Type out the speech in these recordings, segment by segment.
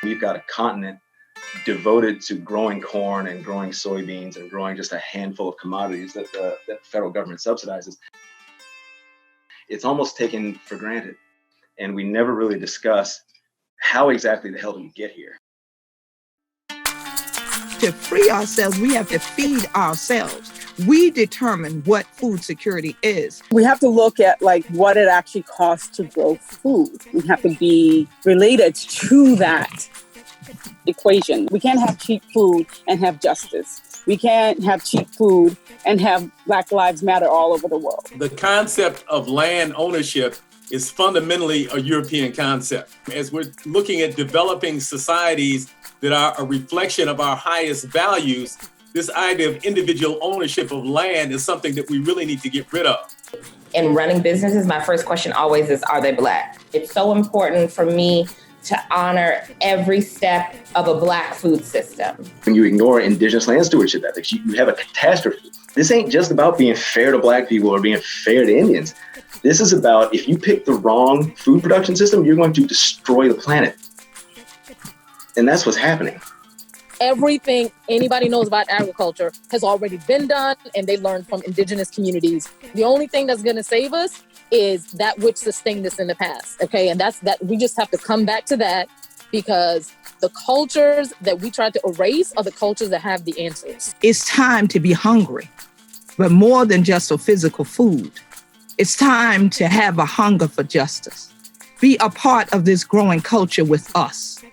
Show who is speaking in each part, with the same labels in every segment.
Speaker 1: we've got a continent devoted to growing corn and growing soybeans and growing just a handful of commodities that the federal government subsidizes. It's almost taken for granted. And we never really discuss how exactly the hell do we get here?
Speaker 2: To free ourselves, we have to feed ourselves. We determine what food security is.
Speaker 3: We have to look at what it actually costs to grow food. We have to be related to that equation. We can't have cheap food and have justice. We can't have cheap food and have Black Lives Matter all over the world.
Speaker 4: The concept of land ownership is fundamentally a European concept. As we're looking at developing societies that are a reflection of our highest values, this idea of individual ownership of land is something that we really need to get rid of.
Speaker 5: In running businesses, my first question always is, are they Black? It's so important for me to honor every step of a Black food system.
Speaker 1: When you ignore indigenous land stewardship ethics, you have a catastrophe. This ain't just about being fair to Black people or being fair to Indians. This is about, if you pick the wrong food production system, you're going to destroy the planet. And that's what's happening.
Speaker 6: Everything anybody knows about agriculture has already been done, and they learned from indigenous communities. The only thing that's going to save us is that which sustained us in the past. Okay. And that's that. We just have to come back to that, because the cultures that we try to erase are the cultures that have the answers.
Speaker 2: It's time to be hungry, but more than just for physical food. It's time to have a hunger for justice. Be a part of this growing culture with us.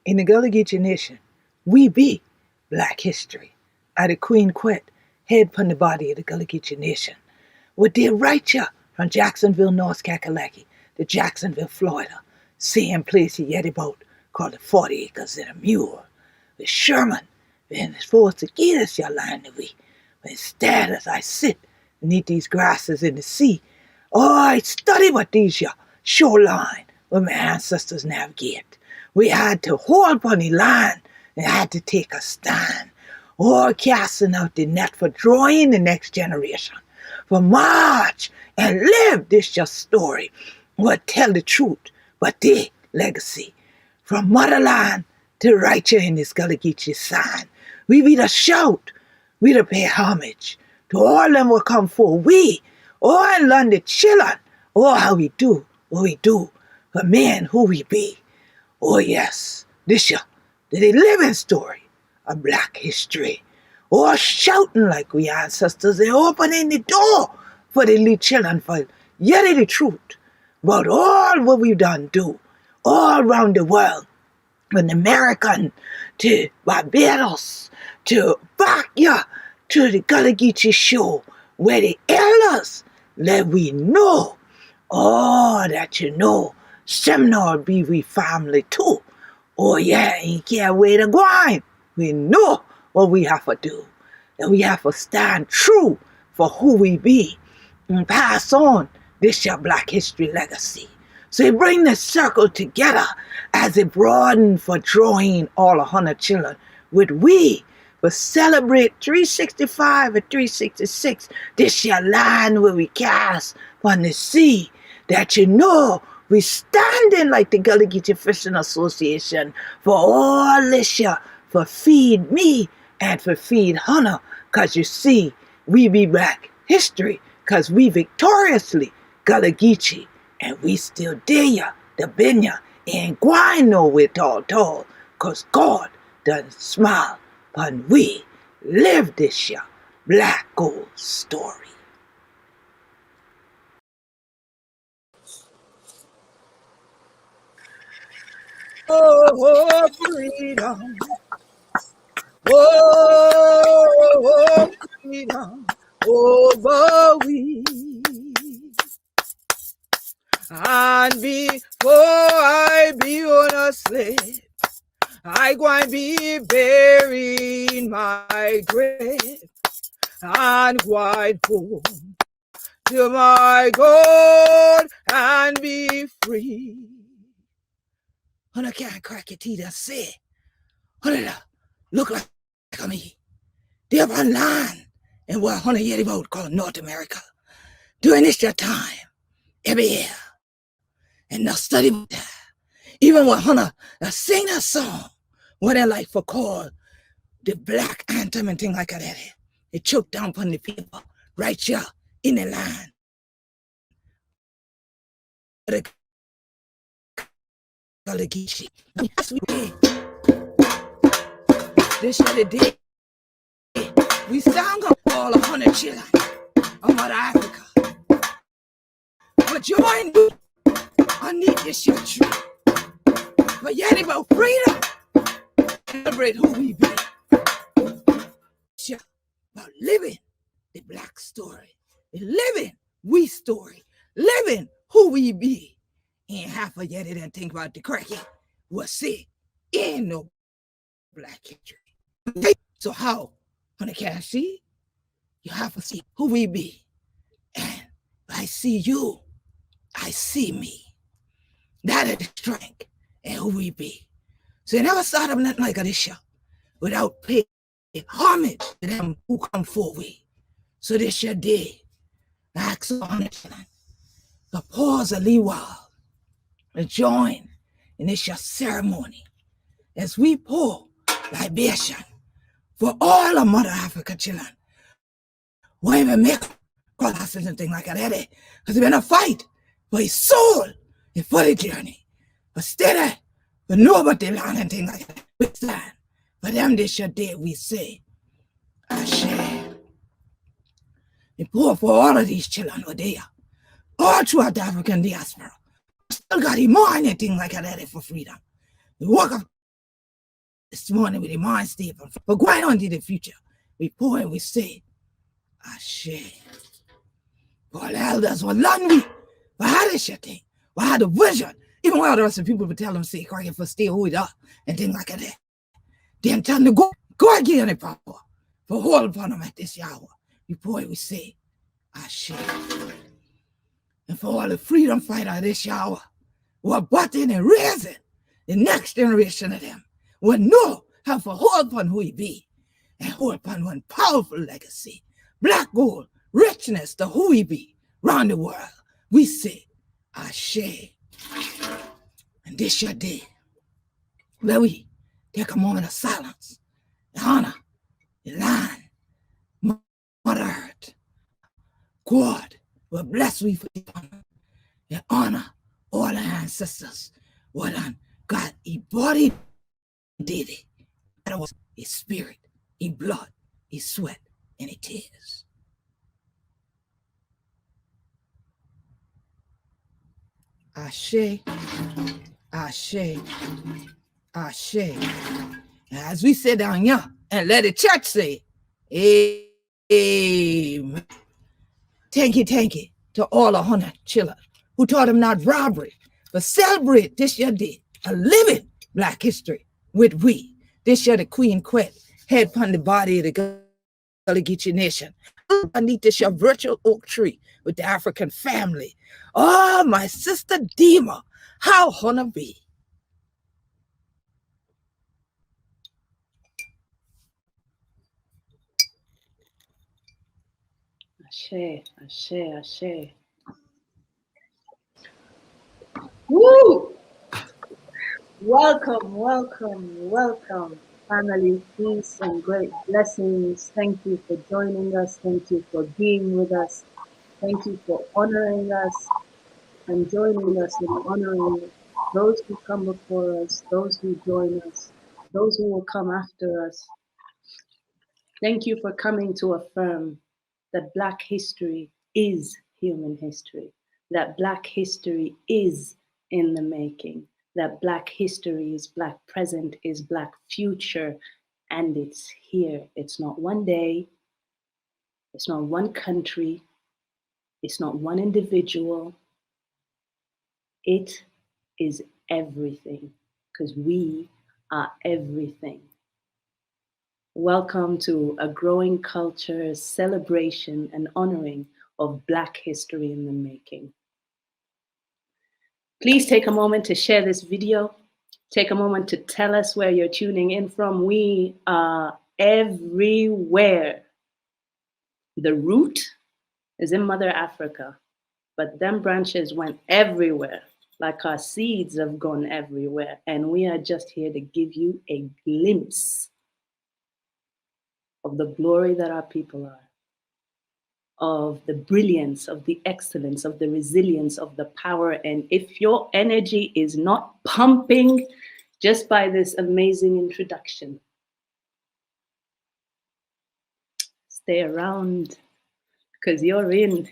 Speaker 2: In the Gullah Geechee Nation, we be Black history. I the Queen Quet, head from the body of the Gullah Geechee Nation. What did right ya from Jacksonville, North Kakalaki to Jacksonville, Florida. Same place he yet boat called the 40 acres and a mule. With Sherman, and his forced to get us your line the way. But instead, as I sit beneath these grasses in the sea, I study what these your shoreline where my ancestors navigate. We had to hold on the line and had to take a stand. Casting out the net for drawing the next generation. For march and live this your story. What tell the truth, but the legacy. From motherland to right here in this Gullah Geechee sign. We be the shout, we the pay homage to all them will come for we, all learn the children, how we do, what we do, for men who we be. Oh yes, this year, the living story of Black history. Shouting like we ancestors, they opening the door for the little children for yet the truth about all what we've done do all around the world. From American to Barbados to back here to the Gullah Geechee show where the elders let we know that you know Seminole be we family too. You can't wait to go on. We know what we have to do. And we have to stand true for who we be and pass on this your Black history legacy. So you bring the circle together as it broaden for drawing all 100 children with we will celebrate 365 and 366. This your land where we cast on the sea that you know we standing like the Gullah Geechee Fishing Association for all this year, for feed me and for feed Hunter. Cause you see, we be Black history, cause we victoriously Gullah Geechee, and we still dare ya, the Binya, ain't gwine nowhere tall, cause God done smile on we live this year Black gold story. Oh, freedom. Oh, freedom over we. And before I be on a slave, I going be buried in my grave and going home to my God and be free. And I can't crack your teeth and say, look like me. They're up on land in what 100 years ago called North America. During this your time, every year. And now study that. Even when Hunter sing a song, what they like for called the black anthem and things like that. It choked down upon the people right here in the land. Yes, we did. This year they did. We sang up all 100 children of Mother Africa. But join me underneath this your tree. But yet about freedom. Celebrate who we be. About living the black story. The living we story. Living who we be. Ain't half of yet and think about the cracky. We'll see. Ain't no black history. So how? When I can't see, you have to see who we be. And I see you. I see me. That is the strength and who we be. So you never start up nothing like this show without paying homage to them who come forward. So this your day. I ask on it. The pause a little while and join in this your ceremony as we pour libation for all of Mother Africa children. Won't even make crosses and things like that. Because it's been a fight for his soul and for the journey. But steady, but know about the land and things like that. We stand. For them this your day we say, I share. And pour for all of these children who are there. All throughout the African diaspora. Still got him more anything like that for freedom. We woke up this morning with the mind stable. But going on to the future, we pour and we say, I share. For the elders were lonely. But how this your thing? But how the vision? Even while the rest of the people would tell them, say, crying for stay who it are and things like that. Then tell them to go and get any power. For hold upon them at this hour. We pour and we say, I share. And for all the freedom fighter of this hour who are butting and raising the next generation of them will know how to hold upon who he be and hold upon one powerful legacy. Black gold, richness to who he be round the world. We say, I share. And this your day where we take a moment of silence and honor the land, Mother Earth. God will bless we for the honor and honor all our ancestors. What on God, he body did it. That was his spirit, his blood, his sweat, and his tears. Ashe, Ashe, Ashe. As we sit down here and let the church say, Amen. Thank you to all 100 children who taught them not robbery, but celebrate this year day, a living Black history with we. This year the Queen quit, head upon the body of the Gullah Geechee Nation. Underneath this your virtual oak tree with the African family. Oh, my sister Dima, how honor be.
Speaker 7: Ashe, ashe, ashe. Woo! Welcome, family, peace and great blessings. Thank you for joining us. Thank you for being with us. Thank you for honoring us and joining us in honoring those who come before us, those who join us, those who will come after us. Thank you for coming to affirm that Black history is human history, that Black history is in the making, that Black history is Black present, is Black future, and it's here. It's not one day, it's not one country, it's not one individual. It is everything, because we are everything. Welcome to a growing culture, celebration, and honoring of Black history in the making. Please take a moment to share this video. Take a moment to tell us where you're tuning in from. We are everywhere. The root is in Mother Africa, but them branches went everywhere, like our seeds have gone everywhere. And we are just here to give you a glimpse of the glory that our people are, of the brilliance, of the excellence, of the resilience, of the power. And if your energy is not pumping just by this amazing introduction, stay around, because you're in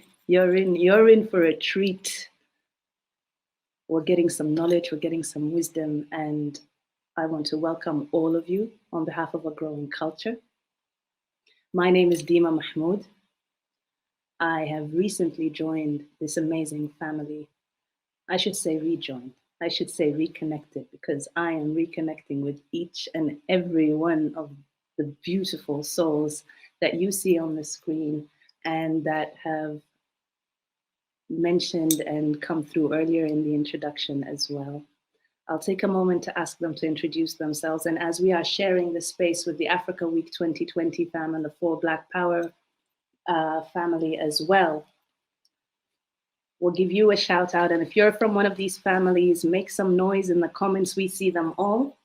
Speaker 7: for a treat. We're getting some knowledge, we're getting some wisdom, and I want to welcome all of you on behalf of a growing culture. My name is Dima Mahmoud. I have recently joined this amazing family. I should say rejoined. I should say reconnected, because I am reconnecting with each and every one of the beautiful souls that you see on the screen and that have mentioned and come through earlier in the introduction as well. I'll take a moment to ask them to introduce themselves. And as we are sharing the space with the Africa Week 2020 fam and the For Black Power family as well, we'll give you a shout out. And if you're from one of these families, make some noise in the comments. We see them all.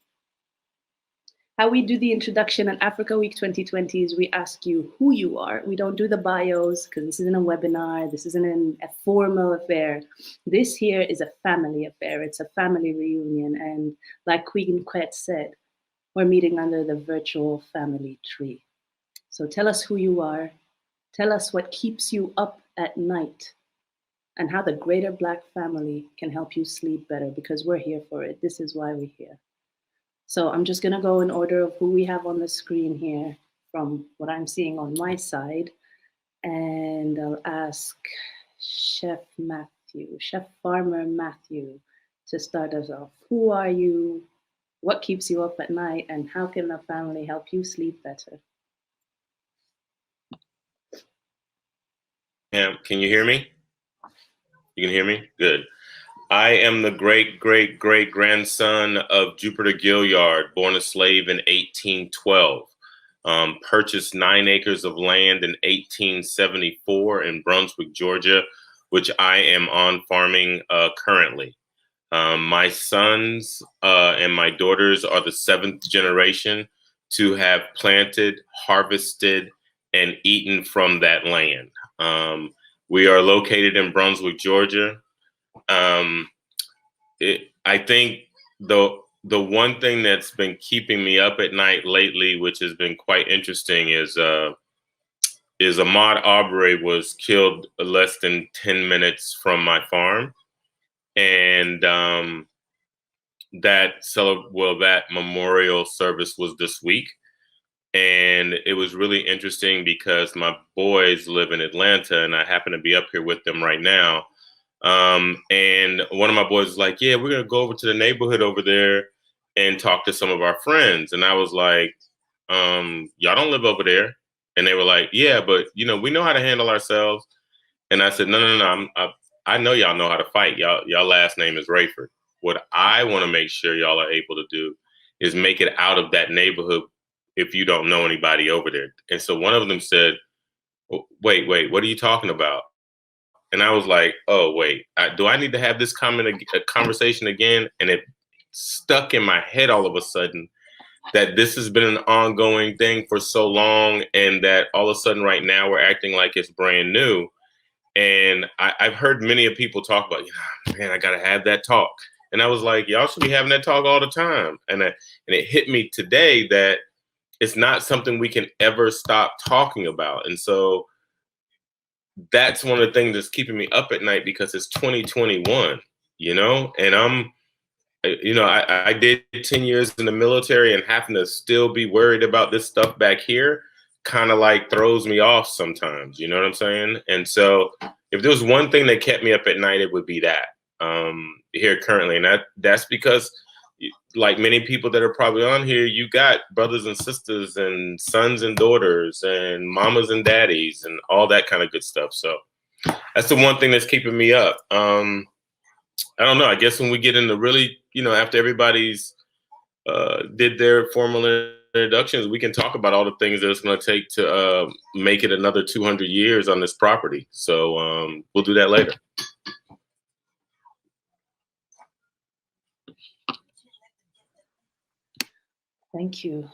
Speaker 7: How we do the introduction at Africa Week 2020 is we ask you who you are. We don't do the bios because this isn't a webinar. This isn't a formal affair. This here is a family affair. It's a family reunion. And like Queen Quet said, we're meeting under the virtual family tree. So tell us who you are. Tell us what keeps you up at night and how the greater Black family can help you sleep better, because we're here for it. This is why we're here. So I'm just going to go in order of who we have on the screen here from what I'm seeing on my side. And I'll ask Chef Farmer Matthew, to start us off. Who are you? What keeps you up at night? And how can the family help you sleep better?
Speaker 8: Can you hear me? You can hear me? Good. I am the great-great-great-grandson of Jupiter Gilliard, born a slave in 1812. Purchased 9 acres of land in 1874 in Brunswick, Georgia, which I am on farming currently. My sons and my daughters are the 7th generation to have planted, harvested, and eaten from that land. We are located in Brunswick, Georgia. I think the one thing that's been keeping me up at night lately, which has been quite interesting, is Ahmaud Arbery was killed less than 10 minutes from my farm, and that memorial service was this week, and it was really interesting because my boys live in Atlanta, and I happen to be up here with them right now. And one of my boys was like, yeah, we're going to go over to the neighborhood over there and talk to some of our friends. And I was like, y'all don't live over there. And they were like, yeah, but we know how to handle ourselves. And I said, no. I know y'all know how to fight. Y'all last name is Rayford. What I want to make sure y'all are able to do is make it out of that neighborhood if you don't know anybody over there. And so one of them said, wait, what are you talking about? And I was like, oh, wait, do I need to have this conversation again? And it stuck in my head all of a sudden that this has been an ongoing thing for so long, and that all of a sudden right now we're acting like it's brand new. And I've heard many of people talk about, man, I got to have that talk. And I was like, y'all should be having that talk all the time. And it hit me today that it's not something we can ever stop talking about. And so that's one of the things that's keeping me up at night, because it's 2021, and I did 10 years in the military, and having to still be worried about this stuff back here kind of like throws me off sometimes, you know what I'm saying? And so if there was one thing that kept me up at night, it would be that here currently. And that's because, like many people that are probably on here, you got brothers and sisters and sons and daughters and mamas and daddies and all that kind of good stuff. So that's the one thing that's keeping me up. I don't know. I guess when we get into really, after everybody's did their formal introductions, we can talk about all the things that it's going to take to make it another 200 years on this property. So we'll do that later.
Speaker 7: Thank you.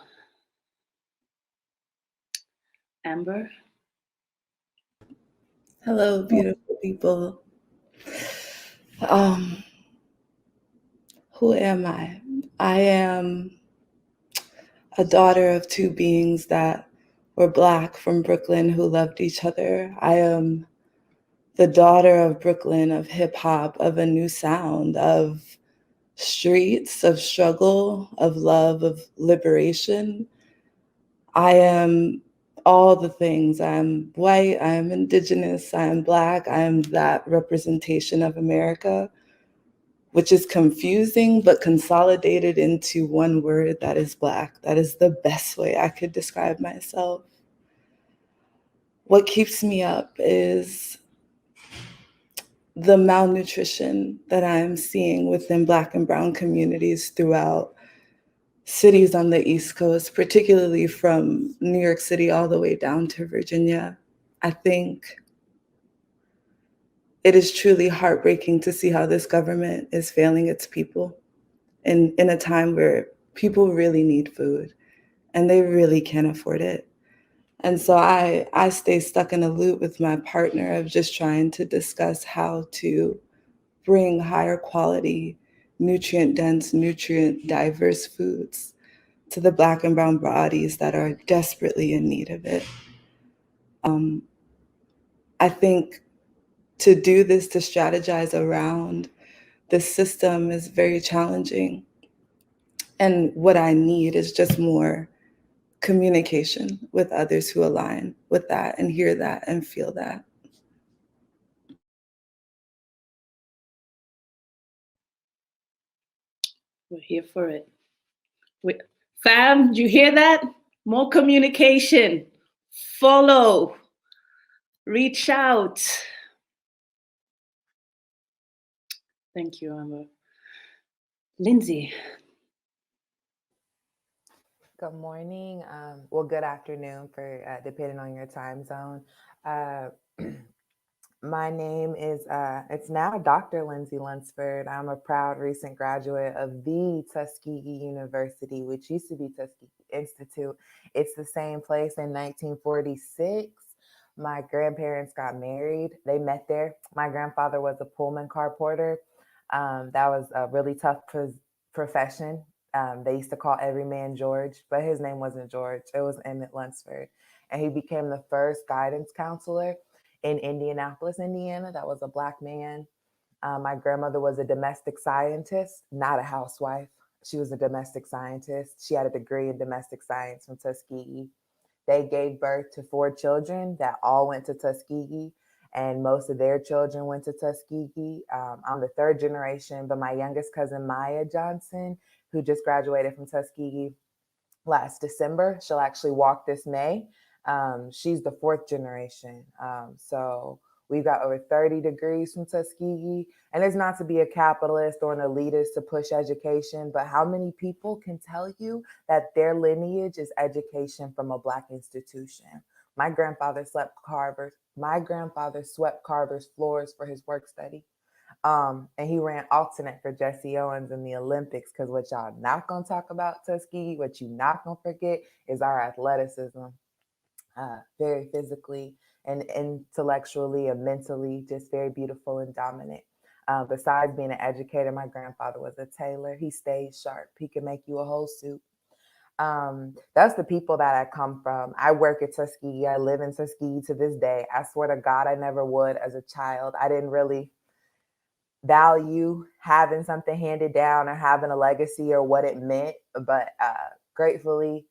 Speaker 7: Amber?
Speaker 9: Hello, beautiful people. Who am I? I am a daughter of two beings that were Black from Brooklyn who loved each other. I am the daughter of Brooklyn, of hip hop, of a new sound, of streets, of struggle, of love, of liberation. I am all the things. I'm white, I'm indigenous, I'm Black, I'm that representation of America, which is confusing, but consolidated into one word that is Black. That is the best way I could describe myself. What keeps me up is the malnutrition that I'm seeing within Black and brown communities throughout cities on the East Coast, particularly from New York City all the way down to Virginia. I think it is truly heartbreaking to see how this government is failing its people in a time where people really need food and they really can't afford it. And so I stay stuck in a loop with my partner of just trying to discuss how to bring higher quality, nutrient dense, nutrient diverse foods to the Black and brown bodies that are desperately in need of it. I think to do this, to strategize around the system is very challenging. And what I need is just more communication with others who align with that and hear that and feel that.
Speaker 7: We're here for it. Fam, do you hear that? More communication. Follow. Reach out. Thank you, Amber. Lindsay.
Speaker 10: Good morning. Well, good afternoon for depending on your time zone. My name is, it's now Dr. Lindsay Lunsford. I'm a proud recent graduate of the Tuskegee University, which used to be Tuskegee Institute. It's the same place in 1946. My grandparents got married. They met there. My grandfather was a Pullman car porter. That was a really tough profession. They used to call every man George, but his name wasn't George. It was Emmett Lunsford. And he became the first guidance counselor in Indianapolis, Indiana. That was a Black man. My grandmother was a domestic scientist, not a housewife. She was a domestic scientist. She had a degree in domestic science from Tuskegee. They gave birth to 4 children that all went to Tuskegee, and most of their children went to Tuskegee. I'm the 3rd generation, but my youngest cousin, Maya Johnson, who just graduated from Tuskegee last December, she'll actually walk this May. She's the 4th generation. So we've got over 30 degrees from Tuskegee. And it's not to be a capitalist or an elitist to push education, but how many people can tell you that their lineage is education from a Black institution? My grandfather swept Carver's floors for his work study. And he ran alternate for Jesse Owens in the Olympics, because what y'all not gonna talk about Tuskegee, what you not gonna forget is our athleticism. Very physically and intellectually and mentally, just very beautiful and dominant. Besides being an educator, my grandfather was a tailor. He stayed sharp. He could make you a whole suit. That's the people that I come from. I work at Tuskegee. I live in Tuskegee to this day. I swear to God, I never would as a child. I didn't really value having something handed down or having a legacy or what it meant, but gratefully,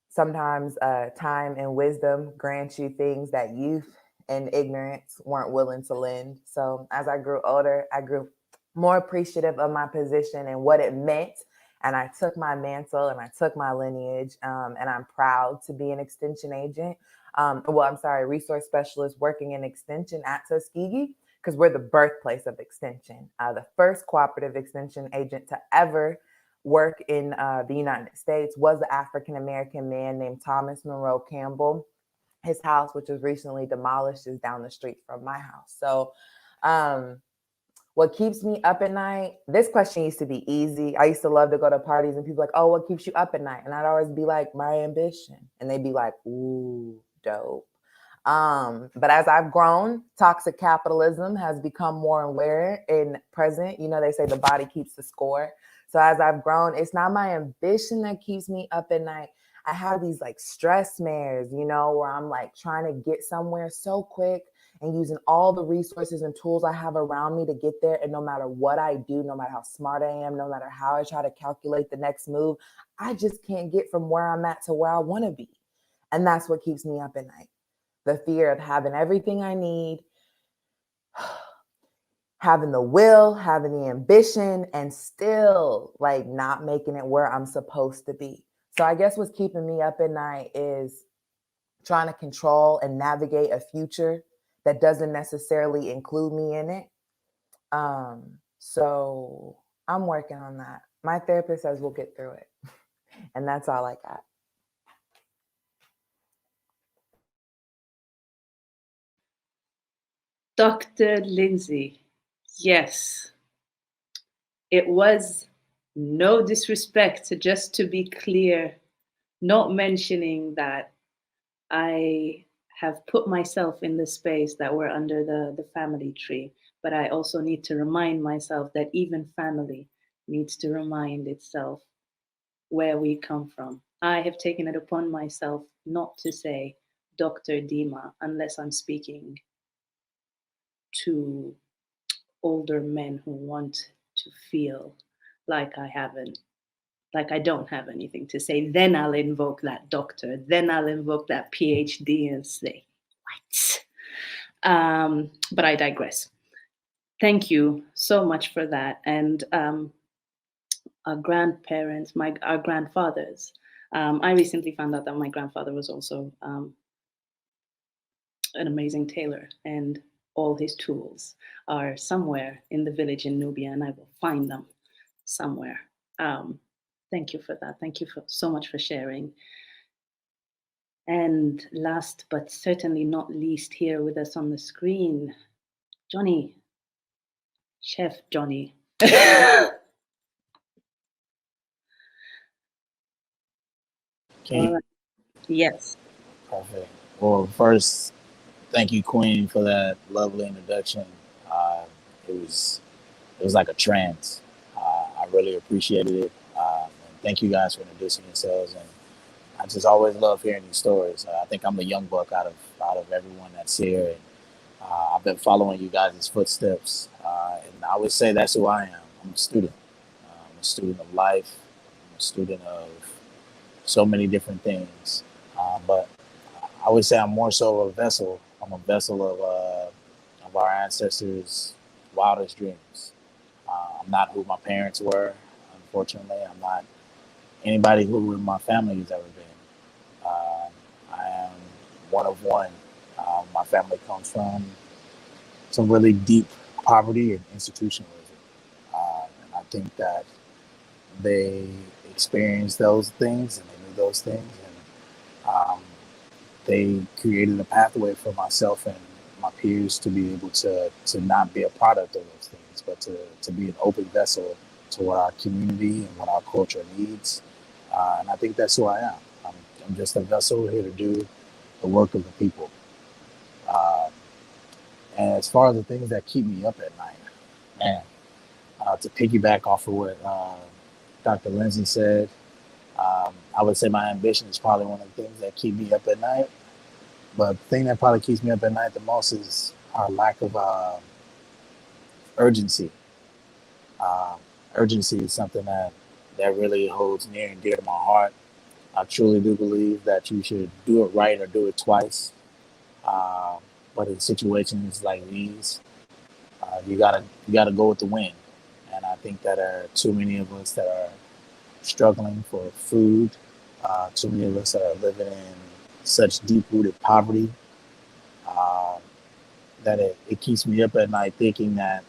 Speaker 10: sometimes time and wisdom grant you things that youth and ignorance weren't willing to lend. So as I grew older, I grew more appreciative of my position and what it meant. And I took my mantle and I took my lineage, and I'm proud to be an extension agent. Resource specialist working in extension at Tuskegee, because we're the birthplace of extension. The first cooperative extension agent to ever work in the United States was an African-American man named Thomas Monroe Campbell. His house, which was recently demolished, is down the street from my house. So what keeps me up at night? This question used to be easy. I used to love to go to parties and people like, oh, what keeps you up at night? And I'd always be like, my ambition. And they'd be like, ooh, dope. But as I've grown, toxic capitalism has become more aware and present. You know, they say the body keeps the score. So as I've grown, it's not my ambition that keeps me up at night. I have these like stress mares, you know, where I'm like trying to get somewhere so quick and using all the resources and tools I have around me to get there. And no matter what I do, no matter how smart I am, no matter how I try to calculate the next move, I just can't get from where I'm at to where I want to be. And that's what keeps me up at night. The fear of having everything I need, having the will, having the ambition, and still like not making it where I'm supposed to be. So I guess what's keeping me up at night is trying to control and navigate a future that doesn't necessarily include me in it. So I'm working on that. My therapist says we'll get through it. And that's all I got.
Speaker 11: Dr. Lindsay, yes, it was no disrespect, just to be clear, not mentioning that I have put myself in the space that we're under the family tree, but I also need to remind myself that even family needs to remind itself where we come from. I have taken it upon myself not to say Dr. Dima unless I'm speaking to older men who want to feel like I don't have anything to say. Then I'll invoke that doctor. Then I'll invoke that PhD and say, what? But I digress. Thank you so much for that. And our grandparents, our grandfathers. I recently found out that my grandfather was also an amazing tailor, and all his tools are somewhere in the village in Nubia, and I will find them somewhere. Thank you for that. Thank you so much for sharing. And last but certainly not least, here with us on the screen, Johnny, Chef Johnny.
Speaker 12: Right.
Speaker 11: Yes.
Speaker 12: Perfect. Well, first, thank you, Queen, for that lovely introduction. It was like a trance. I really appreciated it. And thank you guys for introducing yourselves. And I just always love hearing these stories. I think I'm the young buck out of everyone that's here. And I've been following you guys' footsteps. And I would say that's who I am. I'm a student. I'm a student of life. I'm a student of so many different things. But I would say I'm more so a vessel. I'm a vessel of our ancestors' wildest dreams. I'm not who my parents were, unfortunately. I'm not anybody who in my family has ever been. I am one of one. My family comes from some really deep poverty and institutionalism. And I think that they experienced those things and they knew those things. And they created a pathway for myself and my peers to be able to not be a product of those things, but to be an open vessel to what our community and what our culture needs. And I think that's who I am. I'm just a vessel here to do the work of the people. And as far as the things that keep me up at night, man, to piggyback off of what Dr. Lindsay said, I would say my ambition is probably one of the things that keep me up at night. But the thing that probably keeps me up at night the most is our lack of urgency. Urgency is something that really holds near and dear to my heart. I truly do believe that you should do it right or do it twice. But in situations like these, you gotta go with the wind. And I think that there are too many of us that are struggling for food. Too many of us that are living in such deep-rooted poverty that it keeps me up at night thinking that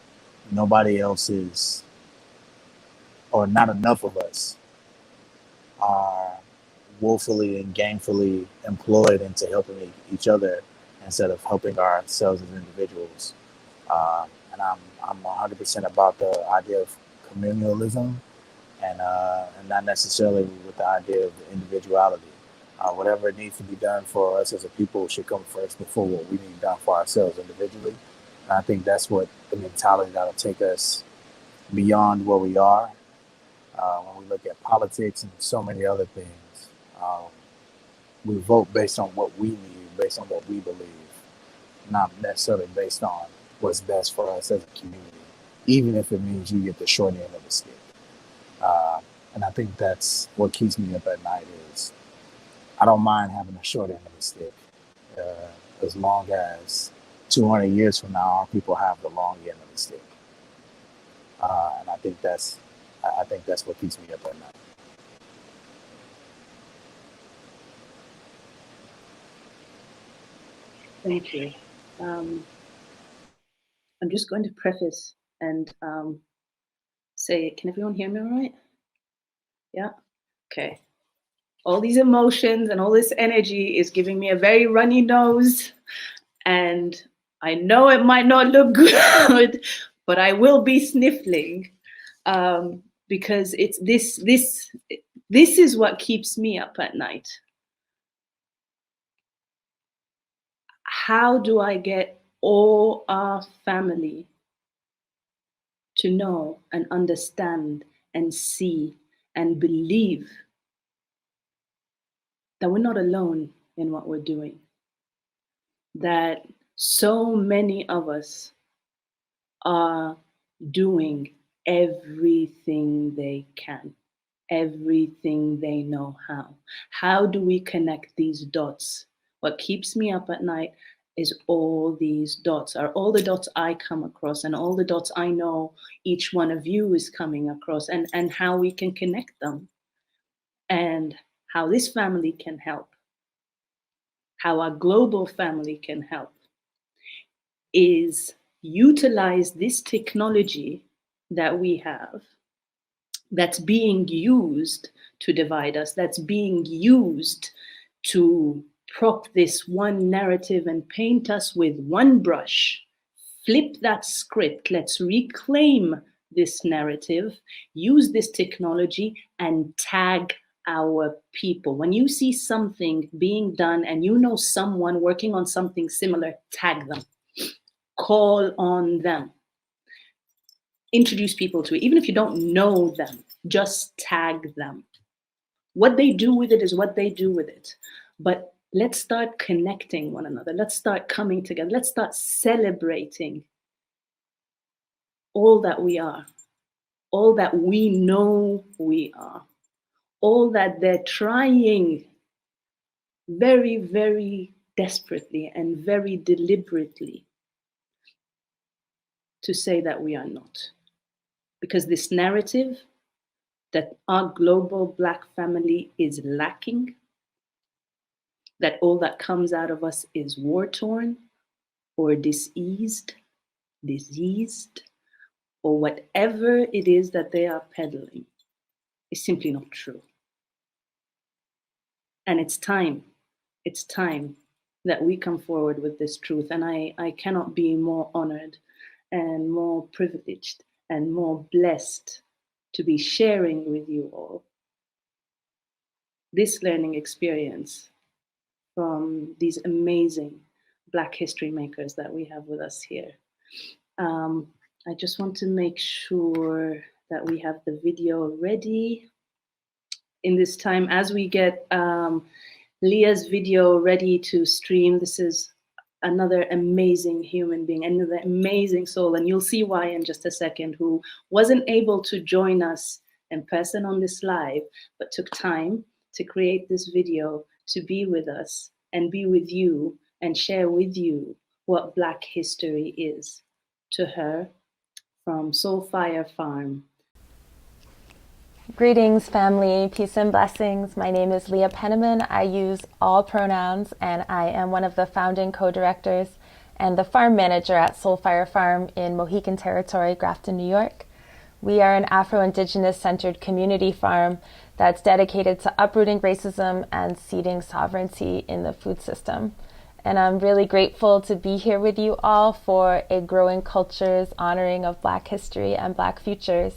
Speaker 12: nobody else is or not enough of us, are woefully and gainfully employed into helping each other instead of helping ourselves as individuals. And I'm 100% about the idea of communalism, and not necessarily with the idea of the individuality. Whatever needs to be done for us as a people should come first before what we need done for ourselves individually. And I think that's what the mentality that'll take us beyond where we are. When we look at politics and so many other things, we vote based on what we need, based on what we believe, not necessarily based on what's best for us as a community, even if it means you get the short end of the stick. And I think that's what keeps me up at night is I don't mind having a short end of the stick, as long as 200 years from now, our people have the long end of the stick. And I think that's what keeps me up at night.
Speaker 11: Thank you. I'm just going to preface and say, can everyone hear me all right? Yeah? Okay. All these emotions and all this energy is giving me a very runny nose. And I know it might not look good, but I will be sniffling because it's this is what keeps me up at night. How do I get all our family to know and understand and see and believe that we're not alone in what we're doing? That so many of us are doing everything they can, everything they know how. How do we connect these dots? What keeps me up at night is all these dots, are all the dots I come across and all the dots I know each one of you is coming across, and how we can connect them and how this family can help, how our global family can help, is utilize this technology that we have that's being used to divide us, that's being used to prop this one narrative and paint us with one brush. Flip that script. Let's reclaim this narrative, use this technology, and tag our people. When you see something being done and you know someone working on something similar, tag them. Call on them. Introduce people to it. Even if you don't know them, just tag them. What they do with it is what they do with it. But let's start connecting one another. Let's start coming together. Let's start celebrating all that we are, all that we know we are, all that they're trying very, very desperately and very deliberately to say that we are not. Because this narrative that our global Black family is lacking, that all that comes out of us is war-torn or diseased, or whatever it is that they are peddling, is simply not true. And it's time that we come forward with this truth. And I cannot be more honored and more privileged and more blessed to be sharing with you all this learning experience from these amazing Black history makers that we have with us here. I just want to make sure that we have the video ready. In this time, as we get Leah's video ready to stream, this is another amazing human being, another amazing soul, and you'll see why in just a second, who wasn't able to join us in person on this live, but took time to create this video to be with us and be with you and share with you what Black history is. To her, from Soul Fire Farm.
Speaker 13: Greetings, family, peace and blessings. My name is Leah Penniman. I use all pronouns, and I am one of the founding co-directors and the farm manager at Soul Fire Farm in Mohican Territory, Grafton, New York. We are an Afro-Indigenous centered community farm that's dedicated to uprooting racism and seeding sovereignty in the food system. And I'm really grateful to be here with you all for a Growing Cultures honoring of Black history and Black futures.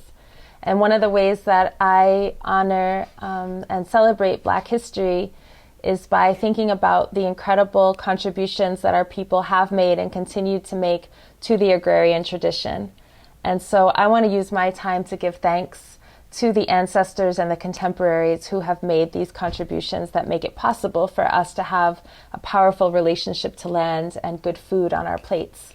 Speaker 13: And one of the ways that I honor and celebrate Black history is by thinking about the incredible contributions that our people have made and continue to make to the agrarian tradition. And so I want to use my time to give thanks to the ancestors and the contemporaries who have made these contributions that make it possible for us to have a powerful relationship to land and good food on our plates.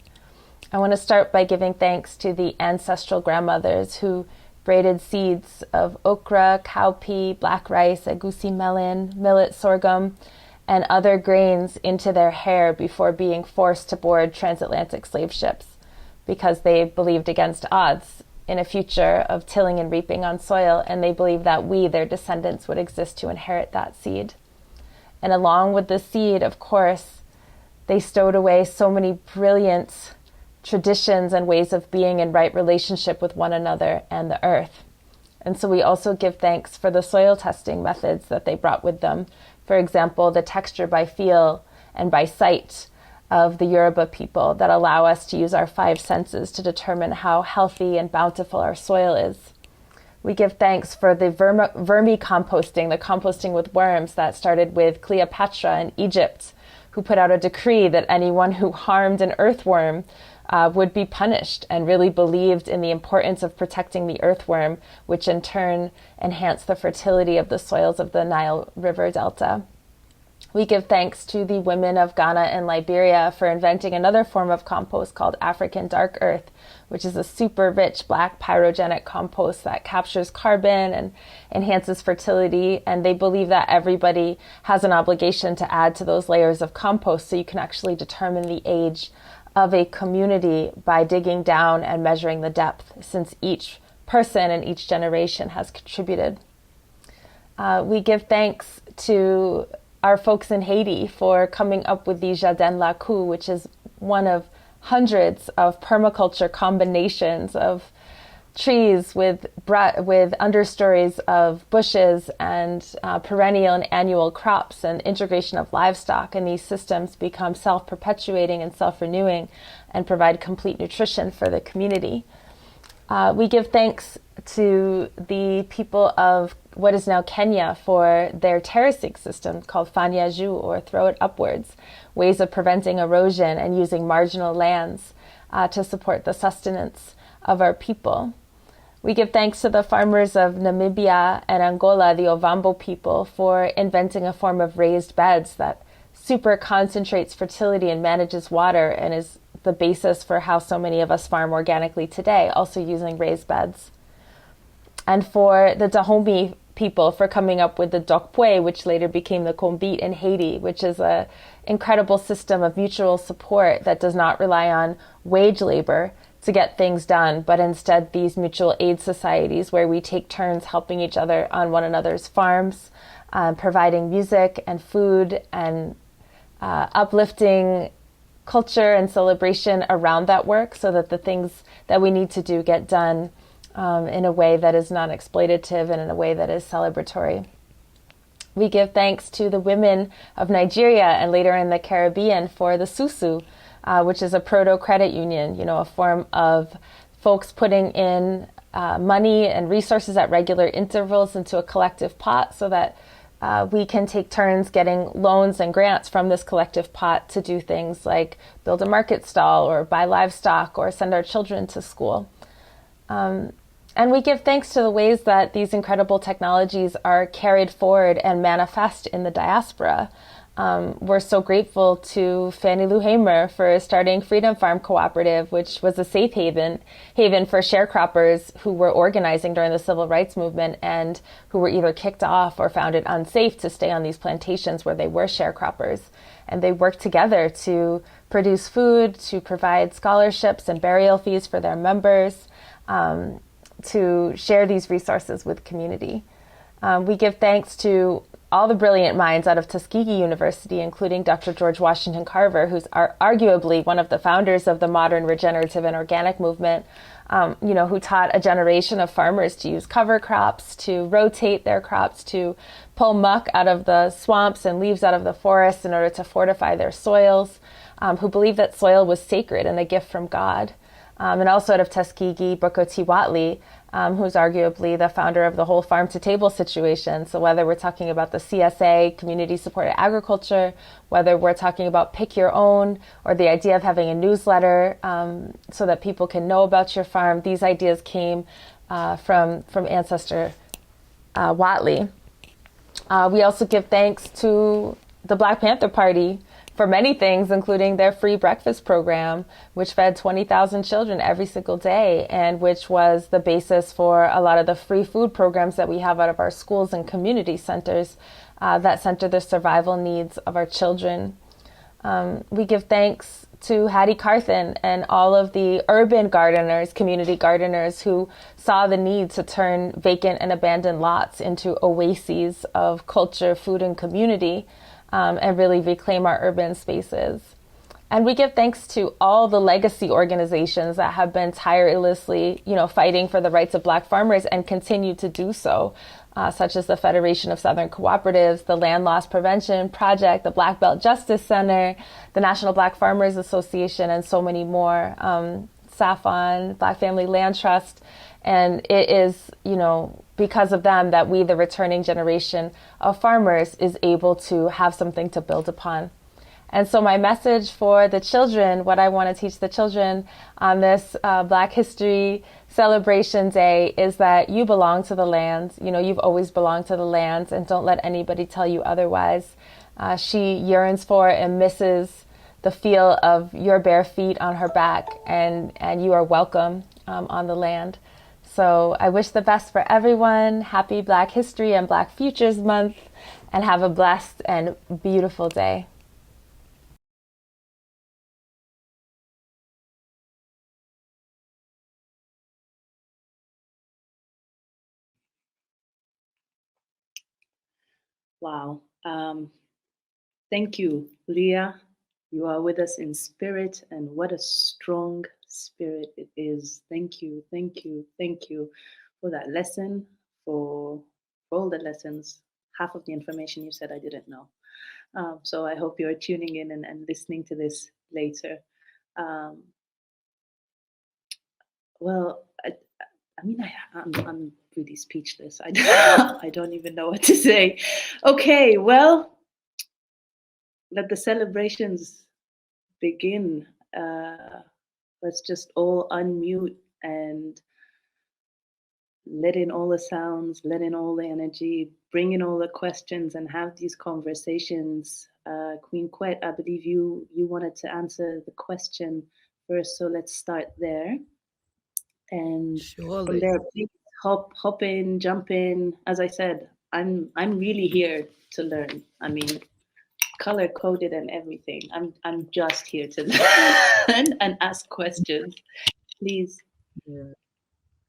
Speaker 13: I want to start by giving thanks to the ancestral grandmothers who braided seeds of okra, cowpea, black rice, egusi melon, millet, sorghum, and other grains into their hair before being forced to board transatlantic slave ships, because they believed against odds in a future of tilling and reaping on soil, and they believed that we, their descendants, would exist to inherit that seed. And along with the seed, of course, they stowed away so many brilliant traditions and ways of being in right relationship with one another and the earth. And so we also give thanks for the soil testing methods that they brought with them. For example, the texture by feel and by sight of the Yoruba people that allow us to use our 5 senses to determine how healthy and bountiful our soil is. We give thanks for the vermicomposting, the composting with worms that started with Cleopatra in Egypt, who put out a decree that anyone who harmed an earthworm would be punished, and really believed in the importance of protecting the earthworm, which in turn enhanced the fertility of the soils of the Nile River Delta. We give thanks to the women of Ghana and Liberia for inventing another form of compost called African dark earth, which is a super rich black pyrogenic compost that captures carbon and enhances fertility. And they believe that everybody has an obligation to add to those layers of compost, so you can actually determine the age of a community by digging down and measuring the depth, since each person and each generation has contributed. We give thanks to our folks in Haiti for coming up with the Jardin Lacou, which is one of hundreds of permaculture combinations of trees with understories of bushes and perennial and annual crops and integration of livestock. And these systems become self-perpetuating and self-renewing and provide complete nutrition for the community. We give thanks to the people of what is now Kenya for their terracing system called Fanyaju, or throw it upwards, ways of preventing erosion and using marginal lands to support the sustenance of our people. We give thanks to the farmers of Namibia and Angola, the Ovambo people, for inventing a form of raised beds that super concentrates fertility and manages water, and is the basis for how so many of us farm organically today, also using raised beds. And for the Dahomey people for coming up with the Dokpwe, which later became the Kombit in Haiti, which is an incredible system of mutual support that does not rely on wage labor to get things done, but instead these mutual aid societies where we take turns helping each other on one another's farms, providing music and food and uplifting culture and celebration around that work, so that the things that we need to do get done in a way that is non-exploitative and in a way that is celebratory. We give thanks to the women of Nigeria and later in the Caribbean for the Susu, which is a proto-credit union, a form of folks putting in money and resources at regular intervals into a collective pot, so that we can take turns getting loans and grants from this collective pot to do things like build a market stall or buy livestock or send our children to school. And we give thanks to the ways that these incredible technologies are carried forward and manifest in the diaspora. We're so grateful to Fannie Lou Hamer for starting Freedom Farm Cooperative, which was a safe haven for sharecroppers who were organizing during the civil rights movement and who were either kicked off or found it unsafe to stay on these plantations where they were sharecroppers. And they worked together to produce food, to provide scholarships and burial fees for their members, to share these resources with community. We give thanks to all the brilliant minds out of Tuskegee University, including Dr. George Washington Carver, who's arguably one of the founders of the modern regenerative and organic movement, who taught a generation of farmers to use cover crops, to rotate their crops, to pull muck out of the swamps and leaves out of the forests in order to fortify their soils, who believed that soil was sacred and a gift from God. And also out of Tuskegee, Booker T. Watley, who's arguably the founder of the whole farm-to-table situation. So whether we're talking about the CSA, community-supported agriculture, whether we're talking about pick your own, or the idea of having a newsletter so that people can know about your farm, these ideas came from ancestor Watley. We also give thanks to the Black Panther Party for many things, including their free breakfast program, which fed 20,000 children every single day, and which was the basis for a lot of the free food programs that we have out of our schools and community centers that center the survival needs of our children. We give thanks to Hattie Carthen and all of the urban gardeners, community gardeners, who saw the need to turn vacant and abandoned lots into oases of culture, food, and community, and really reclaim our urban spaces. And we give thanks to all the legacy organizations that have been tirelessly, fighting for the rights of Black farmers and continue to do so, such as the Federation of Southern Cooperatives, the Land Loss Prevention Project, the Black Belt Justice Center, the National Black Farmers Association, and so many more, SAFON, Black Family Land Trust. And it is, because of them that we, the returning generation of farmers, is able to have something to build upon. And so my message for the children, what I want to teach the children on this Black History Celebration Day, is that you belong to the land. You've always belonged to the land, and don't let anybody tell you otherwise. She yearns for and misses the feel of your bare feet on her back, and you are welcome on the land. So I wish the best for everyone. Happy Black History and Black Futures Month, and have a blessed and beautiful day.
Speaker 11: Wow. Thank you, Leah. You are with us in spirit, and what a strong spirit it is. Thank you, thank you, thank you for that lesson, for all the lessons. Half of the information you said I didn't know. So I hope you're tuning in and listening to this later. I'm really speechless. I don't even know what to say. Okay, well, let the celebrations begin. Let's just all unmute and let in all the sounds, let in all the energy, bring in all the questions, and have these conversations. Queen Quet, I believe you wanted to answer the question first, so let's start there. And
Speaker 2: Surely.
Speaker 11: From there, please hop in, jump in. As I said, I'm really here to learn. I mean, color coded and everything. I'm just here to learn and ask questions. Please.
Speaker 2: Yeah.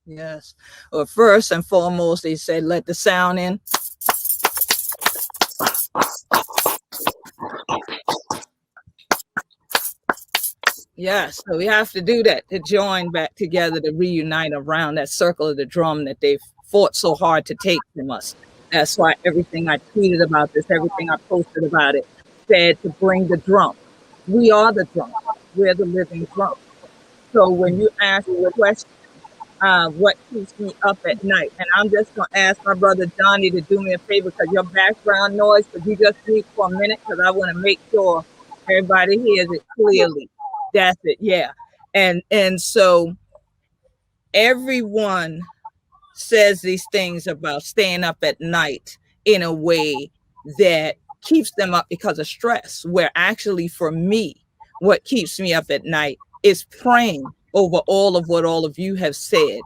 Speaker 2: Yes. Well, first and foremost, they said let the sound in. Yes, so we have to do that to join back together, to reunite around that circle of the drum that they've fought so hard to take from us. That's why everything I tweeted about this, everything I posted about it, said to bring the drum. We are the drum. We're the living drum. So when you ask the question, what keeps me up at night? And I'm just going to ask my brother Johnny to do me a favor, because your background noise, could you just mute for a minute? Because I want to make sure everybody hears it clearly. That's it, yeah. And so everyone says these things about staying up at night in a way that keeps them up because of stress, where actually for me, what keeps me up at night is praying over all of what all of you have said.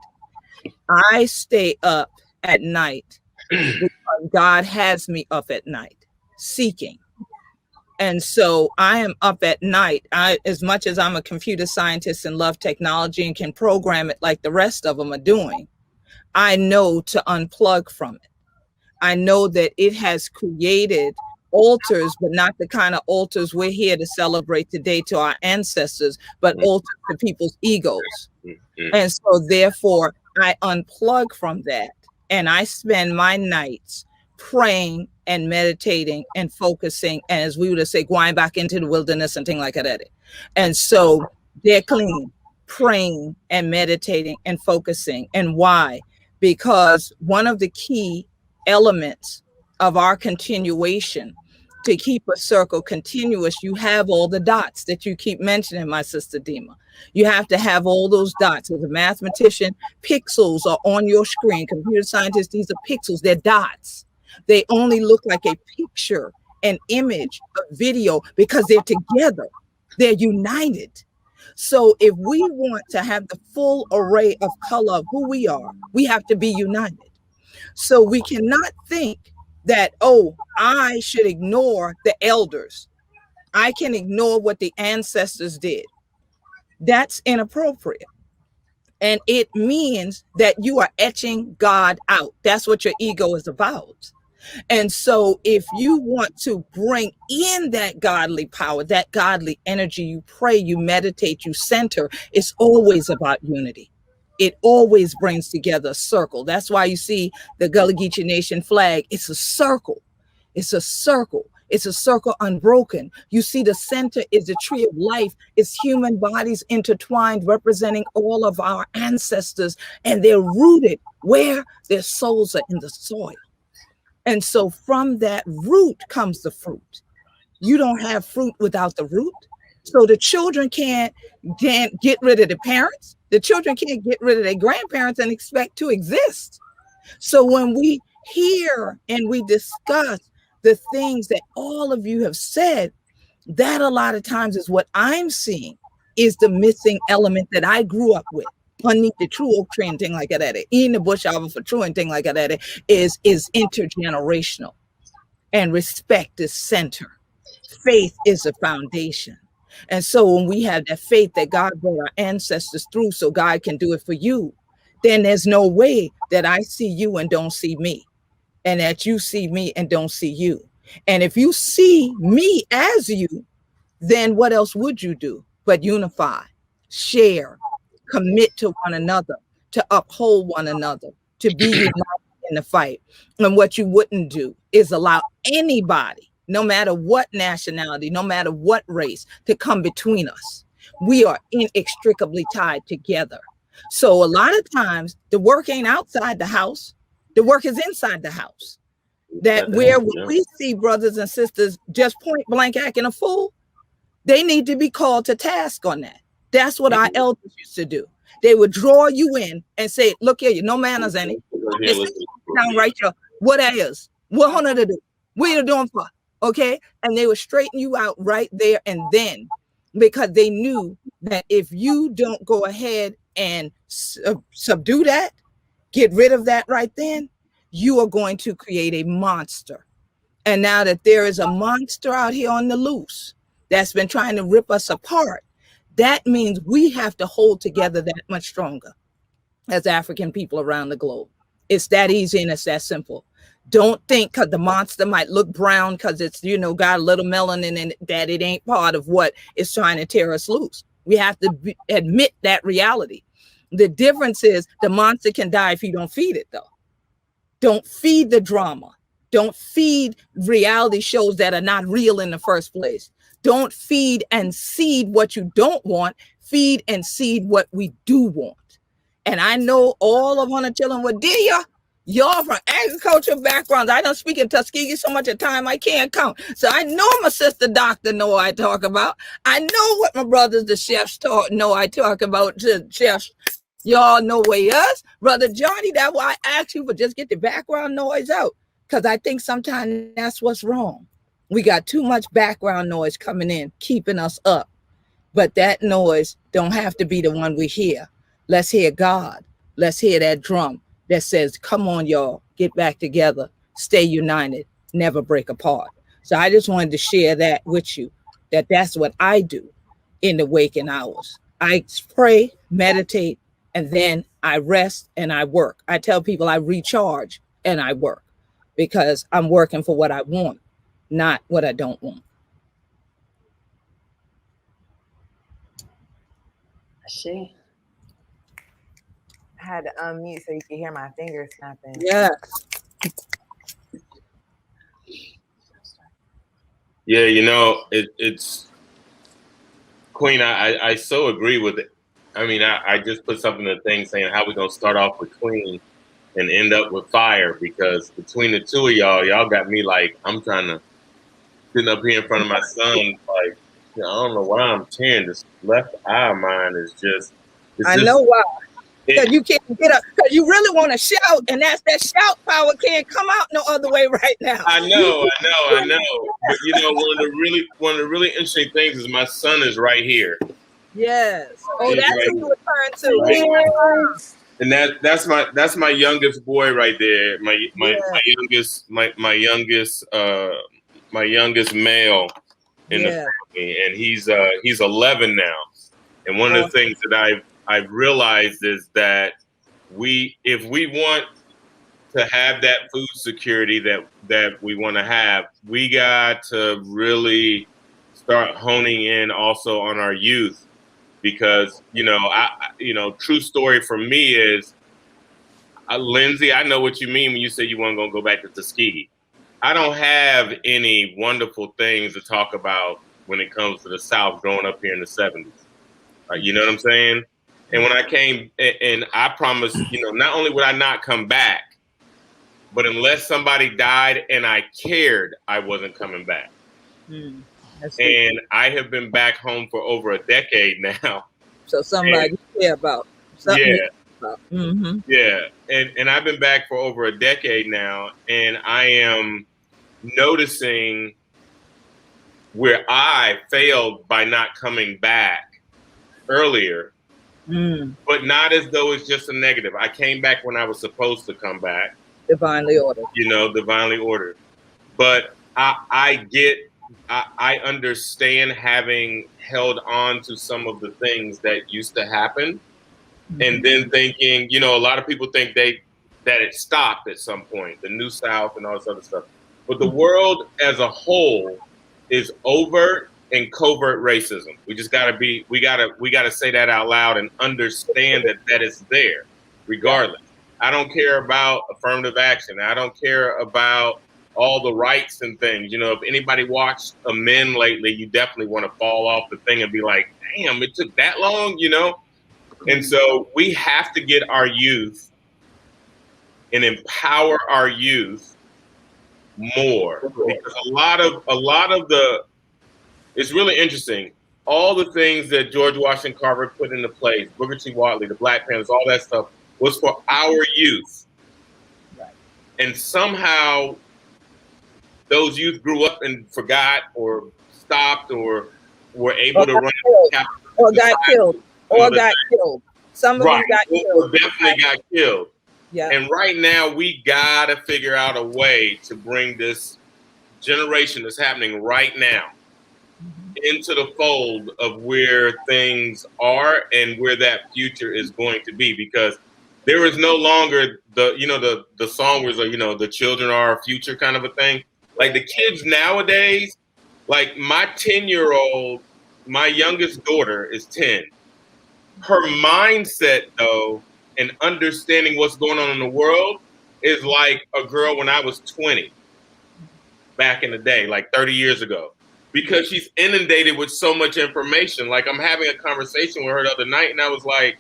Speaker 2: I stay up at night because God has me up at night seeking. And so I am up at night. As much as I'm a computer scientist and love technology and can program it like the rest of them are doing, I know to unplug from it. I know that it has created altars, but not the kind of altars we're here to celebrate today to our ancestors, but altars to people's egos. And so therefore I unplug from that and I spend my nights praying and meditating and focusing, and as we would say, going back into the wilderness and things like that. And so they're clean, praying and meditating and focusing. And why? Because one of the key elements of our continuation to keep a circle continuous, you have all the dots that you keep mentioning, my sister Dima. You have to have all those dots. As a mathematician, pixels are on your screen. Computer scientists, these are pixels, they're dots. They only look like a picture, an image, a video, because they're together. They're united. So if we want to have the full array of color of who we are, we have to be united. So we cannot think that, oh, I should ignore the elders. I can ignore what the ancestors did. That's inappropriate. And it means that you are etching God out. That's what your ego is about. And so if you want to bring in that godly power, that godly energy, you pray, you meditate, you center, it's always about unity. It always brings together a circle. That's why you see the Gullah Geechee Nation flag. It's a circle. It's a circle. It's a circle unbroken. You see the center is the tree of life. It's human bodies intertwined, representing all of our ancestors. And they're rooted where their souls are in the soil. And so from that root comes the fruit. You don't have fruit without the root. So the children can't get rid of the parents. The children can't get rid of their grandparents and expect to exist. So when we hear and we discuss the things that all of you have said, that a lot of times is what I'm seeing is the missing element that I grew up with. Underneath the true oak tree and thing like that, eating the bush arbor for true and thing like that is intergenerational. And respect is center. Faith is a foundation. And so when we have that faith that God brought our ancestors through so God can do it for you, then there's no way that I see you and don't see me, and that you see me and don't see you. And if you see me as you, then what else would you do but unify, share, commit to one another, to uphold one another, to be united in the fight. And what you wouldn't do is allow anybody, no matter what nationality, no matter what race, to come between us. We are inextricably tied together. So a lot of times the work ain't outside the house, the work is inside the house. That where we see brothers and sisters just point blank acting a fool, they need to be called to task on that. That's what our elders used to do. They would draw you in and say, look here, you no manners any. Down right here. What that is? What honor to do? What you doing for? Okay. And they would straighten you out right there and then, because they knew that if you don't go ahead and subdue that, get rid of that right then, you are going to create a monster. And now that there is a monster out here on the loose that's been trying to rip us apart, that means we have to hold together that much stronger as African people around the globe. It's that easy and it's that simple. Don't think because the monster might look brown because it's, got a little melanin in it, that it ain't part of what is trying to tear us loose. We have to admit that reality. The difference is the monster can die if you don't feed it, though. Don't feed the drama. Don't feed reality shows that are not real in the first place. Don't feed and seed what you don't want. Feed and seed what we do want. And I know all of Hunter children with dear, y'all from agriculture backgrounds. I don't speak in Tuskegee so much of time I can't count. So I know my sister doctor know what I talk about. I know what my brothers, the chefs, know I talk about. The chefs, y'all know where us. Brother Johnny, that's why I asked you, but just get the background noise out. Because I think sometimes that's what's wrong. We got too much background noise coming in, keeping us up. But that noise don't have to be the one we hear. Let's hear God. Let's hear that drum that says, come on, y'all, get back together, stay united, never break apart. So I just wanted to share that with you, that's what I do in the waking hours. I pray, meditate, and then I rest and I work. I tell people I recharge and I work. because I'm working for what I want, not what I don't want.
Speaker 11: Ashe.
Speaker 10: I had to unmute so you could hear my fingers snapping.
Speaker 2: Yes.
Speaker 8: Yeah, you know, it's Queen. I so agree with it. I mean, I just put something in the thing saying how we gonna start off with Queen and end up with fire, because between the two of y'all got me like I'm trying to sitting up here in front of my son, like, you know, I don't know why I'm tearing. This left eye of mine is just.
Speaker 2: I know why. Because you can't get up. Because you really want to shout, and that shout power can't come out no other way right now.
Speaker 8: I know. But you know, one of the really interesting things is my son is right here.
Speaker 2: Yes. Oh, that's
Speaker 8: right,
Speaker 2: who you were referring to.
Speaker 8: And that's my youngest boy right there. My youngest male in the family, and he's 11 now. And one of the things that I've realized is that if we want to have that food security that we want to have, we got to really start honing in also on our youth, because true story for me is, Lindsay, I know what you mean when you say you want to go back to Tuskegee. I don't have any wonderful things to talk about when it comes to the South growing up here in the 70s. You know what I'm saying? And when I came, and I promised, not only would I not come back, but unless somebody died and I cared, I wasn't coming back. And I have been back home for over a decade now.
Speaker 2: So somebody you care about.
Speaker 8: Yeah. And I've been back for over a decade now, and I am noticing where I failed by not coming back earlier, but not as though it's just a negative. I came back when I was supposed to come back.
Speaker 2: Divinely ordered.
Speaker 8: Divinely ordered. But I understand having held on to some of the things that used to happen, and then thinking, a lot of people think that it stopped at some point, the New South and all this other stuff. But the world as a whole is overt and covert racism. We just we gotta say that out loud and understand that it's there, regardless. I don't care about affirmative action. I don't care about all the rights and things. If anybody watched Men lately, you definitely want to fall off the thing and be like, damn, it took that long, And so we have to get our youth and empower our youth more, because a lot of it's really interesting. All the things that George Washington Carver put into place, Booker T. Whatley, the Black Panthers, all that stuff was for our youth. Right. And somehow those youth grew up and forgot or stopped or were able to run
Speaker 2: or got killed. Some of them got killed.
Speaker 8: Or definitely got killed. Yeah. And right now we gotta figure out a way to bring this generation that's happening right now into the fold of where things are and where that future is going to be, because there is no longer the song was the children are our future kind of a thing. Like the kids nowadays, like my 10-year-old, my youngest daughter is 10. Her mindset though, and understanding what's going on in the world is like a girl when I was 20 back in the day, like 30 years ago, because she's inundated with so much information. Like I'm having a conversation with her the other night and I was like,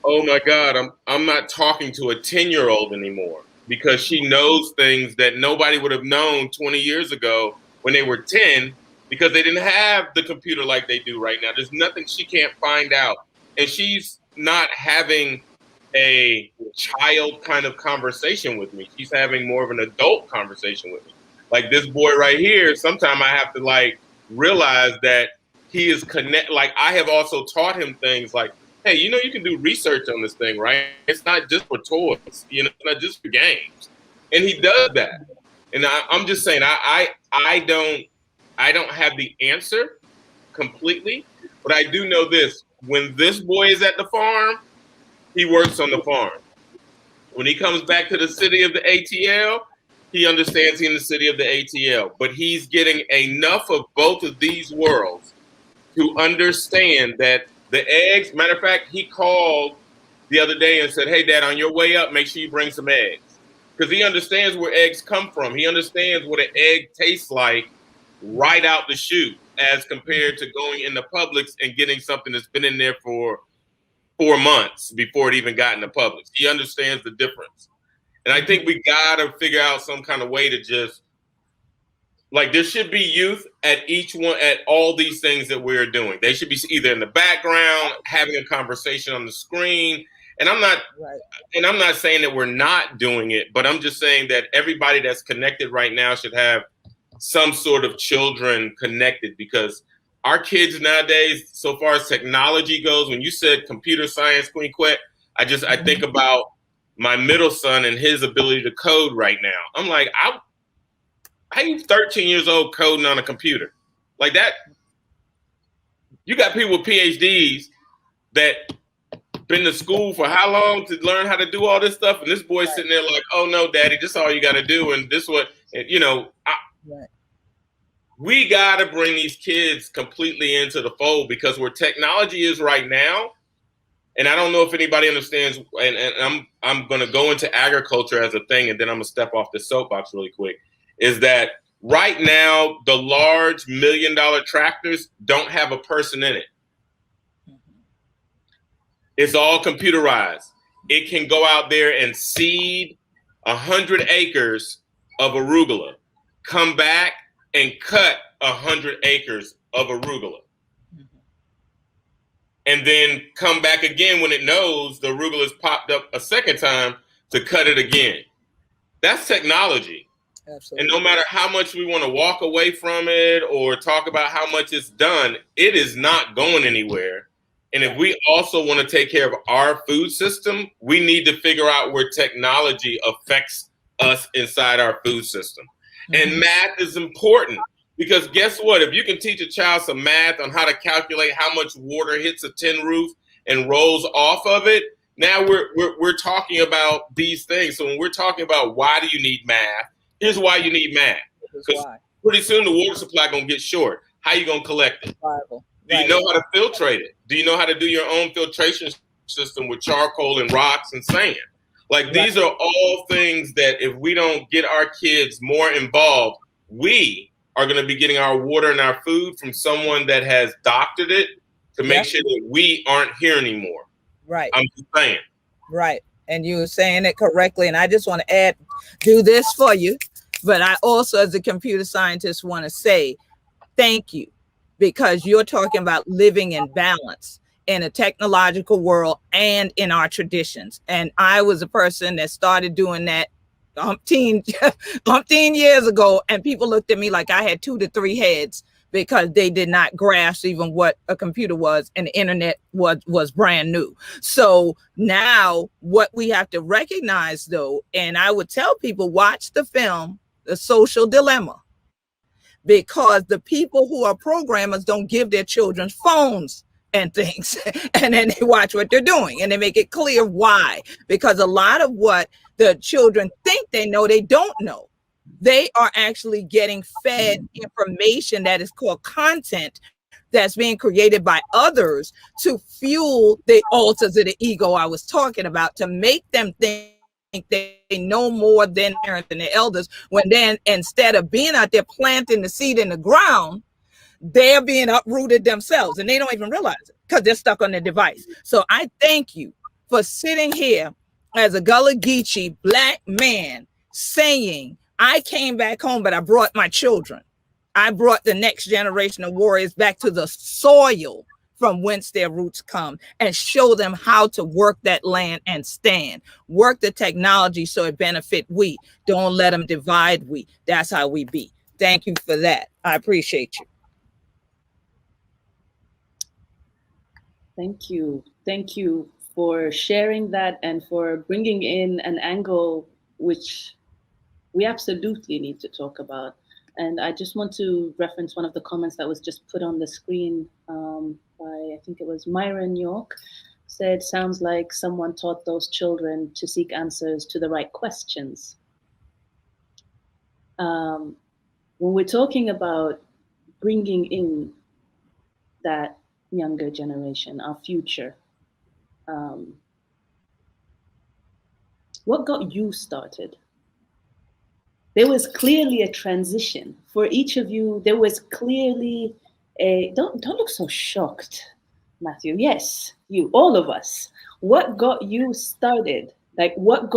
Speaker 8: oh my God, I'm not talking to a 10-year-old anymore, because she knows things that nobody would have known 20 years ago when they were 10, because they didn't have the computer like they do right now. There's nothing she can't find out. And she's not having a child kind of conversation with me. She's having more of an adult conversation with me. Like this boy right here, sometimes I have to realize that he is like I have also taught him things like, hey, you can do research on this thing, right? It's not just for toys, it's not just for games. And he does that. And I'm just saying, I don't have the answer completely, but I do know this. When this boy is at the farm, he works on the farm. When he comes back to the city of the ATL, He understands he's in the city of the ATL, but he's getting enough of both of these worlds to understand that the eggs, matter of fact, he called the other day and said, hey, Dad, on your way up, make sure you bring some eggs. Because he understands where eggs come from. He understands what an egg tastes like right out the chute as compared to going in the Publix and getting something that's been in there for 4 months before it even got in the Publix. He understands the difference. And I think we got to figure out some kind of way to just, like, there should be youth at each one, at all these things that we're doing. They should be either in the background, having a conversation on the screen. And I'm not saying that we're not doing it, but I'm just saying that everybody that's connected right now should have some sort of children connected, because our kids nowadays, so far as technology goes, when you said computer science, Queen Quet, I think about my middle son and his ability to code right now. I'm like, I'm 13 years old coding on a computer. Like that, you got people with PhDs that been to school for how long to learn how to do all this stuff, and this boy's sitting there like, oh no, Daddy, this is all you got to do, and this what, and, you know, we got to bring these kids completely into the fold, because where technology is right now, and I don't know if anybody understands, and I'm going to go into agriculture as a thing, and then I'm going to step off the soapbox really quick, is that right now, the large $1 million tractors don't have a person in it. It's all computerized. It can go out there and seed 100 acres of arugula, come back and cut 100 acres of arugula, and then come back again when it knows the arugula's popped up a second time to cut it again. That's technology. Absolutely. And no matter how much we want to walk away from it or talk about how much it's done, it is not going anywhere. And if we also want to take care of our food system, we need to figure out where technology affects us inside our food system. And math is important, because guess what? If you can teach a child some math on how to calculate how much water hits a tin roof and rolls off of it, now we're talking about these things. So when we're talking about why do you need math, here's why you need math. Because pretty soon the water supply going to get short. How you going to collect it? Do you know how to filtrate it? Do you know how to do your own filtration system with charcoal and rocks and sand? Like, these are all things that if we don't get our kids more involved, we are going to be getting our water and our food from someone that has doctored it to make sure that we aren't here anymore.
Speaker 2: Right.
Speaker 8: I'm just saying.
Speaker 2: Right. And you were saying it correctly. And I just want to do this for you. But I also, as a computer scientist, want to say thank you, because you're talking about living in balance in a technological world and in our traditions. And I was a person that started doing that umpteen years ago, and people looked at me like I had 2 to 3 heads, because they did not grasp even what a computer was, and the internet was brand new. So now what we have to recognize, though, and I would tell people, watch the film, The Social Dilemma, because the people who are programmers don't give their children phones and things, and then they watch what they're doing, and they make it clear why. Because a lot of what the children think they know, they don't know. They are actually getting fed information that is called content, that's being created by others to fuel the altars of the ego I was talking about, to make them think they know more than parents and the elders, when then instead of being out there planting the seed in the ground, they're being uprooted themselves, and they don't even realize it because they're stuck on their device. So I thank you for sitting here as a Gullah Geechee Black man saying, I came back home, but I brought my children. I brought the next generation of warriors back to the soil from whence their roots come, and show them how to work that land and stand. Work the technology so it benefit we. Don't let them divide we. That's how we be. Thank you for that. I appreciate you.
Speaker 11: Thank you. Thank you for sharing that and for bringing in an angle which we absolutely need to talk about. And I just want to reference one of the comments that was just put on the screen by, I think it was Myron York, said, sounds like someone taught those children to seek answers to the right questions.
Speaker 7: When we're talking about bringing in that younger generation, our future, what got you started? There was clearly a transition for each of you. There was clearly a, don't look so shocked, Matthew. Yes, you, all of us. What got you started? Like, what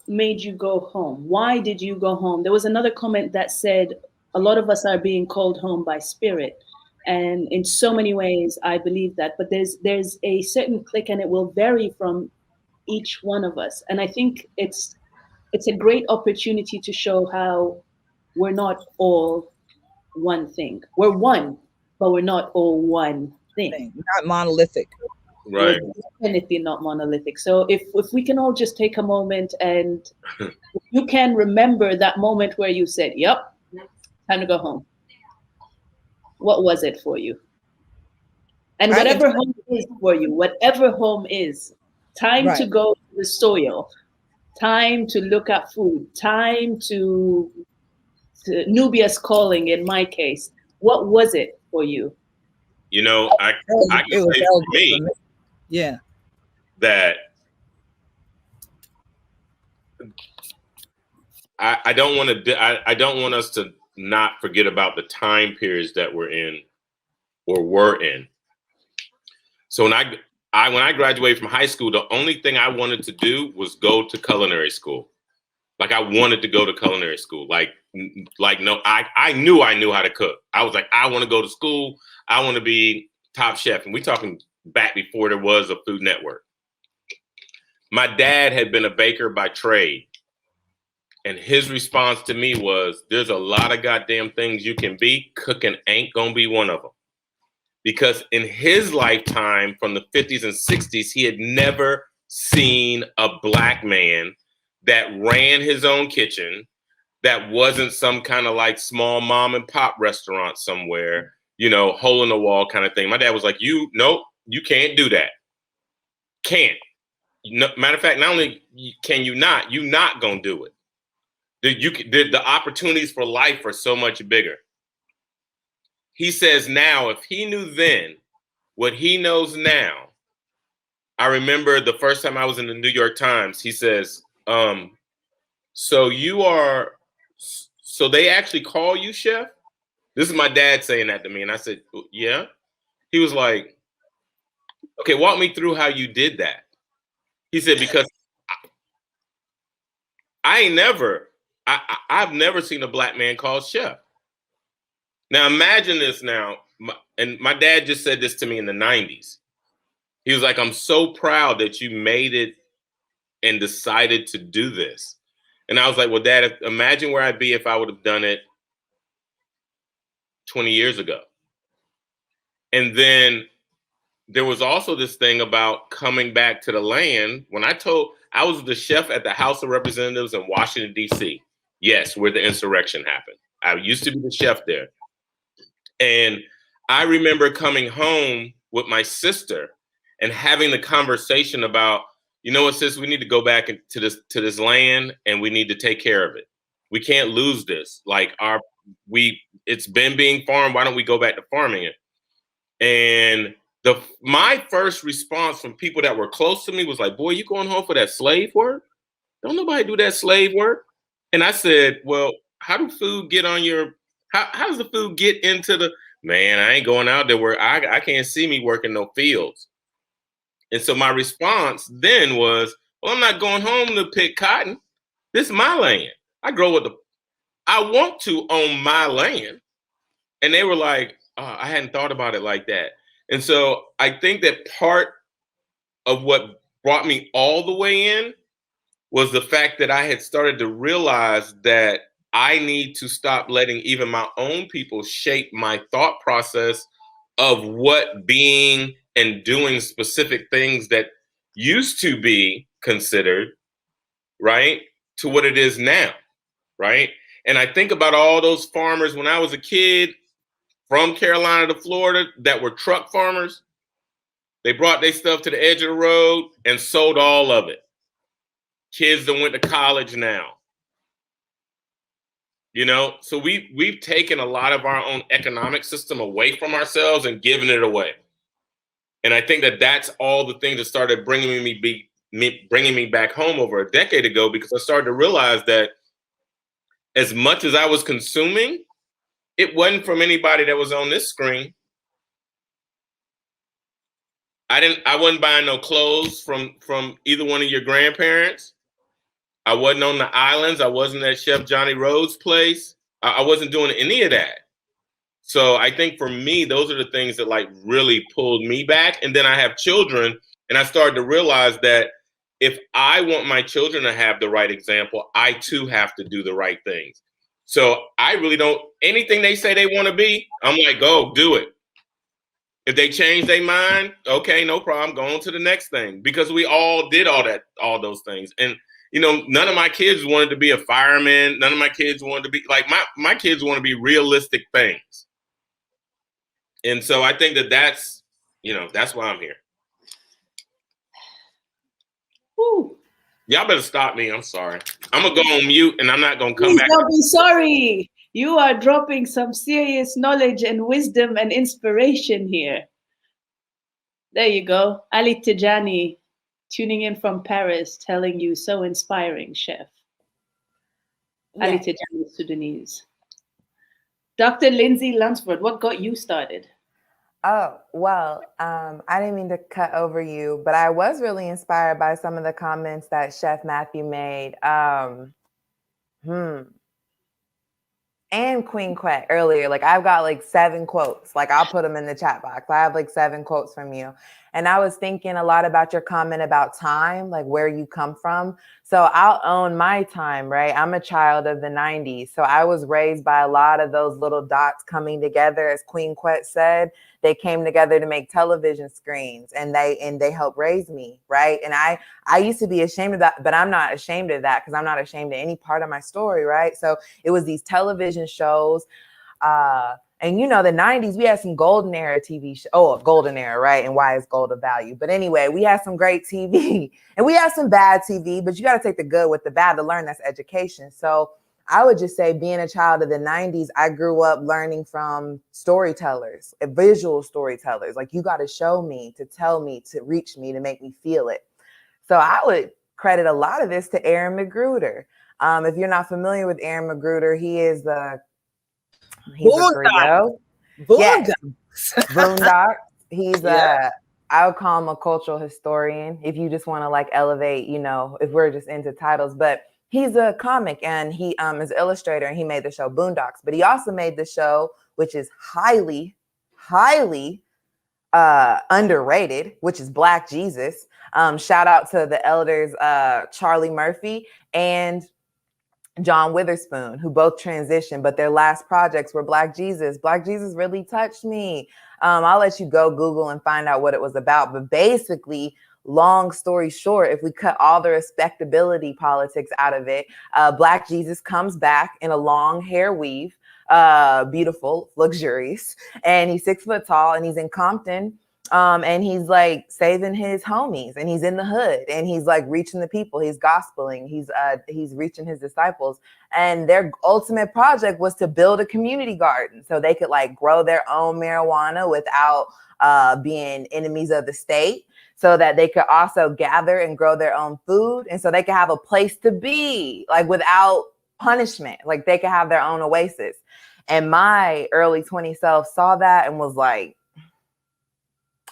Speaker 7: made you go home? Why did you go home? There was another comment that said, a lot of us are being called home by spirit. And in so many ways, I believe that. But there's a certain click, and it will vary from each one of us. And I think it's a great opportunity to show how we're not all one thing. We're one, but we're not all one thing.
Speaker 2: Not monolithic.
Speaker 8: Right.
Speaker 7: We're definitely not monolithic. So if we can all just take a moment, and you can remember that moment where you said, yep, time to go home. What was it for you? And whatever home is for you, whatever home is, time to go to the soil, time to look at food, time to Nubia's calling in my case. What was it for you?
Speaker 8: You know, I can say for me,
Speaker 2: yeah,
Speaker 8: that I don't want to. I don't want us to not forget about the time periods that we're in, or were in. So when I graduated from high school, the only thing I wanted to do was go to culinary school. Like, I wanted to go to culinary school. Like no, I knew how to cook. I was like, I want to go to school. I want to be top chef. And we talking back before there was a Food Network. My dad had been a baker by trade. And his response to me was, there's a lot of goddamn things you can be. Cooking ain't gonna be one of them. Because in his lifetime, from the 50s and 60s, he had never seen a black man that ran his own kitchen, that wasn't some kind of like small mom and pop restaurant somewhere, you know, hole in the wall kind of thing. My dad was like, nope, you can't do that. Can't. No, matter of fact, not only can you not, you're not gonna do it. The opportunities for life are so much bigger. He says now, if he knew then what he knows now, I remember the first time I was in the New York Times, he says, so they actually call you chef? This is my dad saying that to me. And I said, yeah. He was like, okay, walk me through how you did that. He said, because I've never seen a black man called chef. Now imagine this now. And my dad just said this to me in the 90s. He was like, I'm so proud that you made it and decided to do this. And I was like, well, Dad, imagine where I'd be if I would have done it 20 years ago. And then there was also this thing about coming back to the land. When I was the chef at the House of Representatives in Washington, D.C. Yes, where the insurrection happened. I used to be the chef there. And I remember coming home with my sister and having the conversation about, you know what, sis, we need to go back to this land, and we need to take care of it. We can't lose this. Like, it's been being farmed. Why don't we go back to farming it? And my first response from people that were close to me was like, boy, you going home for that slave work? Don't nobody do that slave work. And I said, well, how does the food get into the, man, I ain't going out there where I can't see me working no fields. And so my response then was, well, I'm not going home to pick cotton. This is my land. I want to own my land. And they were like, oh, I hadn't thought about it like that. And so I think that part of what brought me all the way in was the fact that I had started to realize that I need to stop letting even my own people shape my thought process of what being and doing specific things that used to be considered, right, to what it is now, right? And I think about all those farmers when I was a kid from Carolina to Florida that were truck farmers. They brought their stuff to the edge of the road and sold all of it. kids that went to college now. You know, so we've taken a lot of our own economic system away from ourselves and given it away. And I think that that's all the things that started bringing me back home over a decade ago, because I started to realize that as much as I was consuming, it wasn't from anybody that was on this screen. I wasn't buying no clothes from either one of your grandparents. I wasn't on the islands. I wasn't at Chef Johnny Rhodes' place. I wasn't doing any of that. So I think for me, those are the things that like really pulled me back. And then I have children, and I started to realize that if I want my children to have the right example, I too have to do the right things. So I really don't, anything they say they want to be, I'm like, go do it. If they change their mind, okay, no problem. Go on to the next thing, because we all did all those things. And you know, none of my kids wanted to be a fireman. None of my kids wanted to be like my kids want to be realistic things. And so I think that's why I'm here.
Speaker 11: Woo.
Speaker 8: Y'all better stop me. I'm sorry. I'm going to go on mute, and I'm not going to come back.
Speaker 11: Don't be sorry. You are dropping some serious knowledge and wisdom and inspiration here. There you go. Ali Tijani tuning in from Paris, telling you, so inspiring, Chef. Yeah. Ali Tijani, Sudanese. Dr. Lindsay Lunsford, what got you started?
Speaker 10: Oh, well, I didn't mean to cut over you, but I was really inspired by some of the comments that Chef Matthew made. And Queen Quet earlier. Like, I've got like 7 quotes. Like, I'll put them in the chat box. I have like 7 quotes from you. And I was thinking a lot about your comment about time, like where you come from. So I'll own my time, right? I'm a child of the 90s. So I was raised by a lot of those little dots coming together. As Queen Quet said, they came together to make television screens, and they helped raise me, right? And I used to be ashamed of that, but I'm not ashamed of that, because I'm not ashamed of any part of my story, right? So it was these television shows. And you know, the 90s, we had some golden era TV shows. Oh, a golden era, right? And why is gold of value? But anyway, we had some great TV and we had some bad TV, but you got to take the good with the bad to learn. That's education. So I would just say, being a child of the 90s, I grew up learning from storytellers, visual storytellers. Like, you got to show me, to tell me, to reach me, to make me feel it. So I would credit a lot of this to Aaron Magruder. If you're not familiar with Aaron Magruder, he's a griot. Yes. Boondock. He's I would call him a cultural historian, if you just want to like elevate, you know, if we're just into titles. But he's a comic, and he is an illustrator, and he made the show Boondocks. But he also made the show, which is highly, highly underrated, which is Black Jesus. Shout out to the elders, Charlie Murphy and John Witherspoon, who both transitioned, but their last projects were Black Jesus. Black Jesus really touched me. I'll let you go Google and find out what it was about. But basically, long story short, if we cut all the respectability politics out of it, Black Jesus comes back in a long hair weave, beautiful, luxurious, and he's 6 foot tall, and he's in Compton. And he's like saving his homies, and he's in the hood, and he's like reaching the people. He's gospeling. He's reaching his disciples. And their ultimate project was to build a community garden so they could like grow their own marijuana without being enemies of the state, so that they could also gather and grow their own food, and so they could have a place to be, like without punishment, like they could have their own oasis. And my early 20 self saw that and was like,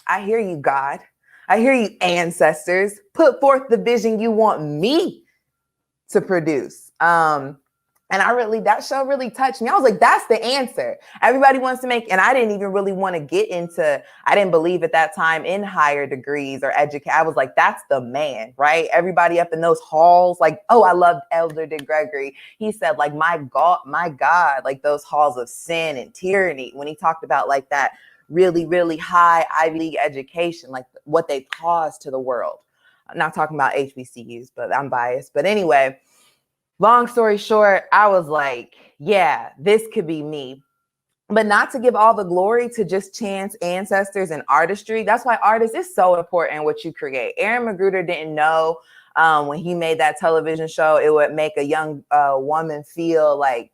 Speaker 10: I hear you, God. I hear you, ancestors. Put forth the vision you want me to produce. And that show really touched me. I was like, that's the answer. Everybody wants to make, and I didn't even really want to get into, I didn't believe at that time in higher degrees or education. I was like, that's the man, right? Everybody up in those halls, like, oh, I loved Elder De Gregory. He said, like, my God, like those halls of sin and tyranny, when he talked about like that really, really high Ivy League education, like what they caused to the world. I'm not talking about HBCUs, but I'm biased. But anyway, long story short, I was like, yeah, this could be me. But not to give all the glory to just chance, ancestors, and artistry. That's why artists is so important what you create. Aaron Magruder didn't know When he made that television show, it would make a young woman feel like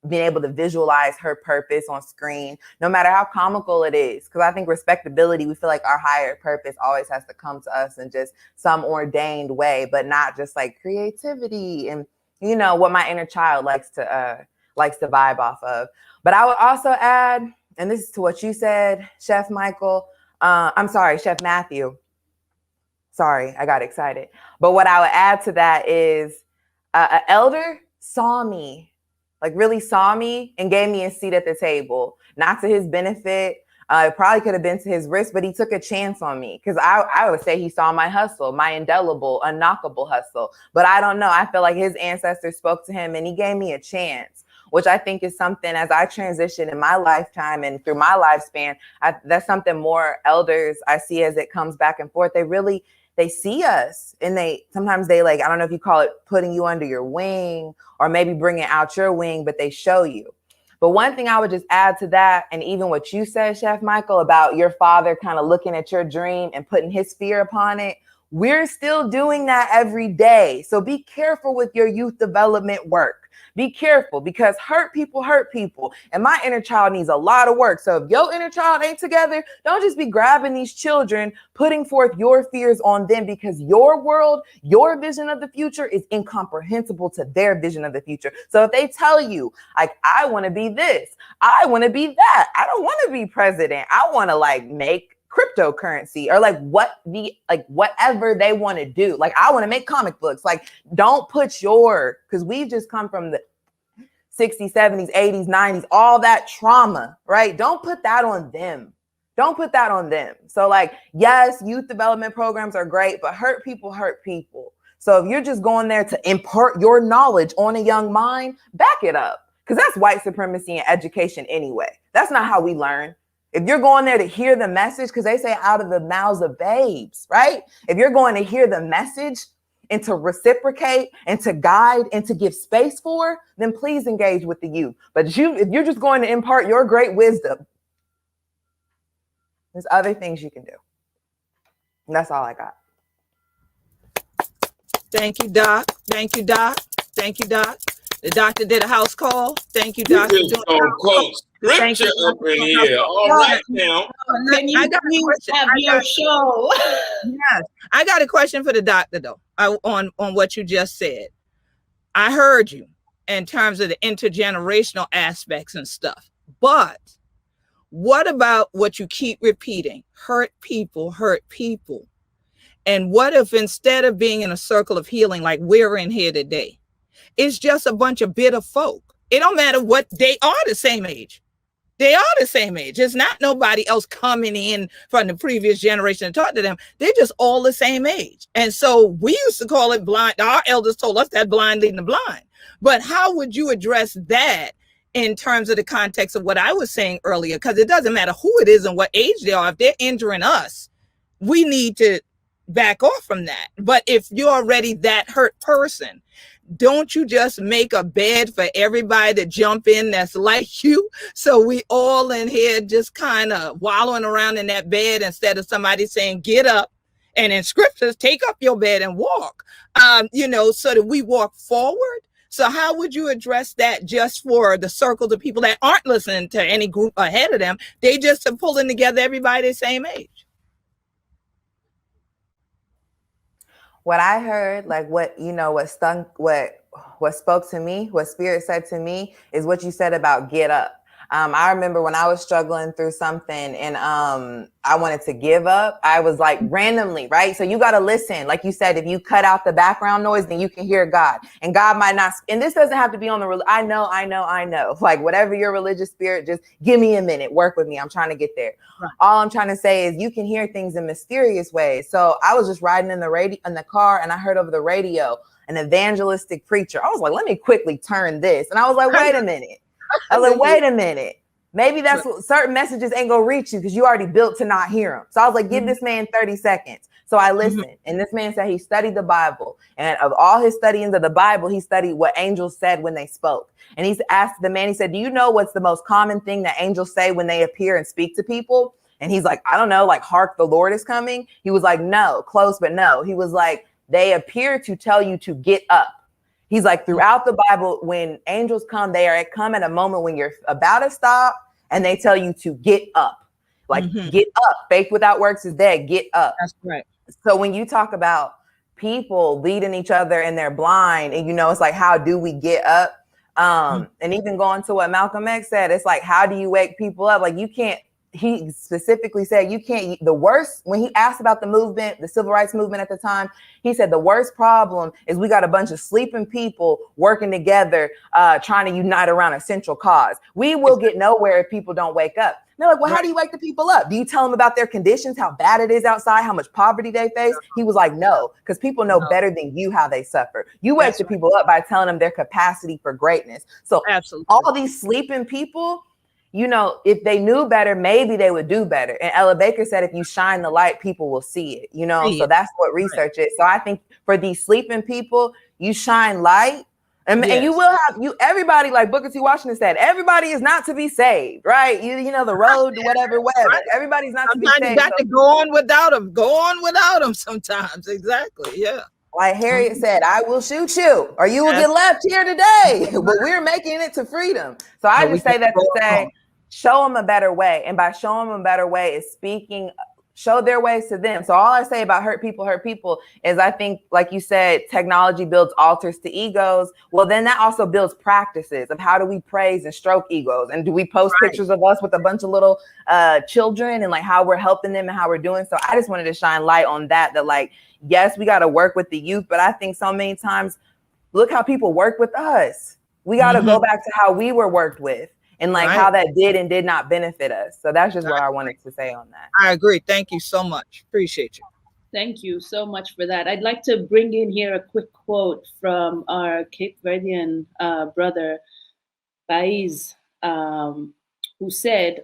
Speaker 10: being able to visualize her purpose on screen, no matter how comical it is. Because I think respectability, we feel like our higher purpose always has to come to us in just some ordained way, but not just like creativity and, you know, what my inner child likes to vibe off of. But I would also add, and this is to what you said, Chef Michael, Chef Matthew. Sorry, I got excited. But what I would add to that is an elder saw me, like really saw me and gave me a seat at the table, not to his benefit. It probably could have been to his risk, but he took a chance on me because I would say he saw my hustle, my indelible, unknockable hustle. But I don't know. I feel like his ancestors spoke to him and he gave me a chance, which I think is something as I transition in my lifetime and through my lifespan, that's something more elders I see as it comes back and forth. They see us and sometimes they like, I don't know if you call it putting you under your wing or maybe bringing out your wing, but they show you. But one thing I would just add to that, and even what you said, Chef Michael, about your father kind of looking at your dream and putting his fear upon it, we're still doing that every day. So be careful with your youth development work. Be careful because hurt people. And my inner child needs a lot of work. So if your inner child ain't together, don't just be grabbing these children, putting forth your fears on them because your world, your vision of the future is incomprehensible to their vision of the future. So if they tell you, like, I want to be this, I want to be that, I don't want to be president, I want to like make cryptocurrency or whatever they want to do. Like, I want to make comic books. Like, don't put because we've just come from the 60s, 70s, 80s, 90s, all that trauma, right? Don't put that on them. Don't put that on them. So like, yes, youth development programs are great, but hurt people. So if you're just going there to impart your knowledge on a young mind, back it up. Because that's white supremacy in education anyway. That's not how we learn. If you're going there to hear the message, because they say out of the mouths of babes, right? If you're going to hear the message and to reciprocate and to guide and to give space for, then please engage with the youth. But if you're just going to impart your great wisdom, there's other things you can do. And that's all I got.
Speaker 2: Thank you, Doc. The doctor did a house call. Thank you, Doc.
Speaker 8: Scripture up in here. All right now.
Speaker 7: Can you please have your show?
Speaker 2: Yes. I got a question for the doctor, though, on what you just said. I heard you in terms of the intergenerational aspects and stuff. But what about what you keep repeating? Hurt people. And what if instead of being in a circle of healing like we're in here today, it's just a bunch of bitter folk? It don't matter what, they are the same age. It's not nobody else coming in from the previous generation to talk to them. They're just all the same age. And so we used to call it blind. Our elders told us that blind leading the blind. But how would you address that in terms of the context of what I was saying earlier? Because it doesn't matter who it is and what age they are. If they're injuring us, we need to back off from that. But if you're already that hurt person, don't you just make a bed for everybody to jump in that's like you? So we all in here just kind of wallowing around in that bed instead of somebody saying, get up. And in scriptures, take up your bed and walk, so that we walk forward. So how would you address that just for the circles of people that aren't listening to any group ahead of them? They just are pulling together everybody the same age.
Speaker 10: What I heard, like what spoke to me, what Spirit said to me is what you said about get up. I remember when I was struggling through something and I wanted to give up, I was like randomly, right? So you got to listen. Like you said, if you cut out the background noise, then you can hear God. And God might not, and this doesn't have to be on the, I know. Like whatever your religious spirit, just give me a minute, work with me. I'm trying to get there. Right. All I'm trying to say is you can hear things in mysterious ways. So I was just riding in the car and I heard over the radio an evangelistic preacher. I was like, let me quickly turn this. And I was like, wait a minute. I was like, wait a minute. Maybe that's what certain messages ain't gonna reach you because you already built to not hear them. So I was like, give this man 30 seconds. So I listened. And this man said he studied the Bible. And of all his studyings of the Bible, he studied what angels said when they spoke. And he's asked the man, he said, do you know what's the most common thing that angels say when they appear and speak to people? And he's like, I don't know, like, hark, the Lord is coming. He was like, no, close, but no. He was like, they appear to tell you to get up. He's like, throughout the Bible, when angels come, they come at a moment when you're about to stop, and they tell you to get up. Like, get up. Faith without works is dead. Get up.
Speaker 2: That's right.
Speaker 10: So when you talk about people leading each other and they're blind, and it's like, how do we get up? And even going to what Malcolm X said, it's like, how do you wake people up? Like, you can't. He specifically said you can't. The worst, when he asked about the movement, the civil rights movement at the time, he said the worst problem is we got a bunch of sleeping people working together, trying to unite around a central cause. We will get nowhere if people don't wake up. They're like, well, how do you wake the people up? Do you tell them about their conditions, how bad it is outside, how much poverty they face? He was like, no, because people know better than you how they suffer. You wake the people up by telling them their capacity for greatness. So all these sleeping people, if they knew better, maybe they would do better. And Ella Baker said, if you shine the light, people will see it, So that's what research is. So I think for these sleeping people, you shine light. And you will have everybody, like Booker T. Washington said, everybody is not to be saved, right? You know, the road to whatever. Right. Everybody's not
Speaker 2: sometimes
Speaker 10: to be saved.
Speaker 2: You got to go on without them sometimes. Exactly. Yeah.
Speaker 10: Like Harriet said, I will shoot you or you will get left here today. But we're making it to freedom. So I just say that to say, show them a better way. And by showing them a better way is show their ways to them. So all I say about hurt people is I think, like you said, technology builds altars to egos. Well, then that also builds practices of how do we praise and stroke egos? And do we post pictures of us with a bunch of little children and like how we're helping them and how we're doing? So I just wanted to shine light on that like, yes, we got to work with the youth, but I think so many times, look how people work with us. We got to go back to how we were worked with. And like how that did and did not benefit us. So that's just what I wanted to say on that.
Speaker 2: I agree. Thank you so much. Appreciate you.
Speaker 7: Thank you so much for that. I'd like to bring in here a quick quote from our Cape Verdean brother, Baiz, who said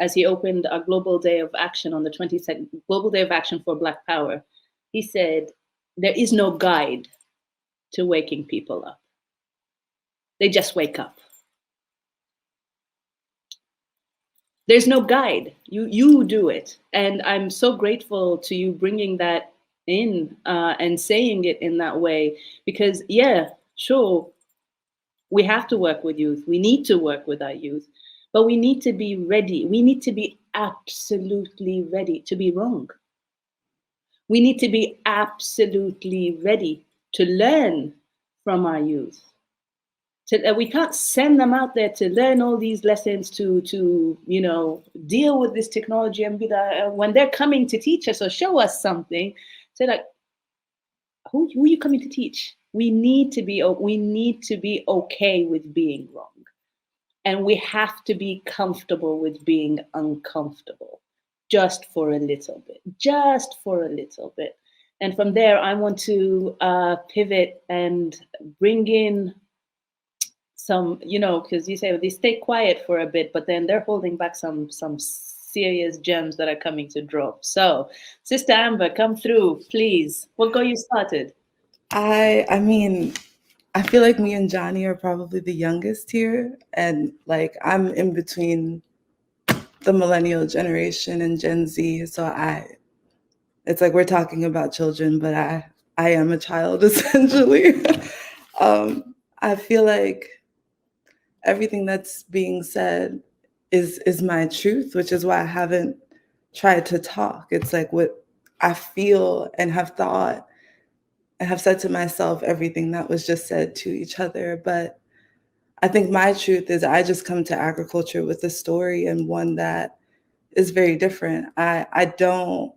Speaker 7: as he opened a Global Day of Action on the 22nd, Global Day of Action for Black Power, he said, there is no guide to waking people up. They just wake up. There's no guide. You do it. And I'm so grateful to you bringing that in and saying it in that way, because sure, we have to work with youth. We need to work with our youth, but we need to be ready. We need to be absolutely ready to be wrong. We need to be absolutely ready to learn from our youth. We can't send them out there to learn all these lessons to deal with this technology and be that when they're coming to teach us or show us something, say like, who are you coming to teach? We need to be okay with being wrong, and we have to be comfortable with being uncomfortable, just for a little bit. And from there, I want to pivot and bring in some, because you say they stay quiet for a bit, but then they're holding back some serious gems that are coming to drop. So, Sister Amber, come through, please. What got you started?
Speaker 9: I mean, I feel like me and Johnny are probably the youngest here, and like I'm in between the millennial generation and Gen Z. So it's like we're talking about children, but I am a child essentially. I feel like everything that's being said is my truth, which is why I haven't tried to talk. It's like what I feel and have thought and have said to myself, everything that was just said to each other. But I think my truth is I just come to agriculture with a story, and one that is very different. I don't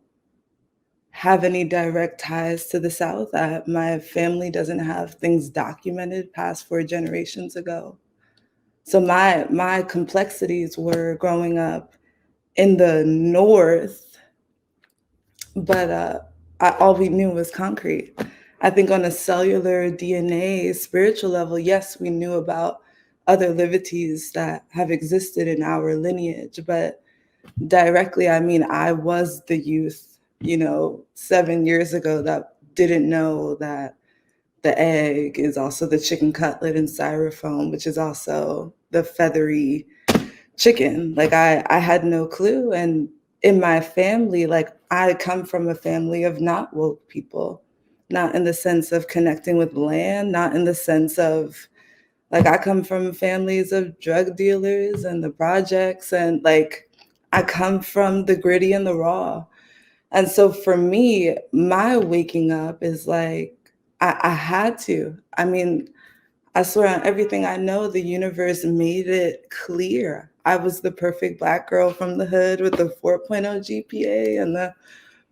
Speaker 9: have any direct ties to the South. My family doesn't have things documented past 4 generations ago. So my complexities were growing up in the North, but all we knew was concrete. I think on a cellular DNA, spiritual level, yes, we knew about other livities that have existed in our lineage, but directly, I mean, I was the youth, 7 years ago that didn't know that the egg is also the chicken cutlet in styrofoam, which is also the feathery chicken. Like I had no clue. And in my family, like I come from a family of not woke people, not in the sense of connecting with land, not in the sense of, like, I come from families of drug dealers and the projects, and like, I come from the gritty and the raw. And so for me, my waking up is like, I had to. I mean, I swear on everything I know, the universe made it clear. I was the perfect Black girl from the hood with the 4.0 GPA and the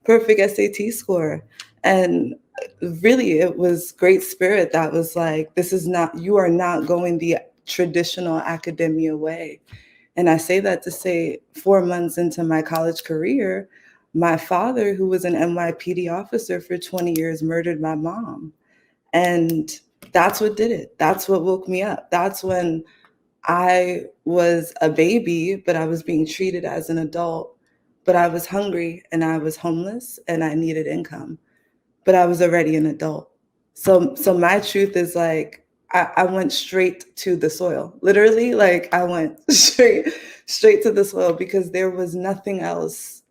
Speaker 9: perfect SAT score. And really, it was Great Spirit that was like, this is not, you are not going the traditional academia way. And I say that to say 4 months into my college career, my father, who was an NYPD officer for 20 years, murdered my mom. And that's what did it. That's what woke me up. That's when I was a baby, but I was being treated as an adult. But I was hungry and I was homeless and I needed income. But I was already an adult. So my truth is like, I went straight to the soil. Literally, like, I went straight to the soil, because there was nothing else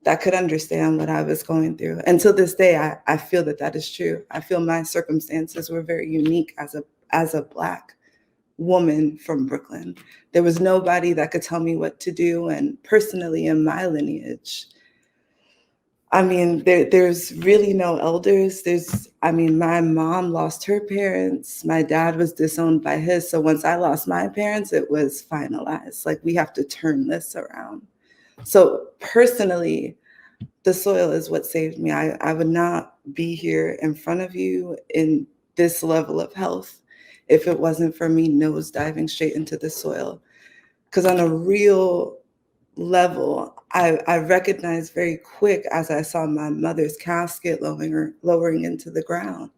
Speaker 9: that could understand what I was going through. And to this day, I feel that is true. I feel my circumstances were very unique as a Black woman from Brooklyn. There was nobody that could tell me what to do. And personally, in my lineage, I mean, there's really no elders. My mom lost her parents. My dad was disowned by his. So once I lost my parents, it was finalized. Like, we have to turn this around. So personally, the soil is what saved me. I would not be here in front of you in this level of health if it wasn't for me nose diving straight into the soil. Because on a real level, I recognized very quick, as I saw my mother's casket lowering into the ground,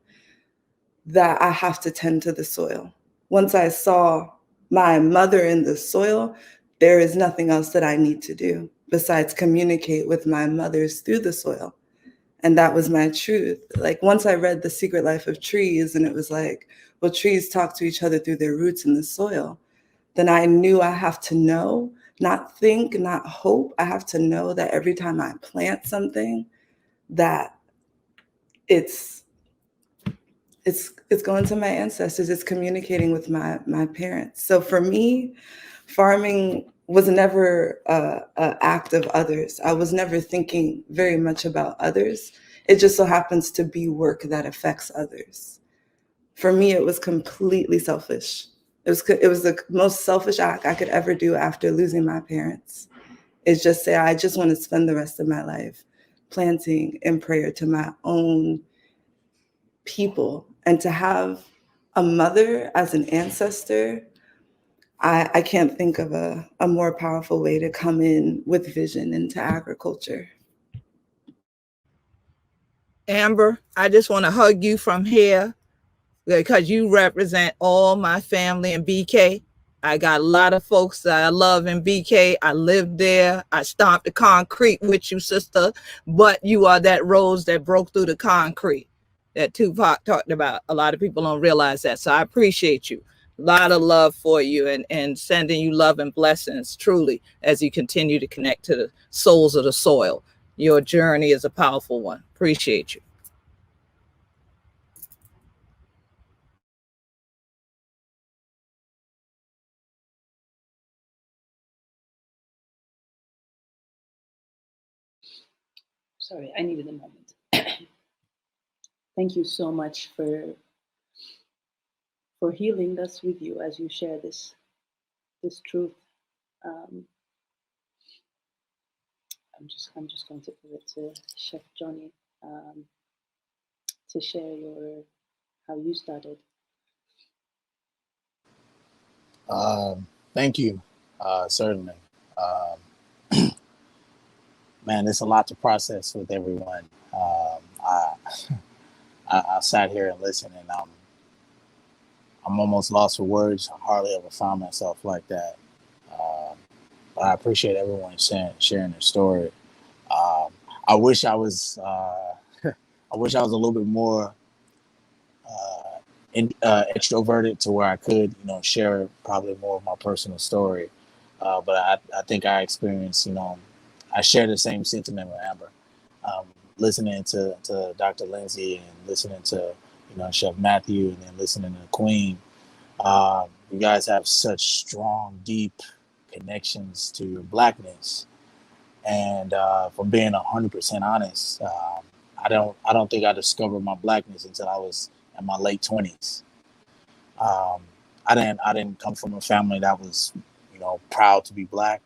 Speaker 9: that I have to tend to the soil. Once I saw my mother in the soil, there is nothing else that I need to do besides communicate with my mothers through the soil. And that was my truth. Like, once I read The Secret Life of Trees, and it was like, well, trees talk to each other through their roots in the soil, then I knew I have to know, not think, not hope. I have to know that every time I plant something, that it's going to my ancestors. It's communicating with my parents. So for me, farming was never an act of others. I was never thinking very much about others. It just so happens to be work that affects others. For me, it was completely selfish. It was the most selfish act I could ever do after losing my parents. Is just say, I just want to spend the rest of my life planting in prayer to my own people. And to have a mother as an ancestor, I can't think of a more powerful way to come in with vision into agriculture.
Speaker 2: Amber, I just want to hug you from here, because you represent all my family in BK. I got a lot of folks that I love in BK. I lived there. I stomped the concrete with you, sister. But you are that rose that broke through the concrete that Tupac talked about. A lot of people don't realize that. So I appreciate you. A lot of love for you, and sending you love and blessings, truly, as you continue to connect to the souls of the soil. Your journey is a powerful one. Appreciate you.
Speaker 7: Sorry, I needed a moment. Thank you so much for healing us with you as you share this truth. I'm just going to give it to Chef Johnny to share how you started.
Speaker 12: Thank you. Certainly. Man, it's a lot to process with everyone. I sat here and listened, and I'm almost lost for words. I hardly ever found myself like that. But I appreciate everyone sharing their story. I wish I was I wish I was a little bit more extroverted, to where I could, share probably more of my personal story. But I think I experienced, I share the same sentiment with Amber. listening to Dr. Lindsay and listening to, Chef Matthew, and then listening to Queen. You guys have such strong, deep connections to your Blackness. And from being 100% honest, I don't think I discovered my Blackness until I was in my late 20s. I didn't come from a family that was, proud to be Black.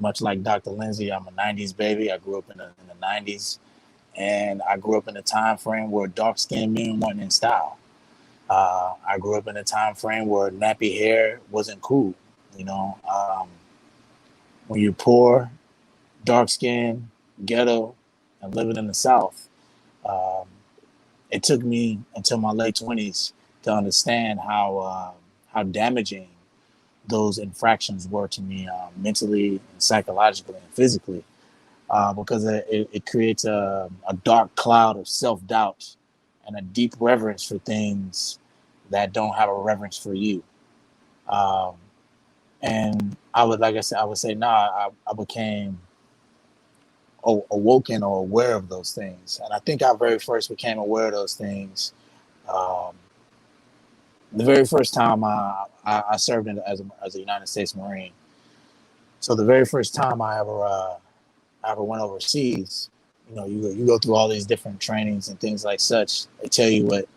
Speaker 12: Much like Dr. Lindsay, I'm a 90s baby. I grew up in the 90s, and I grew up in a time frame where dark-skinned men weren't in style. I grew up in a time frame where nappy hair wasn't cool. When you're poor, dark-skinned, ghetto, and living in the South, it took me until my late 20s to understand how damaging those infractions were to me, mentally and psychologically and physically, because it creates a dark cloud of self-doubt and a deep reverence for things that don't have a reverence for you. And I would say, I became awoken or aware of those things. And I think I very first became aware of those things the very first time I served as a United States Marine. So the very first time I ever went overseas, you go through all these different trainings and things like such. They tell you what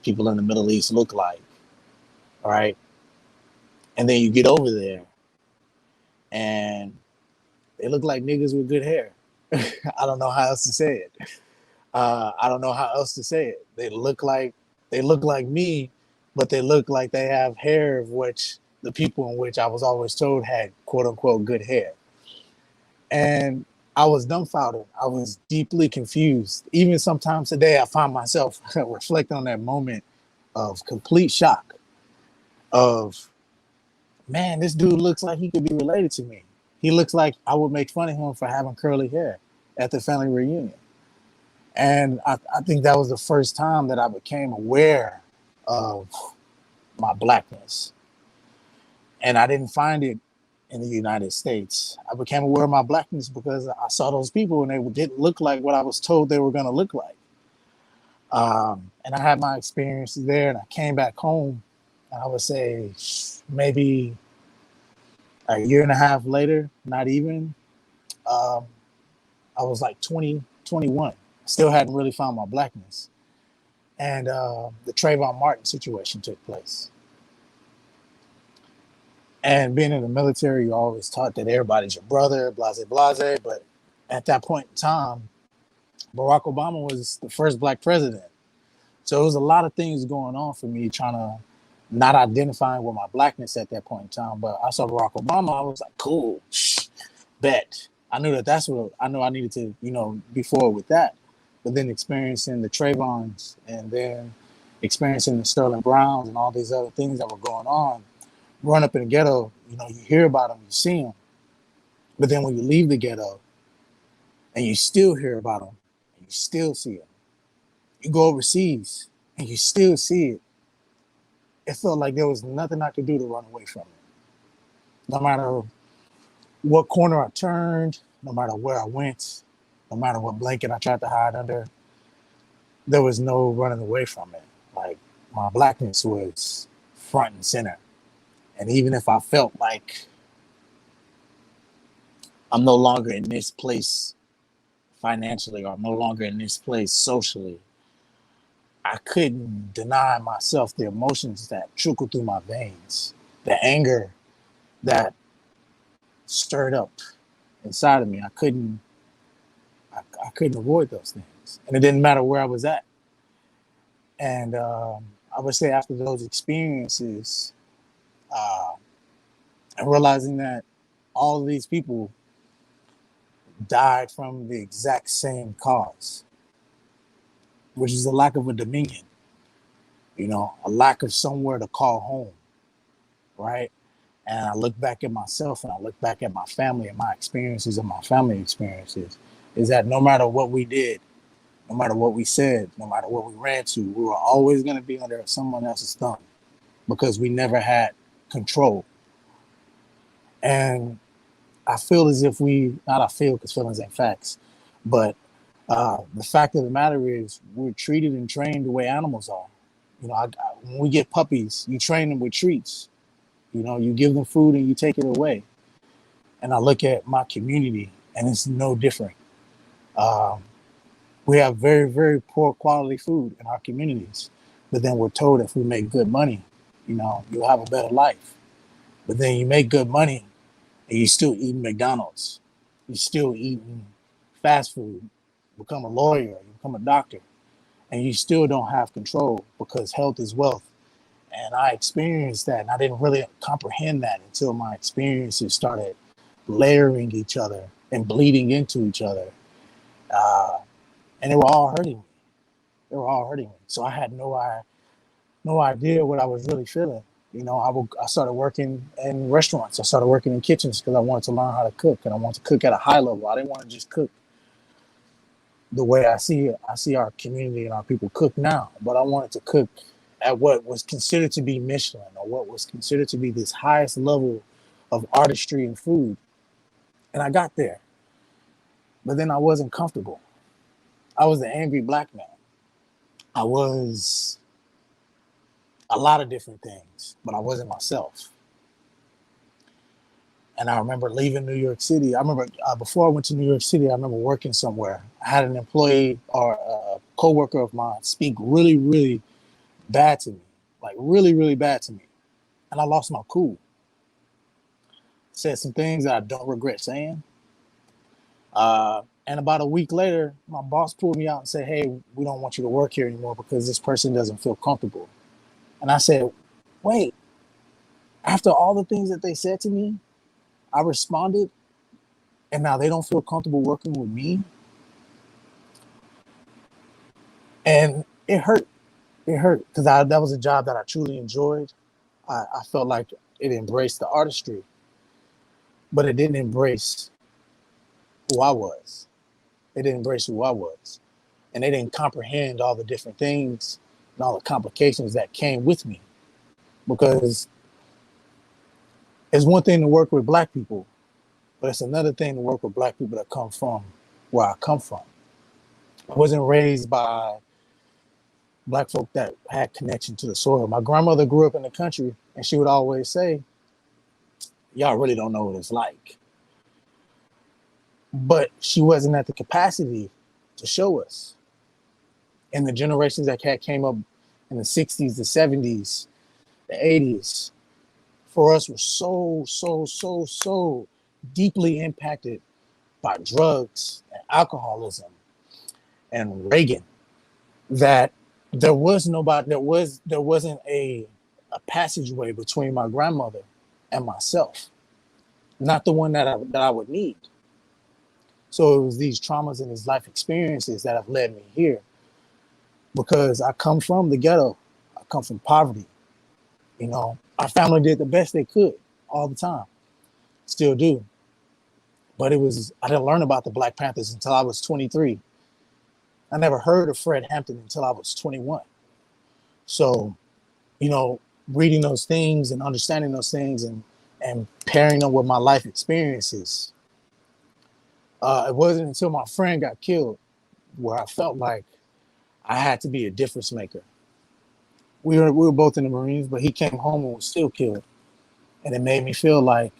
Speaker 12: people in the Middle East look like, all right? And then you get over there, and they look like niggas with good hair. I don't know how else to say it. They look like me, but they look like they have hair of which the people in which I was always told had quote unquote good hair. And I was dumbfounded. I was deeply confused. Even sometimes today, I find myself reflecting on that moment of complete shock of, man, this dude looks like he could be related to me. He looks like I would make fun of him for having curly hair at the family reunion. And I think that was the first time that I became aware of my Blackness. And I didn't find it in the United States. I became aware of my Blackness because I saw those people and they didn't look like what I was told they were going to look like. And I had my experiences there, and I came back home, and I would say maybe a year and a half later, not even, I was like 20, 21. Still hadn't really found my Blackness. And the Trayvon Martin situation took place. And being in the military, you're always taught that everybody's your brother, blase, blase. But at that point in time, Barack Obama was the first Black president. So there was a lot of things going on for me trying to not identifying with my Blackness at that point in time. But I saw Barack Obama, I was like, cool, bet. I knew that's what I knew I needed to, be forward with that. But then experiencing the Trayvons and then experiencing the Sterling Browns and all these other things that were going on, growing up in the ghetto, you hear about them, you see them. But then when you leave the ghetto and you still hear about them, and you still see them, you go overseas and you still see it, it felt like there was nothing I could do to run away from it. No matter what corner I turned, no matter where I went, no matter what blanket I tried to hide under, there was no running away from it. Like, my Blackness was front and center. And even if I felt like I'm no longer in this place financially, or I'm no longer in this place socially, I couldn't deny myself the emotions that trickled through my veins, the anger that stirred up inside of me. I couldn't avoid those things. And it didn't matter where I was at. And I would say after those experiences, and realizing that all of these people died from the exact same cause, which is a lack of a dominion, a lack of somewhere to call home, right? And I look back at myself and I look back at my family and my experiences and my family experiences, is that no matter what we did, no matter what we said, no matter what we ran to, we were always going to be under someone else's thumb because we never had control. And I feel as if not I feel because feelings ain't facts, But the fact of the matter is, we're treated and trained the way animals are. You know, when we get puppies, you train them with treats. You know, you give them food and you take it away. And I look at my community, and it's no different. Um, we have very, very poor quality food in our communities, but then we're told if we make good money, you know, you'll have a better life. But then you make good money, and you still eating McDonald's. You're still eating fast food. Become a lawyer, you become a doctor, and you still don't have control because health is wealth. And I experienced that, and I didn't really comprehend that until my experiences started layering each other and bleeding into each other. And they were all hurting me. They were all hurting me. So I had no idea what I was really feeling. You know, I started working in restaurants. I started working in kitchens because I wanted to learn how to cook, and I wanted to cook at a high level. I didn't want to just cook the way I see our community and our people cook now, but I wanted to cook at what was considered to be Michelin, or what was considered to be this highest level of artistry and food. And I got there, but then I wasn't comfortable. I was the angry black man. I was a lot of different things, but I wasn't myself. And I remember leaving New York City. I remember before I went to New York City, I remember working somewhere. I had an employee or a coworker of mine speak really, really bad to me, like really, really bad to me. And I lost my cool. Said some things that I don't regret saying. And about a week later, my boss pulled me out and said, "Hey, we don't want you to work here anymore because this person doesn't feel comfortable." And I said, "Wait, after all the things that they said to me, I responded, and now they don't feel comfortable working with me?" And it hurt. It hurt because that was a job that I truly enjoyed. I felt like it embraced the artistry, but it didn't embrace who I was. It didn't embrace who I was. And they didn't comprehend all the different things and all the complications that came with me. Because it's one thing to work with black people, but it's another thing to work with black people that come from where I come from. I wasn't raised by black folk that had connection to the soil. My grandmother grew up in the country, and she would always say, "Y'all really don't know what it's like." But she wasn't at the capacity to show us. And the generations that came up in the 60s, the 70s, the 80s, for us were so deeply impacted by drugs and alcoholism and Reagan that there wasn't a passageway between my grandmother and myself, not the one that I would need. So it was these traumas and these life experiences that have led me here, because I come from the ghetto. I come from poverty. You know, our family did the best they could all the time, still do. But I didn't learn about the Black Panthers until I was 23. I never heard of Fred Hampton until I was 21. So, you know, reading those things and understanding those things and pairing them with my life experiences, it wasn't until my friend got killed where I felt like I had to be a difference maker. We were both in the Marines, but he came home and was still killed. And it made me feel like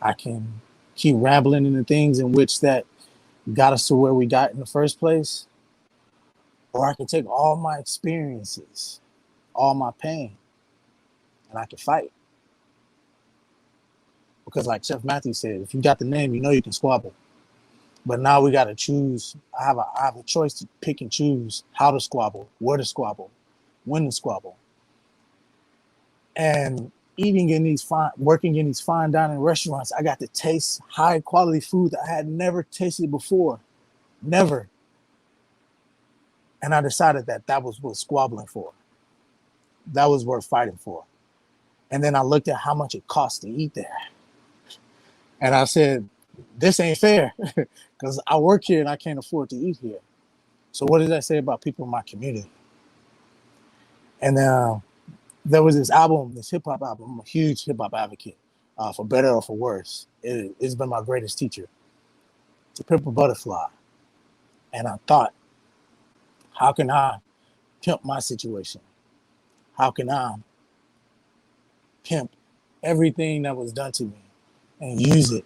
Speaker 12: I can keep rambling into things in which that got us to where we got in the first place, or I can take all my experiences, all my pain, and I can fight. Because like Chef Matthew said, if you got the name, you know you can squabble. But now we got to choose. I have a choice to pick and choose how to squabble, where to squabble, when to squabble. And working in these fine dining restaurants, I got to taste high quality food that I had never tasted before. Never. And I decided that was worth squabbling for. That was worth fighting for. And then I looked at how much it cost to eat there. And I said, this ain't fair, because I work here and I can't afford to eat here. So what does that say about people in my community? And there was this album, this hip hop album. I'm a huge hip hop advocate, for better or for worse. It's been my greatest teacher. To Pimp a Butterfly. And I thought, how can I pimp my situation? How can I pimp everything that was done to me and use it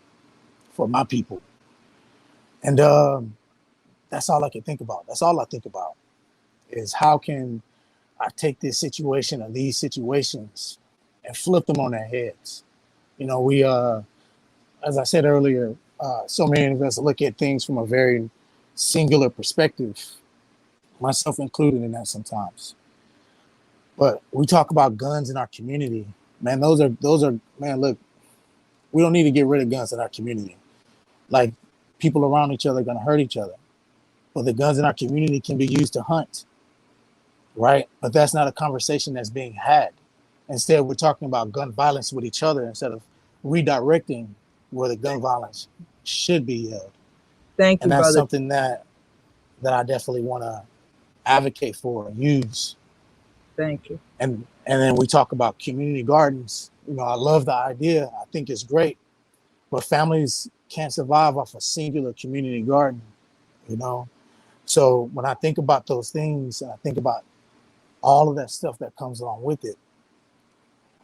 Speaker 12: for my people? And that's all I can think about. That's all I think about is how can I take this situation or these situations and flip them on their heads? You know, we, as I said earlier, so many of us look at things from a very singular perspective, myself included in that sometimes. But we talk about guns in our community, man. Those are, man. Look, we don't need to get rid of guns in our community. Like, people around each other are gonna hurt each other, but the guns in our community can be used to hunt, right? But that's not a conversation that's being had. Instead, we're talking about gun violence with each other instead of redirecting where the gun violence should be held.
Speaker 2: Thank you,
Speaker 12: And that's
Speaker 2: brother.
Speaker 12: something that I definitely want to advocate for and use.
Speaker 2: Thank you.
Speaker 12: And then we talk about community gardens. You know, I love the idea. I think it's great, but families can't survive off a singular community garden, you know? So when I think about those things, and I think about all of that stuff that comes along with it,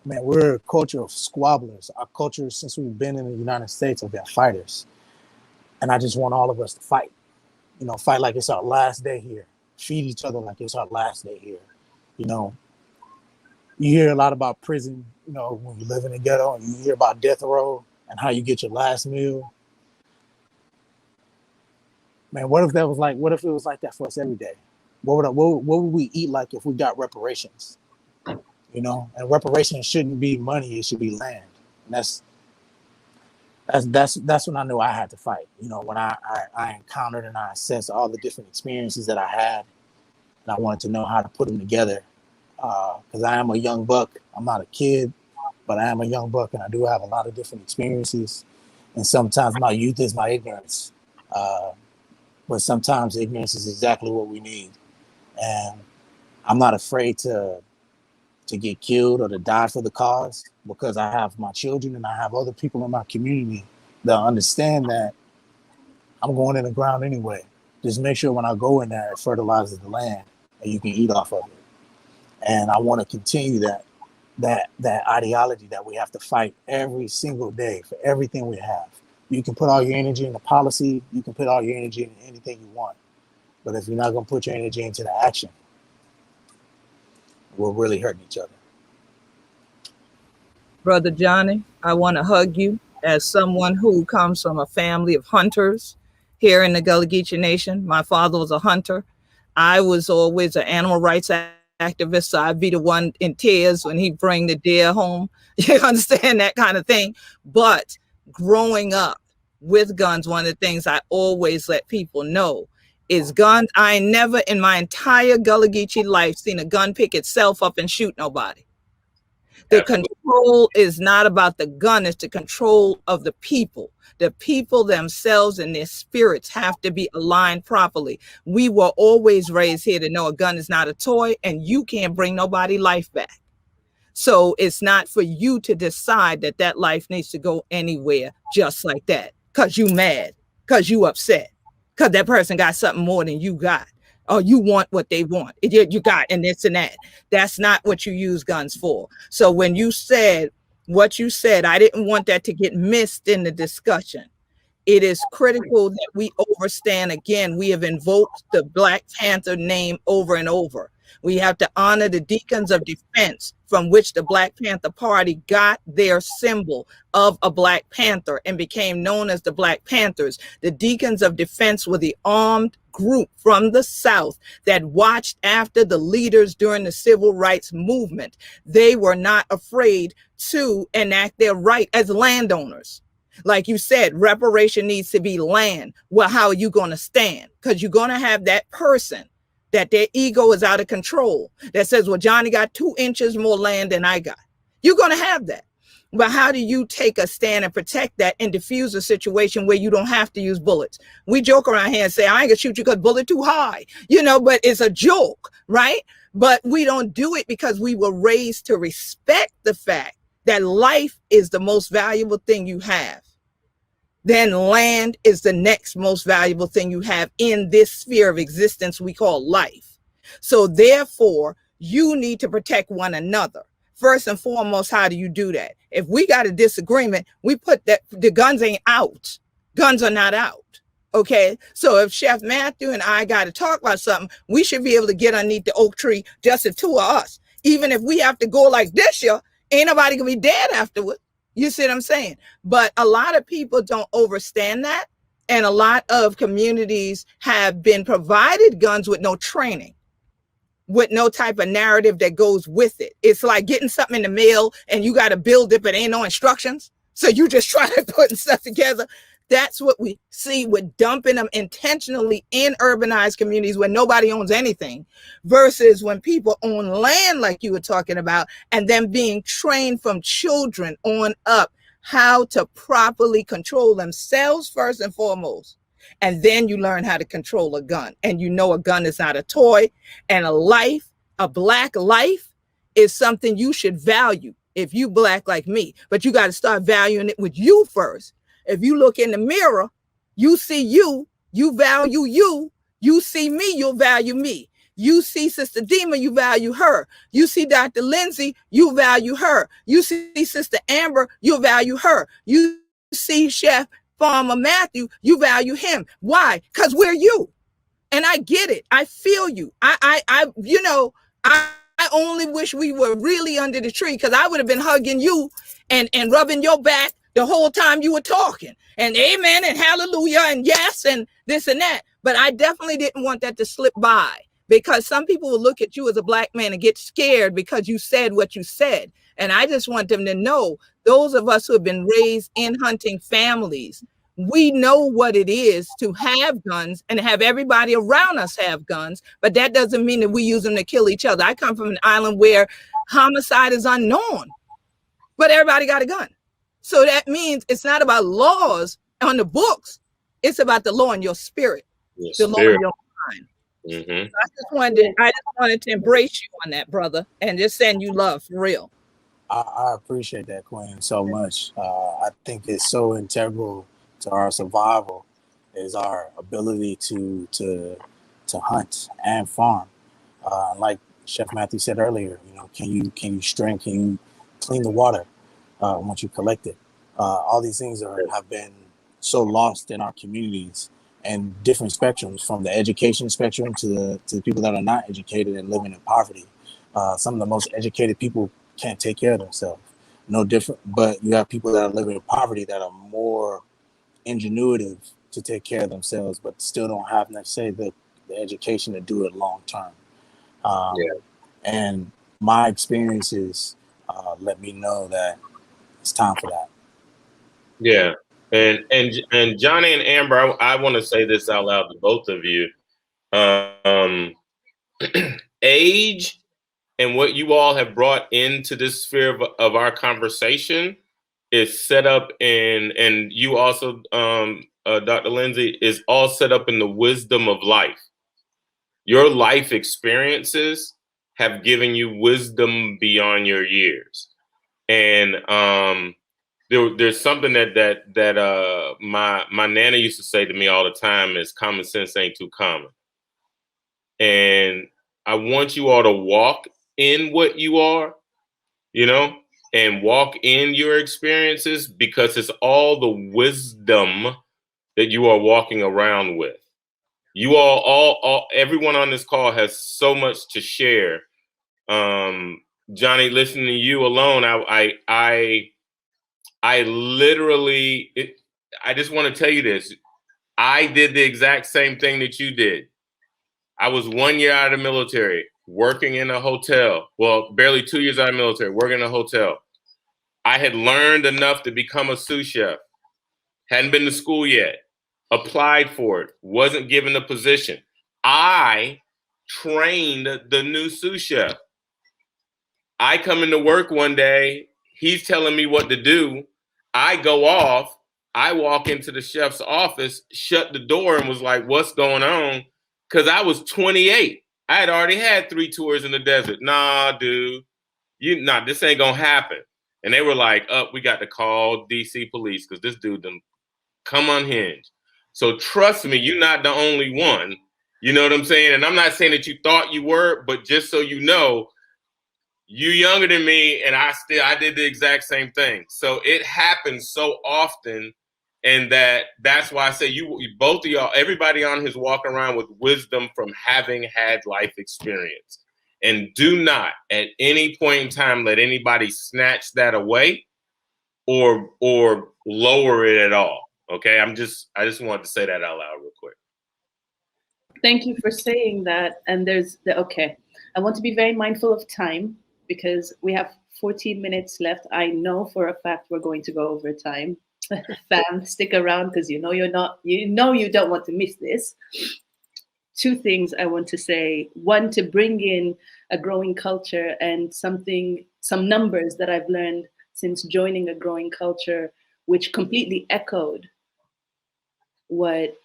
Speaker 12: man, we're a culture of squabblers. Our culture, since we've been in the United States, have been fighters. And I just want all of us to fight, you know, fight like it's our last day here, feed each other like it's our last day here. You know, you hear a lot about prison, you know, when you live in the ghetto, and you hear about death row and how you get your last meal. Man, what if it was like that for us every day? What would we eat like if we got reparations? You know, and reparations shouldn't be money; it should be land. And that's when I knew I had to fight. You know, when I encountered and I assessed all the different experiences that I had, and I wanted to know how to put them together. Because I am a young buck. I'm not a kid, but I am a young buck, and I do have a lot of different experiences. And sometimes my youth is my ignorance. But sometimes ignorance is exactly what we need. And I'm not afraid to get killed or to die for the cause, because I have my children and I have other people in my community that understand that I'm going in the ground anyway. Just make sure when I go in there, it fertilizes the land and you can eat off of it. And I want to continue that ideology that we have to fight every single day for everything we have. You can put all your energy into policy. You can put all your energy into anything you want. But if you're not going to put your energy into the action, we're really hurting each other.
Speaker 2: Brother Johnny, I want to hug you as someone who comes from a family of hunters here in the Gullah Geechee Nation. My father was a hunter. I was always an animal rights activist, so I'd be the one in tears when he'd bring the deer home. You understand, that kind of thing. But growing up with guns, one of the things I always let people know is guns. I never in my entire Gullah Geechee life seen a gun pick itself up and shoot nobody. The control is not about the gun, it's the control of the people. The people themselves and their spirits have to be aligned properly. We were always raised here to know a gun is not a toy, and you can't bring nobody life back. So it's not for you to decide that that life needs to go anywhere just like that, because you mad, because you upset, because that person got something more than you got, or you want what they want. You got, and this and that. That's not what you use guns for. So when you said what you said, I didn't want that to get missed in the discussion. It is critical that we overstand. Again, we have invoked the Black Panther name over and over. We have to honor the deacons of defense, from which the Black Panther Party got their symbol of a Black Panther and became known as the Black Panthers. The deacons of defense were the armed group from the South that watched after the leaders during the civil rights movement. They were not afraid to enact their right as landowners. Like you said, reparation needs to be land. Well, how are you going to stand? Because you're going to have that person that their ego is out of control, that says, well, Johnny got 2 inches more land than I got. You're going to have that. But how do you take a stand and protect that and diffuse a situation where you don't have to use bullets? We joke around here and say, I ain't gonna shoot you because bullet too high, but it's a joke, right? But we don't do it because we were raised to respect the fact that life is the most valuable thing you have. then land is the next most valuable thing you have in this sphere of existence we call life. So therefore, you need to protect one another. First and foremost, how do you do that? If we got a disagreement, we put that the guns ain't out. Guns are not out. Okay, so if Chef Matthew and I got to talk about something, we should be able to get underneath the oak tree, just the two of us. Even if we have to go like this year, ain't nobody gonna be dead afterward. You see what I'm saying? But a lot of people don't understand that. And a lot of communities have been provided guns with no training, with no type of narrative that goes with it. It's like getting something in the mail and you got to build it, but ain't no instructions. So you just try to put stuff together. That's what we see with dumping them intentionally in urbanized communities where nobody owns anything, versus when people own land like you were talking about, and then being trained from children on up how to properly control themselves first and foremost. And then you learn how to control a gun. And you know a gun is not a toy, and a life, a Black life, is something you should value if you Black like me. But you got to start valuing it with you first. If you look in the mirror, you see you value you. You see me, you'll value me. You see Sister Dima, you value her. You see Dr. Lindsay, you value her. You see Sister Amber, you value her. You see Chef Farmer Matthew, you value him. Why? Because we're you. And I get it. I feel you. I only wish we were really under the tree, because I would have been hugging you and rubbing your back the whole time you were talking, and amen and hallelujah and yes and this and that. But I definitely didn't want that to slip by, because some people will look at you as a Black man and get scared because you said what you said. And I just want them to know, those of us who have been raised in hunting families, we know what it is to have guns and have everybody around us have guns, but that doesn't mean that we use them to kill each other. I come from an island where homicide is unknown, but everybody got a gun. So that means it's not about laws on the books. It's about the law in your spirit, the law in your mind.
Speaker 8: Mm-hmm.
Speaker 2: So I just wanted to embrace you on that, brother, and just send you love for real.
Speaker 12: I appreciate that, Queen, so much. I think it's so integral to our survival is our ability to hunt and farm. Like Chef Matthew said earlier, can you clean the water once you collect it? All these things have been so lost in our communities, and different spectrums, from the education spectrum to the people that are not educated and living in poverty. Some of the most educated people can't take care of themselves. No different, but you have people that are living in poverty that are more ingenuitive to take care of themselves, but still don't have necessarily the education to do it long term. And my experiences let me know that it's time for that.
Speaker 8: Yeah. And Johnny and Amber, I want to say this out loud to both of you. Age and what you all have brought into this sphere of our conversation is set up and you also, Dr. Lindsay, is all set up in the wisdom of life. Your life experiences have given you wisdom beyond your years. And there's something that my nana used to say to me all the time is common sense ain't too common. And I want you all to walk in what you are, and walk in your experiences, because it's all the wisdom that you are walking around with. You all everyone on this call has so much to share. Johnny, listening to you alone, I literally, I just want to tell you this. I did the exact same thing that you did. I was 1 year out of the military, working in a hotel. Well, barely 2 years out of the military, working in a hotel. I had learned enough to become a sous chef. Hadn't been to school yet. Applied for it. Wasn't given the position. I trained the new sous chef. I come into work one day. He's telling me what to do. I go off. I walk into the chef's office, shut the door, and was like, what's going on? Because I was 28. I had already had 3 tours in the desert. Nah, dude. This ain't going to happen. And they were like, we got to call DC police because this dude come unhinged. So trust me, you're not the only one. You know what I'm saying? And I'm not saying that you thought you were, but just so you know, you younger than me, and I did the exact same thing. So it happens so often, and that's why I say you both of y'all, everybody on his walking around with wisdom from having had life experience. And do not at any point in time let anybody snatch that away or lower it at all. Okay, I just wanted to say that out loud real quick.
Speaker 11: Thank you for saying that. And okay, I want to be very mindful of time because we have 14 minutes left. I know for a fact we're going to go over time. Fam, stick around because you you don't want to miss this. Two things I want to say. One, to bring in a growing culture and some numbers that I've learned since joining a growing culture, which completely echoed what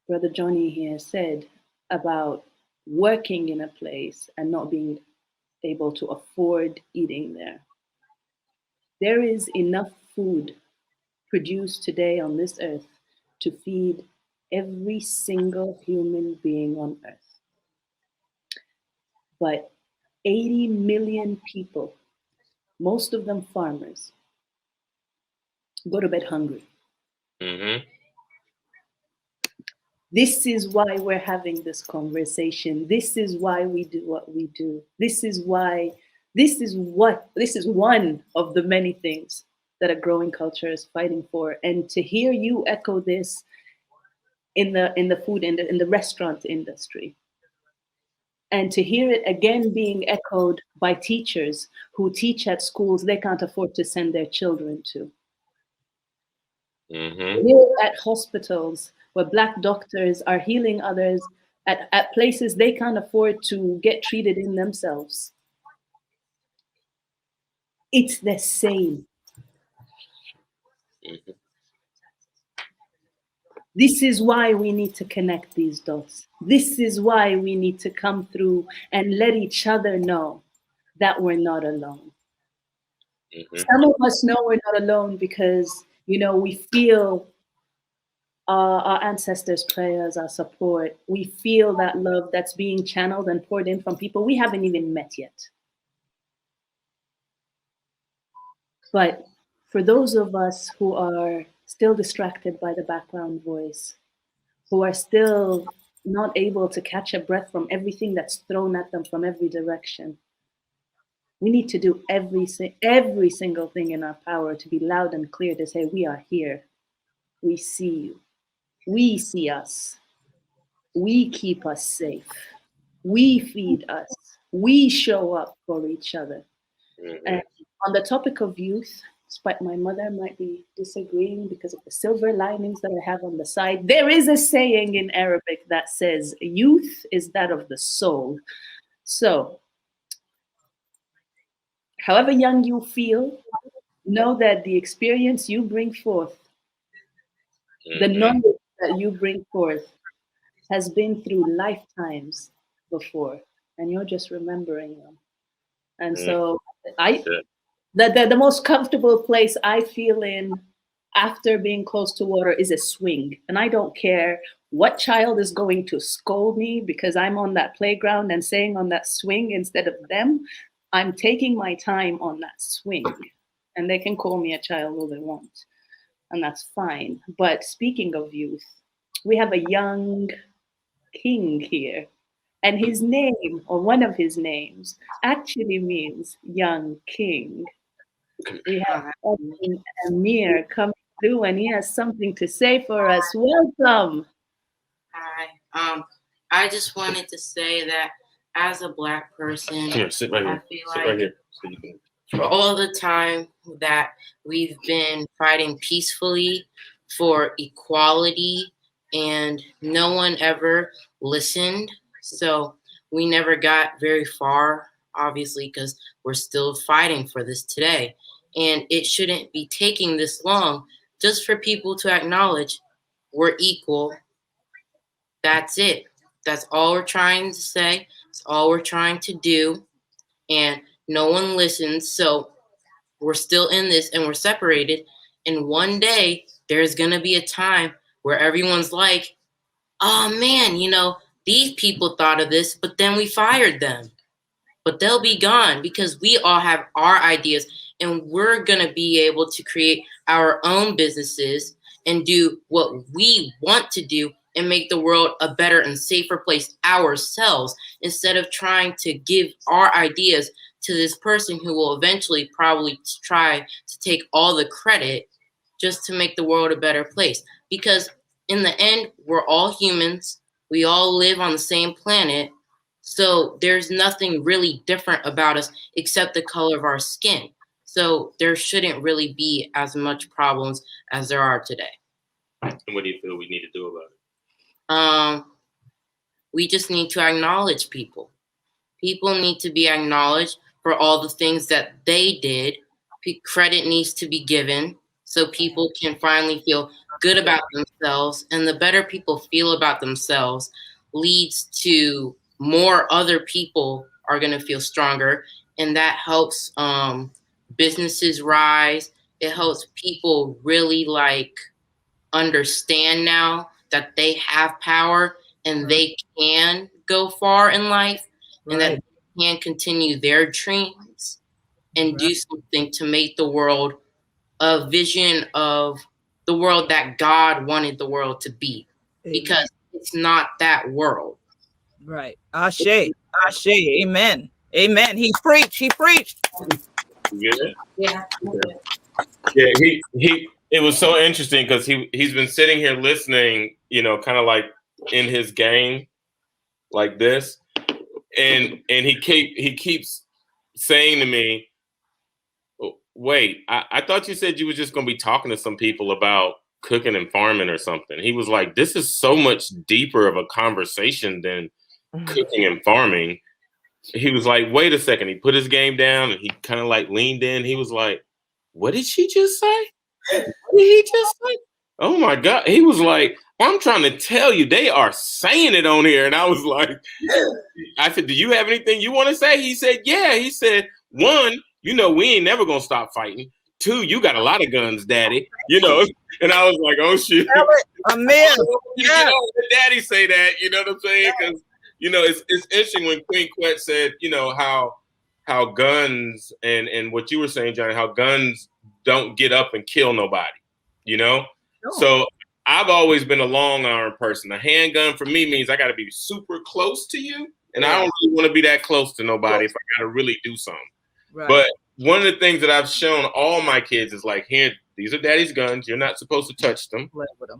Speaker 11: Brother Johnny here said about working in a place and not being able to afford eating there. There is enough food produced today on this earth to feed every single human being on earth. But 80 million people, most of them farmers, go to bed hungry.
Speaker 8: Mm-hmm.
Speaker 11: This is why we're having this conversation. This is why we do what we do. This is one of the many things that a growing culture is fighting for. And to hear you echo this in the food in the restaurant industry, and to hear it again being echoed by teachers who teach at schools they can't afford to send their children to.
Speaker 8: Mm-hmm.
Speaker 11: Here at hospitals where Black doctors are healing others at places they can't afford to get treated in themselves. It's the same.
Speaker 8: Mm-hmm.
Speaker 11: This is why we need to connect these dots. This is why we need to come through and let each other know that we're not alone.
Speaker 8: Mm-hmm.
Speaker 11: Some of us know we're not alone because, we feel our ancestors' prayers, our support. We feel that love that's being channeled and poured in from people we haven't even met yet. But for those of us who are still distracted by the background voice, who are still not able to catch a breath from everything that's thrown at them from every direction, we need to do every single thing in our power to be loud and clear to say, we are here. We see you. We see us. We keep us safe. We feed us. We show up for each other.
Speaker 8: Mm-hmm.
Speaker 11: And on the topic of youth, despite my mother might be disagreeing because of the silver linings that I have on the side, there is a saying in Arabic that says, youth is that of the soul. So, however young you feel, know that the experience you bring forth, the knowledge that you bring forth, has been through lifetimes before, and you're just remembering them. And so the most comfortable place I feel in after being close to water is a swing. And I don't care what child is going to scold me because I'm on that playground and saying on that swing instead of them. I'm taking my time on that swing. And they can call me a child all they want. And that's fine. But speaking of youth, we have a young king here. And his name, or one of his names, actually means young king. We have Amir coming through, and he has something to say for us. Welcome.
Speaker 14: Hi. I just wanted to say that as a Black person,
Speaker 8: sit right here.
Speaker 14: I feel
Speaker 8: sit
Speaker 14: like
Speaker 8: right here so you can...
Speaker 14: for all the time that we've been fighting peacefully for equality and no one ever listened. So we never got very far, obviously, because we're still fighting for this today. And it shouldn't be taking this long just for people to acknowledge we're equal. That's it. That's all we're trying to say. It's all we're trying to do. And no one listens. So we're still in this and we're separated. And one day there's going to be a time where everyone's like, oh man, these people thought of this, but then we fired them. But they'll be gone because we all have our ideas, and we're going to be able to create our own businesses and do what we want to do and make the world a better and safer place ourselves, instead of trying to give our ideas to this person who will eventually probably try to take all the credit just to make the world a better place. Because in the end, we're all humans. We all live on the same planet. So there's nothing really different about us except the color of our skin. So there shouldn't really be as much problems as there are today.
Speaker 8: And what do you feel we need to do about it?
Speaker 14: We just need to acknowledge people. People need to be acknowledged for all the things that they did. Credit needs to be given so people can finally feel good about themselves. And the better people feel about themselves leads to more other people are going to feel stronger. And that helps businesses rise. It helps people really understand now that they have power and they can go far in life, and that they can continue their dreams and do something to make the world a vision of the world that God wanted the world to be. Because it's not that world.
Speaker 2: Right. Ashe. Ashe. Amen. Amen. He preached.
Speaker 8: Yeah.
Speaker 14: Yeah.
Speaker 8: Yeah. It was so interesting because he's been sitting here listening, kind of like in his game, like this, and he keeps saying to me, "Wait, I thought you said you were just going to be talking to some people about cooking and farming or something." He was like, "This is so much deeper of a conversation than cooking and farming." He was like, "Wait a second." He put his game down and he kind of leaned in. He was like, "What did she just say? What did he just say? Oh my God." He was like, "I'm trying to tell you, they are saying it on here." And I was like, I said, "Do you have anything you want to say?" He said, "Yeah." He said, "One, we ain't never going to stop fighting. Two, you got a lot of guns, Daddy." And I was like, "Oh shit."
Speaker 2: Amen.
Speaker 8: Yeah. Daddy say that, you know what I'm saying? Because, it's interesting when Queen Quet said, how guns and what you were saying, Johnny, how guns don't get up and kill nobody, No. So I've always been a long arm person. A handgun for me means I got to be super close to you. And I don't really want to be that close to nobody if I got to really do something. Right. But one of the things that I've shown all my kids is here, these are Daddy's guns. You're not supposed to touch them.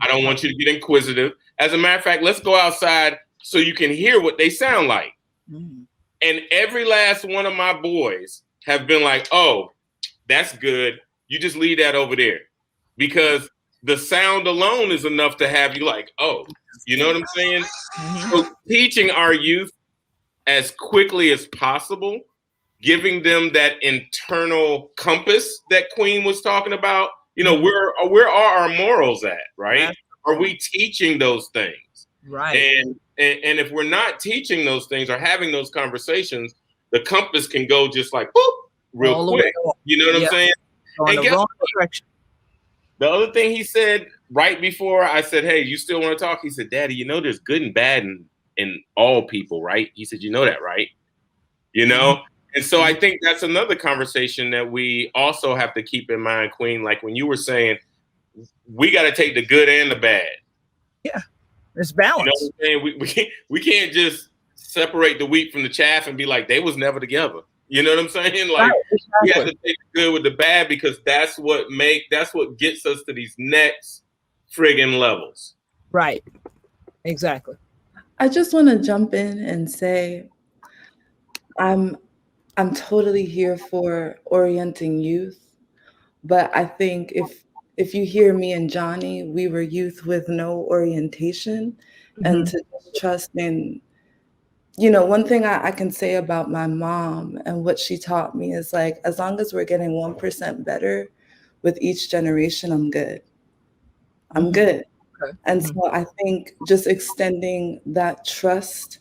Speaker 8: I don't want you to get inquisitive. As a matter of fact, let's go outside so you can hear what they sound like. Mm. And every last one of my boys have been like, "Oh, that's good. You just leave that over there." Because the sound alone is enough to have you "Oh," you know what I'm saying? Mm-hmm. So teaching our youth as quickly as possible, giving them that internal compass that Queen was talking about. Where are our morals at, right? Are we teaching those things? Right. And if we're not teaching those things or having those conversations, the compass can go just boop, real all quick. You know what I'm saying? And the wrong direction. The other thing he said right before I said, "Hey, you still want to talk?" He said, "Daddy, there's good and bad in all people, right?" He said, "You know that, right?" Mm-hmm. And so I think that's another conversation that we also have to keep in mind, Queen. Like when you were saying, we got to take the good and the bad.
Speaker 2: Yeah, there's balance.
Speaker 8: You know what I'm saying? We can't just separate the wheat from the chaff and be like, they was never together. You know what I'm saying? We have to take the good with the bad, because that's what gets us to these next friggin' levels.
Speaker 2: Right. Exactly.
Speaker 9: I just want to jump in and say, I'm totally here for orienting youth, but I think if you hear me and Johnny, we were youth with no orientation, mm-hmm. and to trust in, one thing I can say about my mom and what she taught me is as long as we're getting 1% better with each generation, I'm good. I'm mm-hmm. good. Okay. And mm-hmm. so I think just extending that trust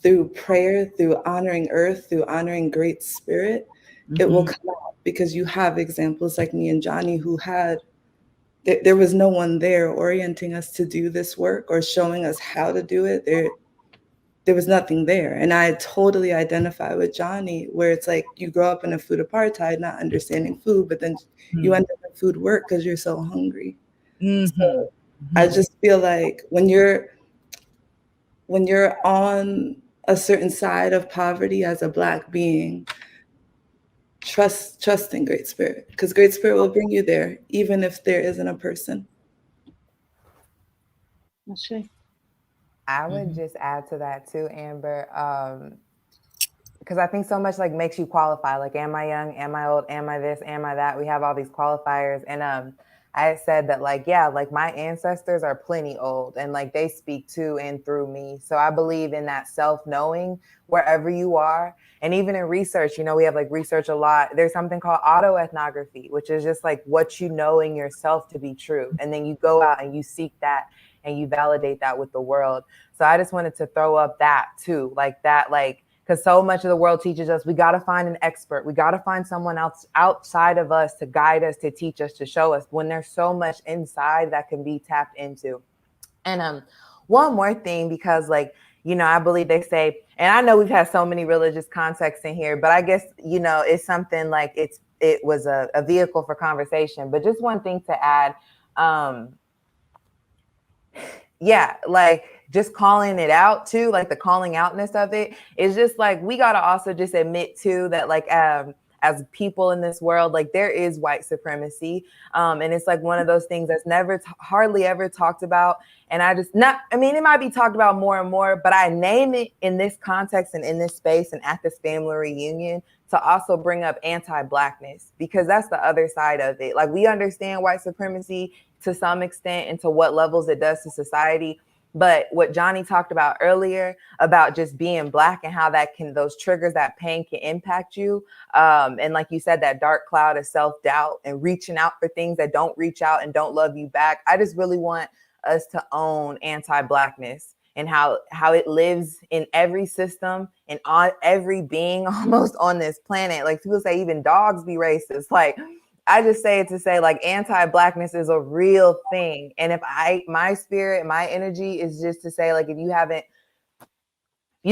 Speaker 9: through prayer, through honoring earth, through honoring Great Spirit, mm-hmm. it will come out, because you have examples like me and Johnny who had there was no one there orienting us to do this work or showing us how to do it. There was nothing there. And I totally identify with Johnny, where it's like you grow up in a food apartheid, not understanding food, but then you end up in food work because you're so hungry. So I just feel like when you're on a certain side of poverty as a Black being, trust in Great Spirit, because Great Spirit will bring you there, even if there isn't a person.
Speaker 10: I would just add to that too, Amber, because I think so much like makes you qualify. Like, am I young? Am I old? Am I this? Am I that? We have all these qualifiers. And I said that, like, yeah, like my ancestors are plenty old and like they speak to and through me. So I believe in that self-knowing wherever you are. And even in research, you know, we have like research a lot. There's something called autoethnography, which is just like what you know in yourself to be true. And then you go out and you seek that and you validate that with the world. So I just wanted to throw up that too, like that, like, because so much of the world teaches us we got to find an expert. We got to find someone else outside of us to guide us, to teach us, to show us, when there's so much inside that can be tapped into. And one more thing, because like, you know, I believe they say, and I know we've had so many religious contexts in here, but I guess, you know, it's something like it was a vehicle for conversation. But just one thing to add, yeah, like just calling it out too, like the calling outness of it is just like, we got to also just admit too that like, as people in this world, like there is white supremacy. And it's like one of those things that's never hardly ever talked about. And I mean, it might be talked about more and more, but I name it in this context and in this space and at this family reunion to also bring up anti-Blackness, because that's the other side of it. Like, we understand white supremacy to some extent and to what levels it does to society. But what Johnny talked about earlier about just being Black and how that can, those triggers, that pain can impact you. And like you said, that dark cloud of self-doubt and reaching out for things that don't reach out and don't love you back. I just really want us to own anti-Blackness and how it lives in every system and on every being almost on this planet. Like, people say even dogs be racist. Like, I just say it to say, like, anti-Blackness is a real thing. And if my spirit, my energy is just to say, like, if you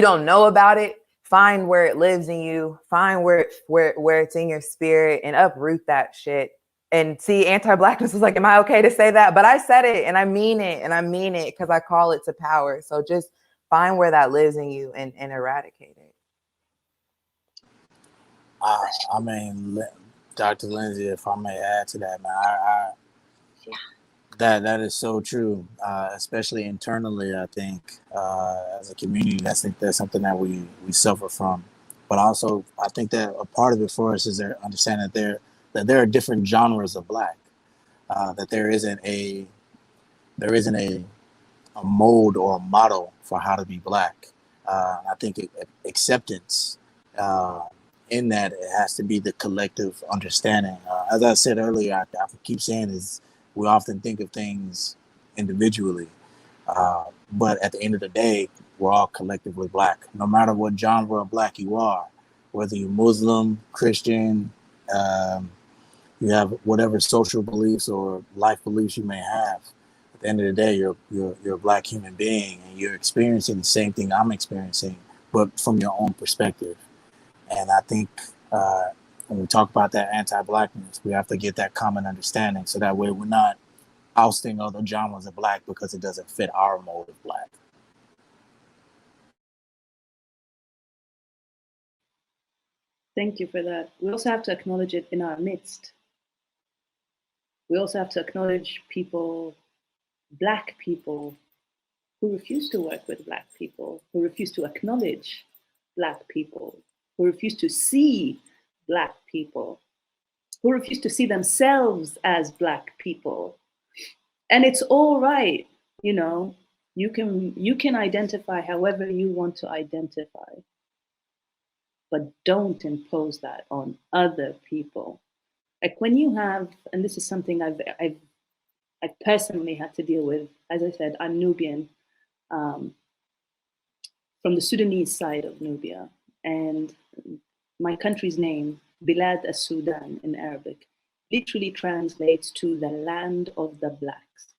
Speaker 10: don't know about it, find where it lives in you, find where it's in your spirit, and uproot that shit. And see, anti-Blackness was like, am I okay to say that? But I said it and I mean it, because I call it to power. So just find where that lives in you and eradicate it.
Speaker 12: I mean, Dr. Lindsay, if I may add to that, man, that is so true, especially internally. I think as a community, I think that's something that we suffer from. But also, I think that a part of it for us is their understanding that there are different genres of Black, that there isn't a mold or a model for how to be Black. I think acceptance in that, it has to be the collective understanding. As I said earlier, I keep saying is we often think of things individually, but at the end of the day, we're all collectively Black. No matter what genre of Black you are, whether you're Muslim, Christian, you have whatever social beliefs or life beliefs you may have. At the end of the day, you're a Black human being, and you're experiencing the same thing I'm experiencing, but from your own perspective. And I think when we talk about that anti-Blackness, we have to get that common understanding, so that way we're not ousting other genres of Black because it doesn't fit our mold of Black.
Speaker 11: Thank you for that. We also have to acknowledge it in our midst. We also have to acknowledge people, Black people, who refuse to work with Black people, who refuse to acknowledge Black people, who refuse to see Black people, who refuse to see themselves as Black people. And it's all right, you know, you can identify however you want to identify, but don't impose that on other people. Like, when you have, and this is something I've personally had to deal with. As I said, I'm Nubian, from the Sudanese side of Nubia, and my country's name, Bilad as-Sudan in Arabic, literally translates to the land of the blacks.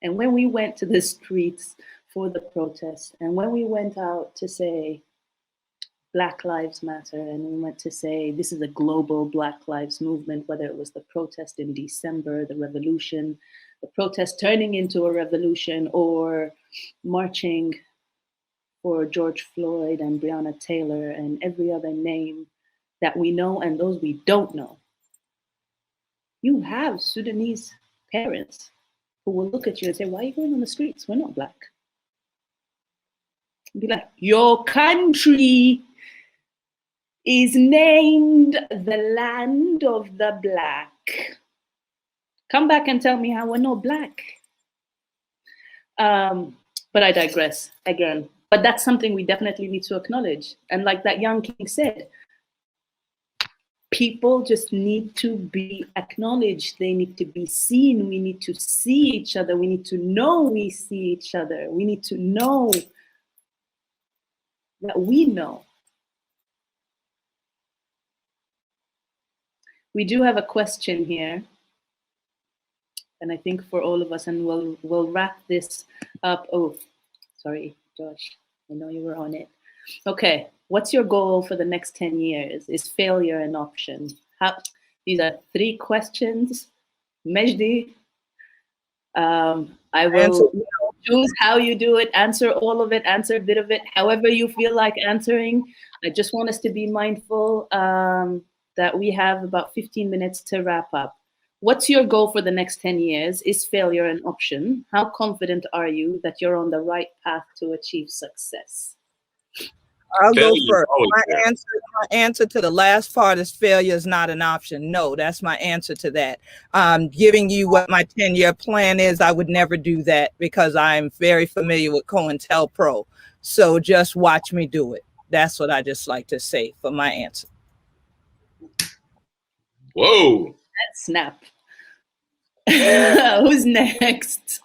Speaker 11: And when we went to the streets for the protest, and when we went out to say Black Lives Matter, and we went to say this is a global Black Lives movement, whether it was the protest in December, the revolution, the protest turning into a revolution, or marching for George Floyd and Breonna Taylor and every other name that we know and those we don't know. You have Sudanese parents who will look at you and say, why are you going on the streets? We're not Black. Be like, your country is named the land of the Black. Come back and tell me how we're not Black. But I digress again. But that's something we definitely need to acknowledge. And like that young king said, people just need to be acknowledged. They need to be seen. We need to see each other. We need to know we see each other. We need to know that we know. We do have a question here, and I think for all of us, and we'll wrap this up. Oh, sorry, Josh, I know you were on it. Okay, what's your goal for the next 10 years? Is failure an option? These are 3 questions. Mejdi, I will choose how you do it, answer all of it, answer a bit of it, however you feel like answering. I just want us to be mindful that we have about 15 minutes to wrap up. What's your goal for the next 10 years? Is failure an option? How confident are you that you're on the right path to achieve success?
Speaker 2: I'll go first. My answer to the last part is failure is not an option. No, that's my answer to that. Giving you what my 10-year plan is, I would never do that because I'm very familiar with COINTELPRO. So just watch me do it. That's what I just like to say for my answer.
Speaker 8: Whoa.
Speaker 11: That snap. Who's next?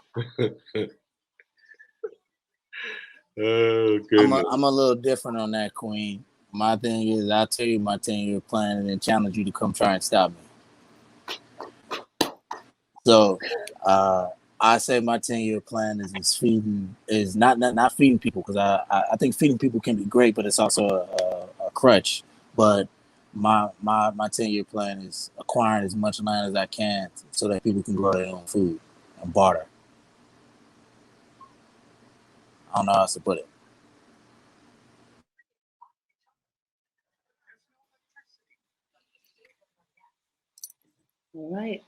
Speaker 8: Oh, goodness.
Speaker 12: I'm a little different on that, Queen. My thing is, I'll tell you my 10-year plan and then challenge you to come try and stop me. So, I say my 10-year plan is not feeding people, because I think feeding people can be great, but it's also a crutch. But my 10-year plan is acquiring as much land as I can so that people can grow their own food and barter. I don't know how else to put it.
Speaker 11: All right.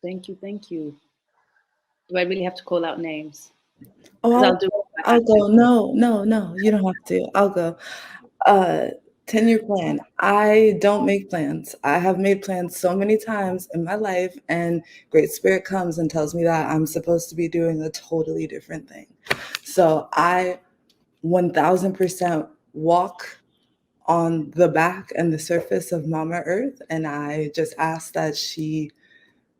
Speaker 11: Thank you. Thank you. Do I really have to call out names?
Speaker 9: Oh, I'll go. No, you don't have to. I'll go. 10-year plan. I don't make plans. I have made plans so many times in my life, and Great Spirit comes and tells me that I'm supposed to be doing a totally different thing. So I 1000% walk on the back and the surface of Mama Earth, and I just ask that she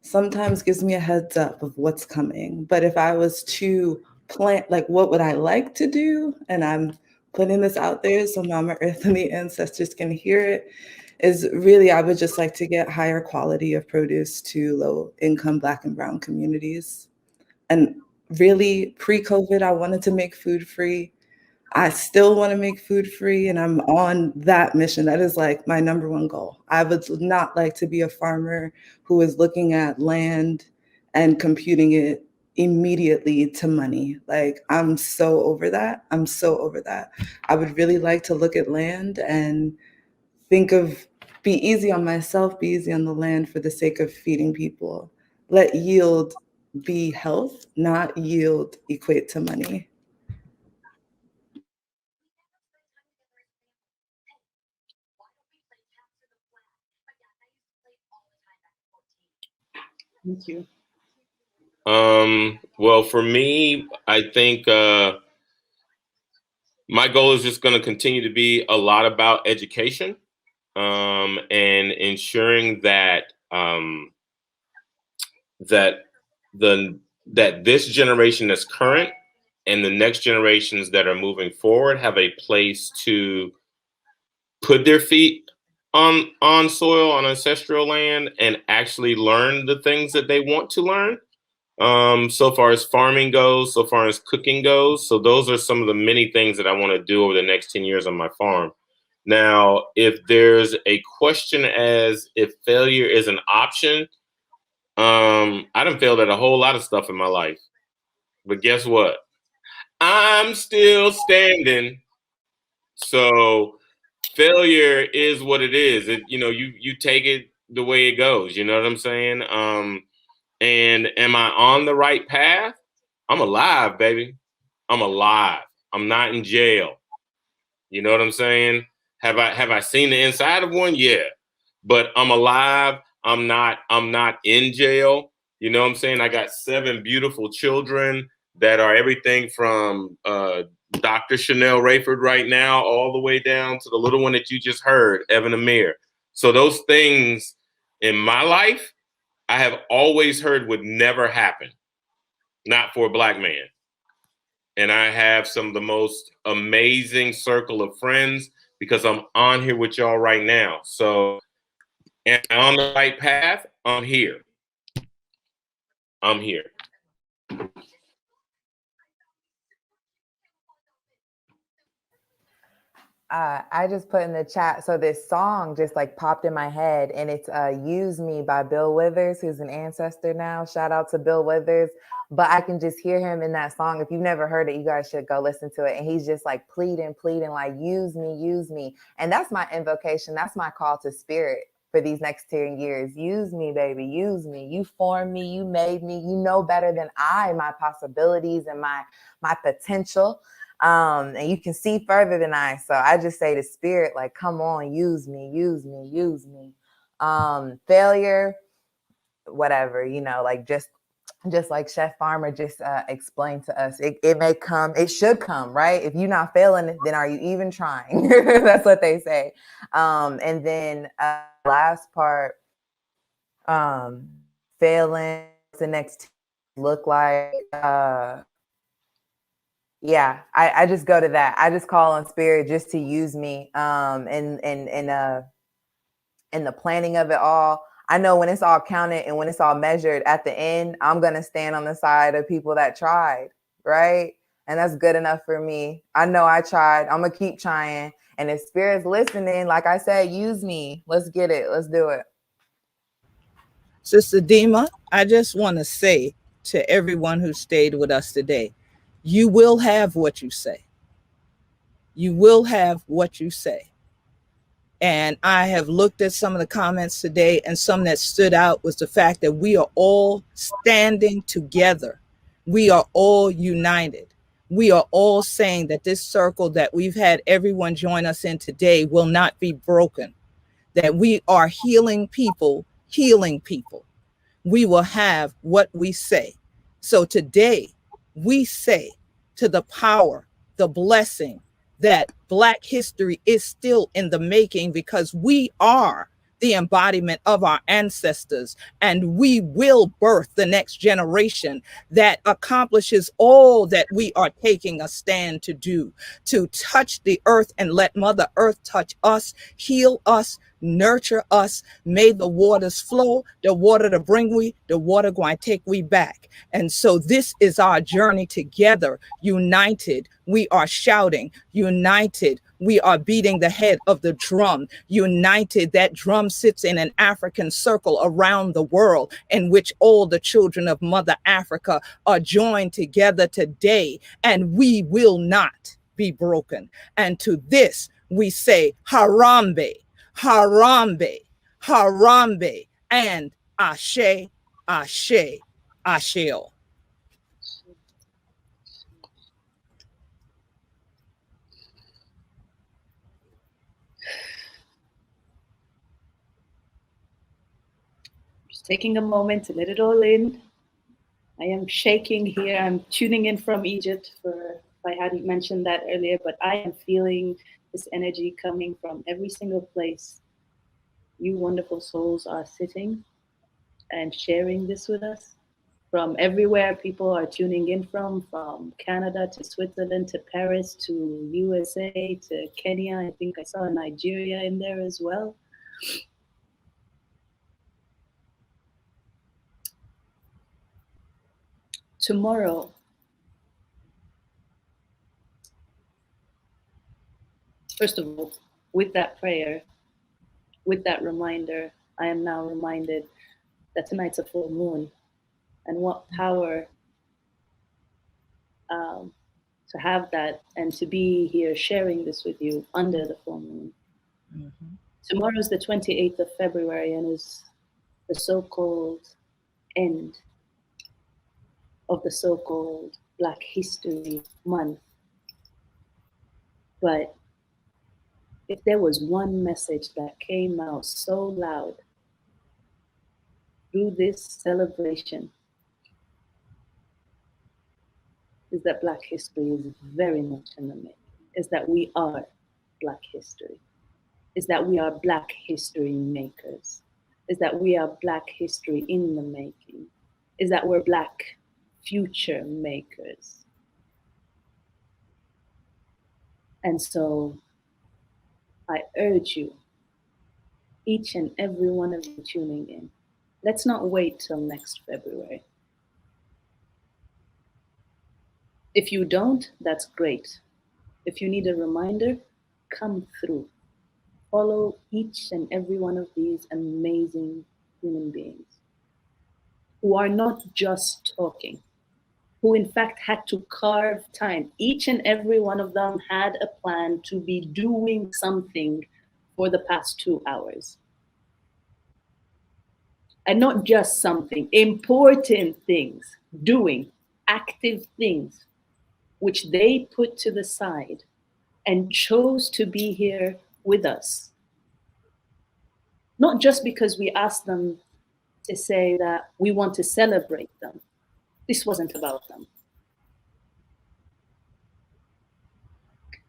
Speaker 9: sometimes gives me a heads up of what's coming. But if I was to plan, like, what would I like to do? And I'm putting this out there so Mama Earth and the ancestors can hear it, is really, I would just like to get higher quality of produce to low income Black and Brown communities. And really, pre-COVID, I wanted to make food free. I still want to make food free, and I'm on that mission. That is like my number one goal. I would not like to be a farmer who is looking at land and computing it immediately to money. Like, I'm so over that. I'm so over that. I would really like to look at land and be easy on myself, be easy on the land for the sake of feeding people. Let yield be health, not yield equate to money.
Speaker 11: Thank you.
Speaker 8: Well, for me, I think my goal is just going to continue to be a lot about education, and ensuring that that this generation that's current and the next generations that are moving forward have a place to put their feet on soil, on ancestral land, and actually learn the things that they want to learn. So far as farming goes, so far as cooking goes. So those are some of the many things that I want to do over the next 10 years on my farm. Now, if there's a question as if failure is an option, I done failed at a whole lot of stuff in my life. But guess what? I'm still standing. So failure is what it is. You take it the way it goes. You know what I'm saying? And am I on the right path? I'm alive, baby. I'm alive. I'm not in jail. You know what I'm saying? Have I seen the inside of one? Yeah. But I'm alive. I'm not in jail. You know what I'm saying? I got 7 beautiful children that are everything from Dr. Chanel Rayford right now all the way down to the little one that you just heard, Evan Amir. So those things in my life, I have always heard would never happen. Not for a Black man. And I have some of the most amazing circle of friends because I'm on here with y'all right now. So, am I on the right path? I'm here. I'm here.
Speaker 10: I just put in the chat. So this song just like popped in my head, and it's Use Me by Bill Withers, who's an ancestor now. Shout out to Bill Withers. But I can just hear him in that song. If you've never heard it, you guys should go listen to it. And he's just like pleading, like, use me, use me. And that's my invocation. That's my call to spirit for these next 10 years. Use me, baby, use me. You formed me, you made me. You know better than I, my possibilities and my potential. And you can see further than I. So I just say to spirit, like, come on, use me, use me, use me. Failure, whatever, like just like Chef Farmer just explained to us, it may come, it should come, right? If you're not failing, then are you even trying? That's what they say. And then last part, failing, the next look like, yeah, I just go to that. I just call on spirit just to use me in the planning of it all. I know when it's all counted and when it's all measured at the end, I'm going to stand on the side of people that tried, right? And that's good enough for me. I know I tried. I'm going to keep trying. And if spirit's listening, like I said, use me. Let's get it. Let's do it.
Speaker 2: Sister Dima, I just want to say to everyone who stayed with us today, you will have what you say. You will have what you say. And I have looked at some of the comments today, and some that stood out was the fact that we are all standing together. We are all united. We are all saying that this circle that we've had everyone join us in today will not be broken, that we are healing people. We will have what we say. So today we say to the power, the blessing, that Black history is still in the making, because we are the embodiment of our ancestors, and we will birth the next generation that accomplishes all that we are taking a stand to do, to touch the earth and let Mother Earth touch us, heal us, nurture us. May the waters flow, the water to bring we, the water going to take we back. And so this is our journey together, united. We are shouting, united. We are beating the head of the drum, united. That drum sits in an African circle around the world, in which all the children of Mother Africa are joined together today, and we will not be broken. And to this we say, Harambe, Harambe, Harambe, and Ashe, Ashe, Asheo.
Speaker 11: Just taking a moment to let it all in. I am shaking here. I'm tuning in from Egypt, if I hadn't mentioned that earlier, but I am feeling this energy coming from every single place you wonderful souls are sitting and sharing this with us. From everywhere people are tuning in from Canada to Switzerland to Paris to USA to Kenya. I think I saw Nigeria in there as well.
Speaker 7: Tomorrow, first of all, with that prayer, with that reminder, I am now reminded that tonight's a full moon, and what power to have that and to be here sharing this with you under the full moon.
Speaker 2: Mm-hmm.
Speaker 7: Tomorrow is the 28th of February and is the so-called end of the so-called Black History Month. But if there was one message that came out so loud through this celebration, is that Black history is very much in the making, is that we are Black history, is that we are Black history makers, is that we are Black history in the making, is that we're Black future makers. And so I urge you, each and every one of you tuning in, let's not wait till next February. If you don't, that's great. If you need a reminder, come through. Follow each and every one of these amazing human beings who are not just talking, who in fact had to carve time. Each and every one of them had a plan to be doing something for the past 2 hours. And not just something, important things, doing active things, which they put to the side and chose to be here with us. Not just because we asked them to say that we want to celebrate them. This wasn't about them.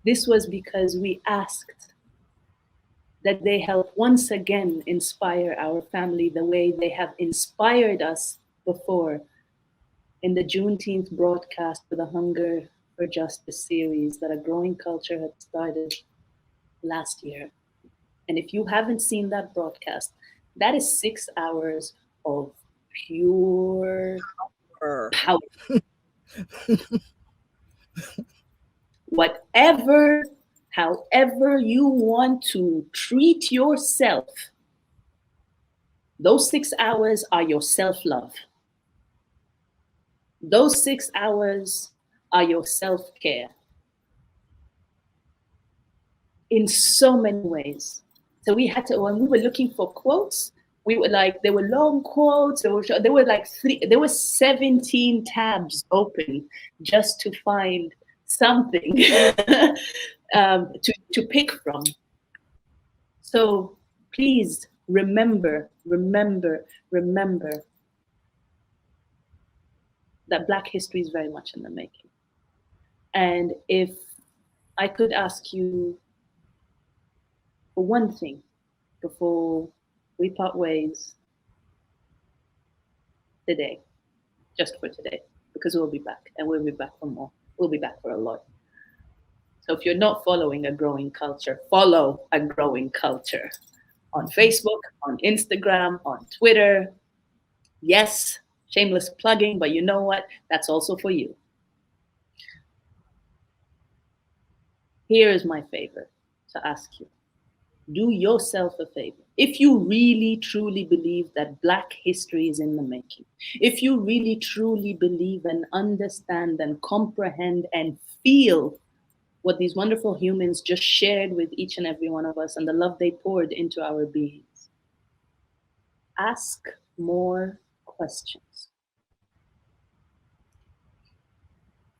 Speaker 7: This was because we asked that they help once again inspire our family the way they have inspired us before in the Juneteenth broadcast for the Hunger for Justice series that A Growing Culture had started last year. And if you haven't seen that broadcast, that is 6 hours of pure power. Whatever, however you want to treat yourself, those 6 hours are your self-love. Those 6 hours are your self-care in so many ways. So we had to, when we were looking for quotes, we were like, there were long quotes, there were like 17 tabs open just to find something to pick from. So please remember that Black history is very much in the making. And if I could ask you for one thing before we part ways today, just for today, because we'll be back and we'll be back for more. We'll be back for a lot. So if you're not following A Growing Culture, follow A Growing Culture on Facebook, on Instagram, on Twitter. Yes, shameless plugging, but you know what? That's also for you. Here is my favor to ask you. Do yourself a favor. If you really, truly believe that Black history is in the making, if you really, truly believe and understand and comprehend and feel what these wonderful humans just shared with each and every one of us and the love they poured into our beings, ask more questions.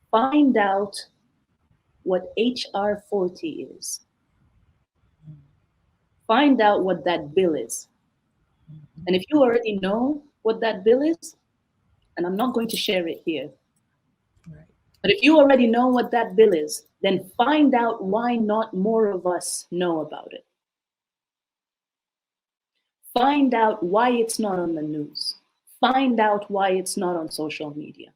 Speaker 7: Find out what HR 40 is. Find out what that bill is. And if you already know what that bill is, and I'm not going to share it here,
Speaker 2: Right.
Speaker 7: But if you already know what that bill is, then find out why not more of us know about it. Find out why it's not on the news. Find out why it's not on social media.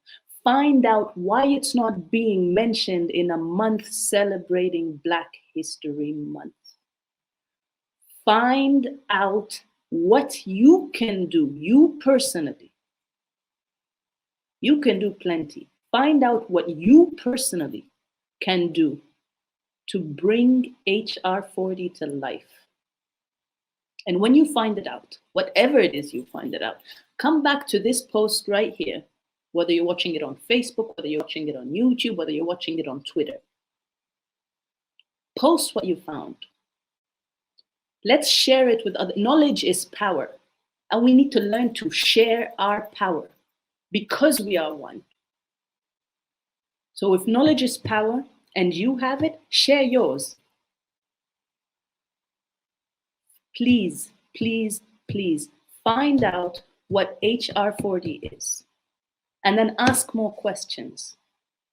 Speaker 7: Find out why it's not being mentioned in a month celebrating Black History Month.
Speaker 11: Find out what you can do, you personally. You can do plenty. Find out what you personally can do to bring HR 40 to life. And when you find it out, whatever it is you find it out, come back to this post right here, whether you're watching it on Facebook, whether you're watching it on YouTube, whether you're watching it on Twitter. Post what you found. Let's share it with others. Knowledge is power. And we need to learn to share our power because we are one. So if knowledge is power and you have it, share yours. Please, please, please find out what HR 40 is. And then ask more questions.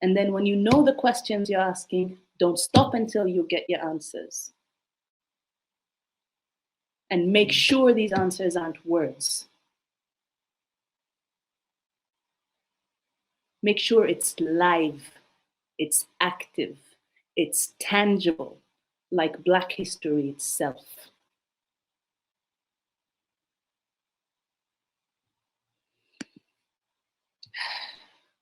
Speaker 11: And then when you know the questions you're asking, don't stop until you get your answers. And make sure these answers aren't words. Make sure it's live, it's active, it's tangible, like Black history itself.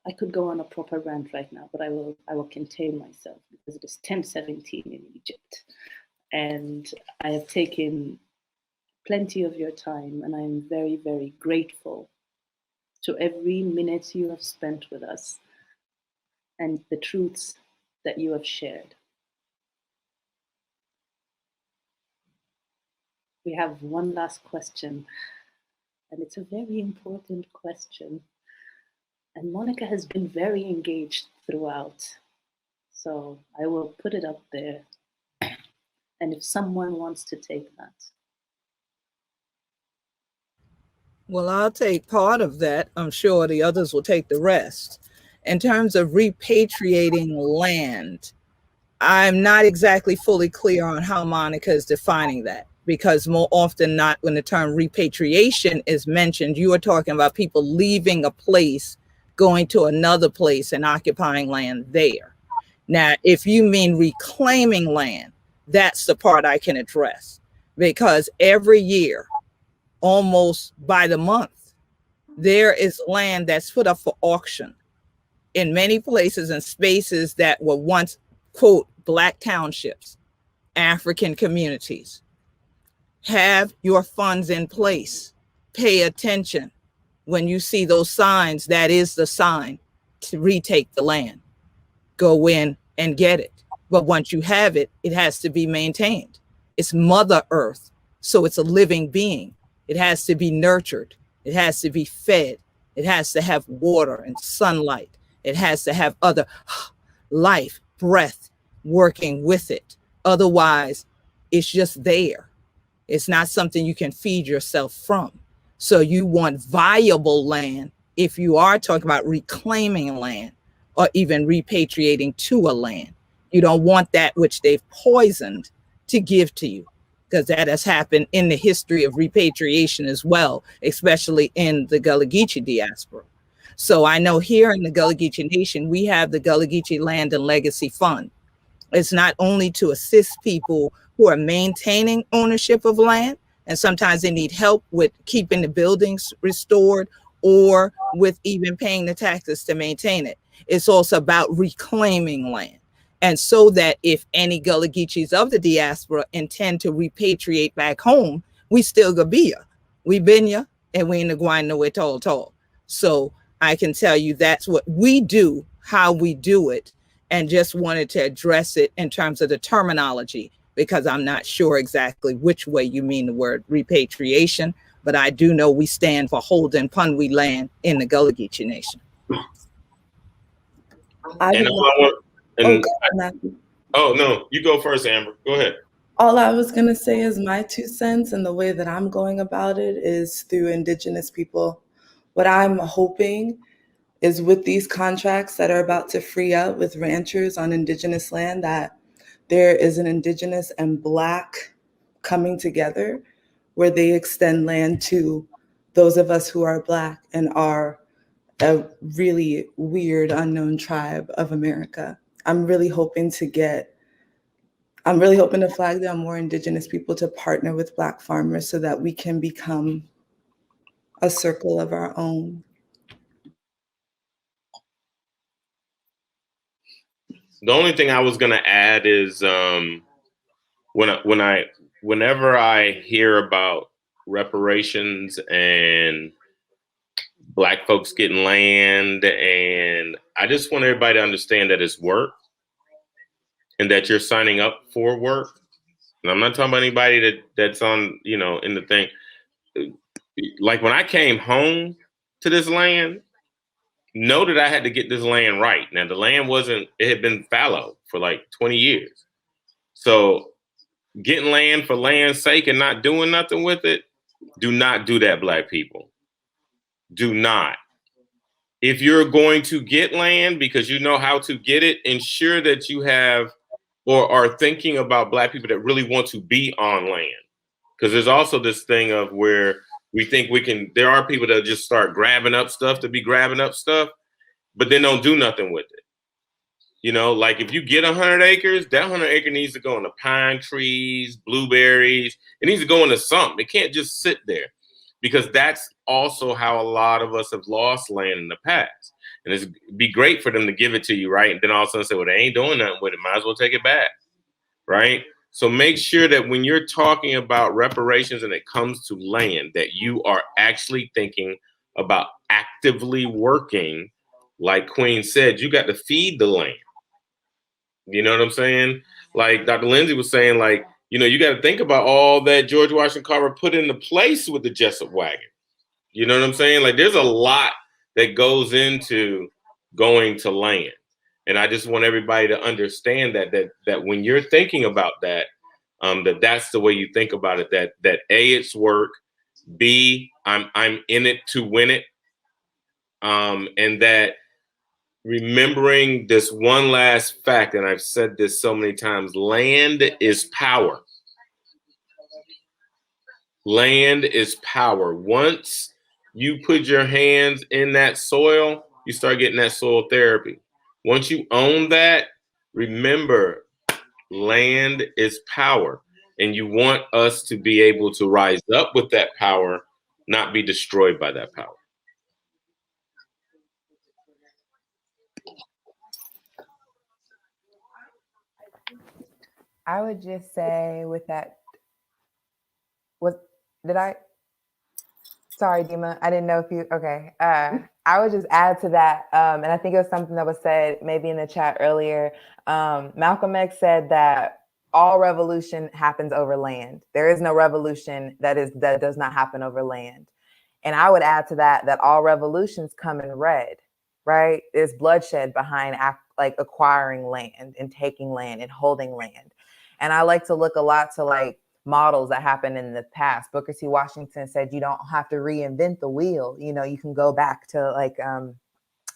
Speaker 11: I could go on a proper rant right now, but I will contain myself because it is 10:17 in Egypt. And I have taken plenty of your time, and I'm very, very grateful to every minute you have spent with us and the truths that you have shared. We have one last question, and it's a very important question. And Monica has been very engaged throughout. So I will put it up there. And if someone wants to take that.
Speaker 2: Well, I'll take part of that. I'm sure the others will take the rest. In terms of repatriating land, I'm not exactly fully clear on how Monica is defining that, because more often not, when the term repatriation is mentioned, you are talking about people leaving a place, going to another place and occupying land there. Now, if you mean reclaiming land, that's the part I can address, because every year, almost by the month, there is land that's put up for auction in many places and spaces that were once, quote, Black townships, African communities. Have your funds in place. Pay attention. When you see those signs, that is the sign to retake the land. Go in and get it. But once you have it, it has to be maintained. It's Mother Earth, so it's a living being. It has to be nurtured. It has to be fed. It has to have water and sunlight. It has to have other life, breath working with it. Otherwise, it's just there. It's not something you can feed yourself from. So you want viable land if you are talking about reclaiming land or even repatriating to a land. You don't want that which they've poisoned to give to you, because that has happened in the history of repatriation as well, especially in the Gullah Geechee diaspora. So I know here in the Gullah Geechee Nation, we have the Gullah Geechee Land and Legacy Fund. It's not only to assist people who are maintaining ownership of land, and sometimes they need help with keeping the buildings restored or with even paying the taxes to maintain it. It's also about reclaiming land. And so that if any Gullah Geechees of the diaspora intend to repatriate back home, we still gonna be ya. We been ya, and we ain't going nowhere tall. So I can tell you that's what we do, how we do it, and just wanted to address it in terms of the terminology, because I'm not sure exactly which way you mean the word repatriation, but I do know we stand for holding Punwe land in the Gullah Geechee Nation.
Speaker 8: Oh, no, you go first, Amber. Go ahead.
Speaker 9: All I was going to say is my 2 cents, and the way that I'm going about it is through Indigenous people. What I'm hoping is with these contracts that are about to free up with ranchers on Indigenous land, that there is an Indigenous and Black coming together where they extend land to those of us who are Black and are a really weird, unknown tribe of America. I'm I'm really hoping to flag down more Indigenous people to partner with Black farmers so that we can become a circle of our own.
Speaker 8: The only thing I was going to add is whenever I hear about reparations and Black folks getting land, and I just want everybody to understand that it's work and that you're signing up for work. And I'm not talking about anybody that's on, in the thing. Like when I came home to this land, know that I had to get this land right. Now the land it had been fallow for like 20 years. So getting land for land's sake and not doing nothing with it, do not do that, Black people. Do not. If you're going to get land because you know how to get it, ensure that you have or are thinking about Black people that really want to be on land. Because there's also this thing of where we think there are people that just start grabbing up stuff to be grabbing up stuff, but then don't do nothing with it. Like if you get 100 acres, that 100 acre needs to go into pine trees, blueberries. It needs to go into something. It can't just sit there, because that's also how a lot of us have lost land in the past. And it'd be great for them to give it to you, right? And then all of a sudden say, well, they ain't doing nothing with it. Might as well take it back, right? So make sure that when you're talking about reparations and it comes to land, that you are actually thinking about actively working. Like Queen said, you got to feed the land. You know what I'm saying? Like Dr. Lindsay was saying, like, you got to think about all that George Washington Carver put into place with the Jessup wagon. You know what I'm saying? Like there's a lot that goes into going to land. And I just want everybody to understand that when you're thinking about that, that's the way you think about it, that A, it's work, B, I'm in it to win it. And that remembering this one last fact, and I've said this so many times, land is power. Land is power. Once you put your hands in that soil, you start getting that soil therapy. Once you own that, remember, land is power. And you want us to be able to rise up with that power, not be destroyed by that power.
Speaker 10: I would just say with that, sorry, Dima, I didn't know if you, okay. I would just add to that, and I think it was something that was said maybe in the chat earlier. Malcolm X said that all revolution happens over land. There is no revolution that does not happen over land. And I would add to that all revolutions come in red, right? There's bloodshed behind acquiring land and taking land and holding land. And I like to look a lot to models that happened in the past. Booker T. Washington said, you don't have to reinvent the wheel. You can go back to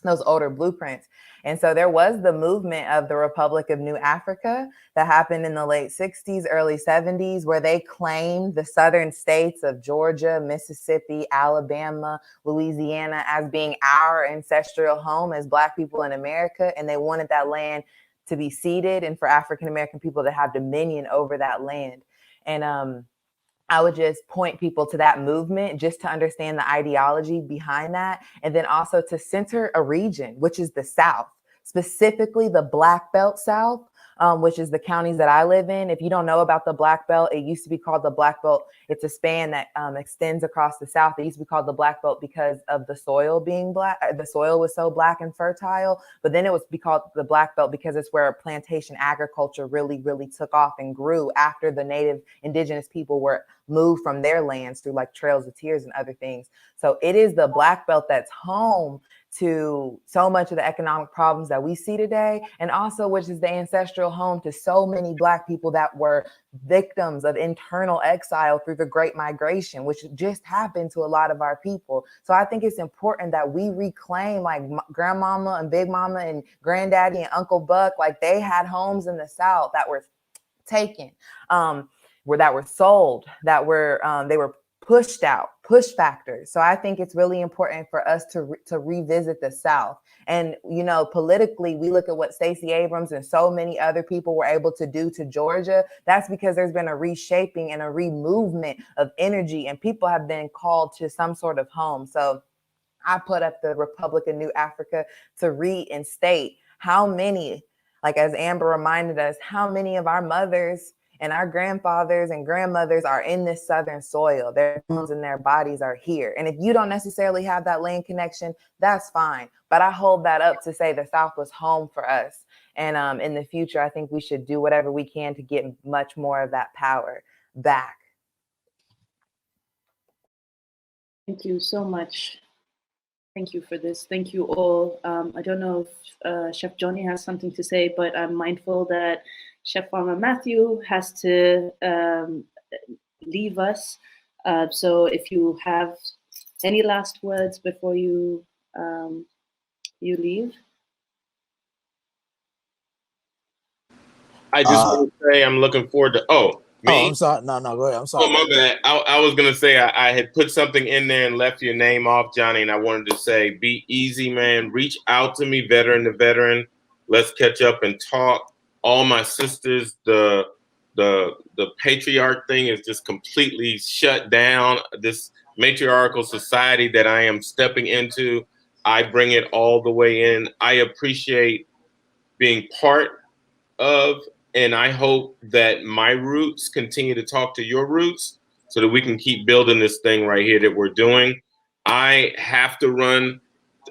Speaker 10: those older blueprints. And so there was the movement of the Republic of New Africa that happened in the late 60s, early 70s, where they claimed the southern states of Georgia, Mississippi, Alabama, Louisiana as being our ancestral home as Black people in America. And they wanted that land to be ceded and for African-American people to have dominion over that land. And I would just point people to that movement just to understand the ideology behind that. And then also to center a region, which is the South, specifically the Black Belt South, which is the counties that I live in. If you don't know about the Black Belt, it used to be called the Black Belt. It's a span that extends across the South. It used to be called the Black Belt because of the soil being black. The soil was so black and fertile, but then it was called the Black Belt because it's where plantation agriculture really, really took off and grew after the native indigenous people were moved from their lands through Trails of Tears and other things. So it is the Black Belt that's home to so much of the economic problems that we see today, and also which is the ancestral home to so many Black people that were victims of internal exile through the Great Migration, which just happened to a lot of our people. So I think it's important that we reclaim grandmama and big mama and granddaddy and Uncle Buck, they had homes in the South that were taken, that were sold, that were they were pushed out, push factors. So I think it's really important for us to revisit the South. And, you know, politically, we look at what Stacey Abrams and so many other people were able to do to Georgia. That's because there's been a reshaping and a removement of energy, and people have been called to some sort of home. So I put up the Republic of New Africa to reinstate how many, like as Amber reminded us, how many of our mothers and our grandfathers and grandmothers are in this Southern soil. Their bones and their bodies are here. And if you don't necessarily have that land connection, that's fine. But I hold that up to say the South was home for us. And in the future, I think we should do whatever we can to get much more of that power back.
Speaker 11: Thank you so much. Thank you for this. Thank you all. I don't know if Chef Johnny has something to say, but I'm mindful that Chef Farmer Matthew has to leave us. So if you have any last words before you you leave.
Speaker 8: I just want to say I'm looking forward to, me?
Speaker 12: I'm sorry. No, go ahead. I'm sorry.
Speaker 8: Oh, my bad. I was going to say I had put something in there and left your name off, Johnny, and I wanted to say, be easy, man. Reach out to me, veteran to veteran. Let's catch up and talk. All my sisters, the patriarch thing is just completely shut down. This matriarchal society that I am stepping into, I bring it all the way in. I appreciate being part of, and I hope that my roots continue to talk to your roots so that we can keep building this thing right here that we're doing. I have to run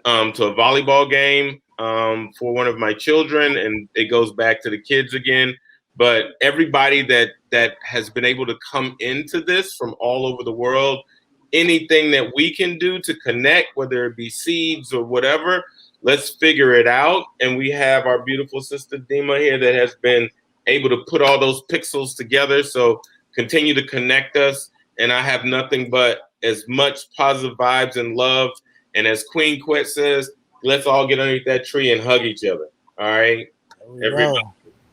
Speaker 8: to a volleyball game for one of my children, and it goes back to the kids again. But everybody that has been able to come into this from all over the world, anything that we can do to connect, whether it be seeds or whatever, let's figure it out. And we have our beautiful sister Dima here that has been able to put all those pixels together. So continue to connect us. And I have nothing but as much positive vibes and love. And as Queen Quet says, let's all get underneath that tree and hug each other. All right. Everybody.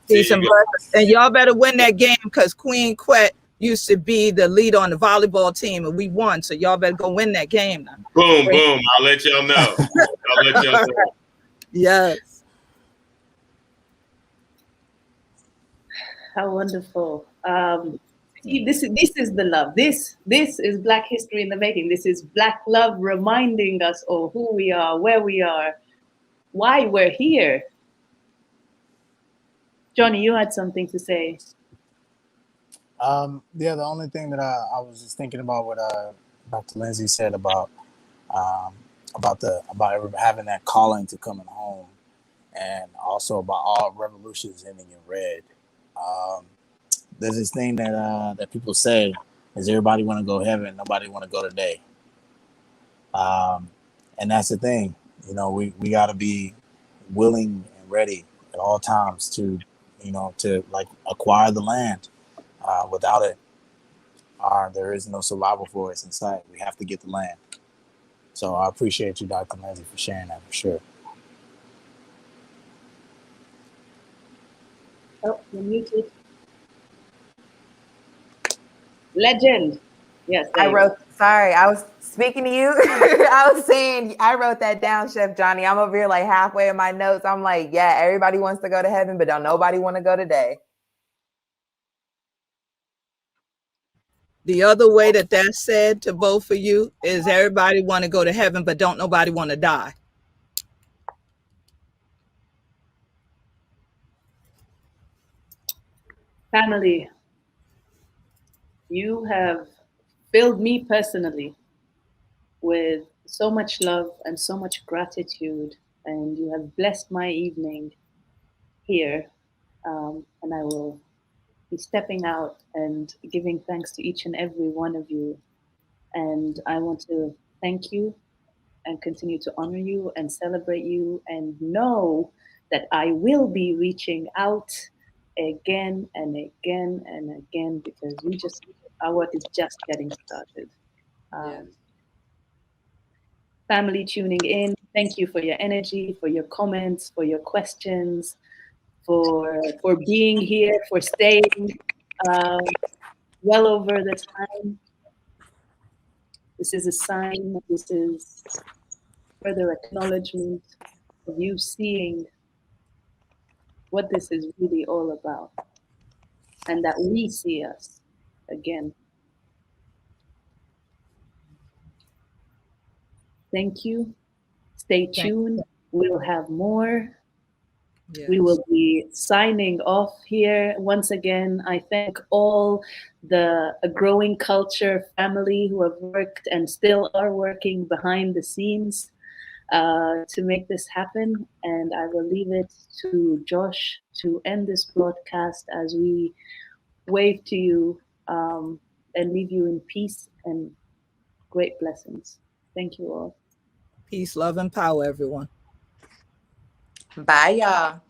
Speaker 2: Peace and blessings. And y'all better win that game, because Queen Quet used to be the leader on the volleyball team, and we won. So y'all better go win that game now.
Speaker 8: Boom, boom. I'll let y'all know. I'll let y'all know.
Speaker 2: Yes.
Speaker 11: How wonderful. See, this is the love. This is Black history in the making. This is Black love reminding us of who we are, where we are, why we're here. Johnny, you had something to say.
Speaker 12: Yeah, the only thing that I was just thinking about what Dr. Lindsay said about having that calling to coming home, and also about all revolutions ending in red. There's this thing that people say is everybody want to go heaven, nobody want to go today. And that's the thing, you know, we got to be willing and ready at all times to like acquire the land. Without it, there is no survival for us in sight. We have to get the land. So I appreciate you, Dr. Lindsay, for sharing that for sure.
Speaker 11: Oh, you're muted. Legend. Yes.
Speaker 10: I was speaking to you. I was saying, I wrote that down, Chef Johnny. I'm over here like halfway in my notes. I'm like, yeah, everybody wants to go to heaven, but don't nobody want to go today.
Speaker 2: The other way that's said to both of you is everybody want to go to heaven, but don't nobody want to die.
Speaker 11: Family, you have filled me personally with so much love and so much gratitude, and you have blessed my evening here. And I will be stepping out and giving thanks to each and every one of you. And I want to thank you and continue to honor you and celebrate you, and know that I will be reaching out again and again and again, because our work is just getting started. Family tuning in, thank you for your energy, for your comments, for your questions, for being here, for staying well over the time.
Speaker 7: This is a sign, this is further acknowledgement of you seeing what this is really all about, and that we see us again. Thank you. Stay tuned. We'll have more.
Speaker 2: Yes.
Speaker 7: We will be signing off here. Once again, I thank all the Growing Culture family who have worked and still are working behind the scenes to make this happen. And I will leave it to Josh to end this broadcast as we wave to you and leave you in peace and great blessings. Thank you all.
Speaker 2: Peace, love, and power, everyone.
Speaker 10: Bye, y'all.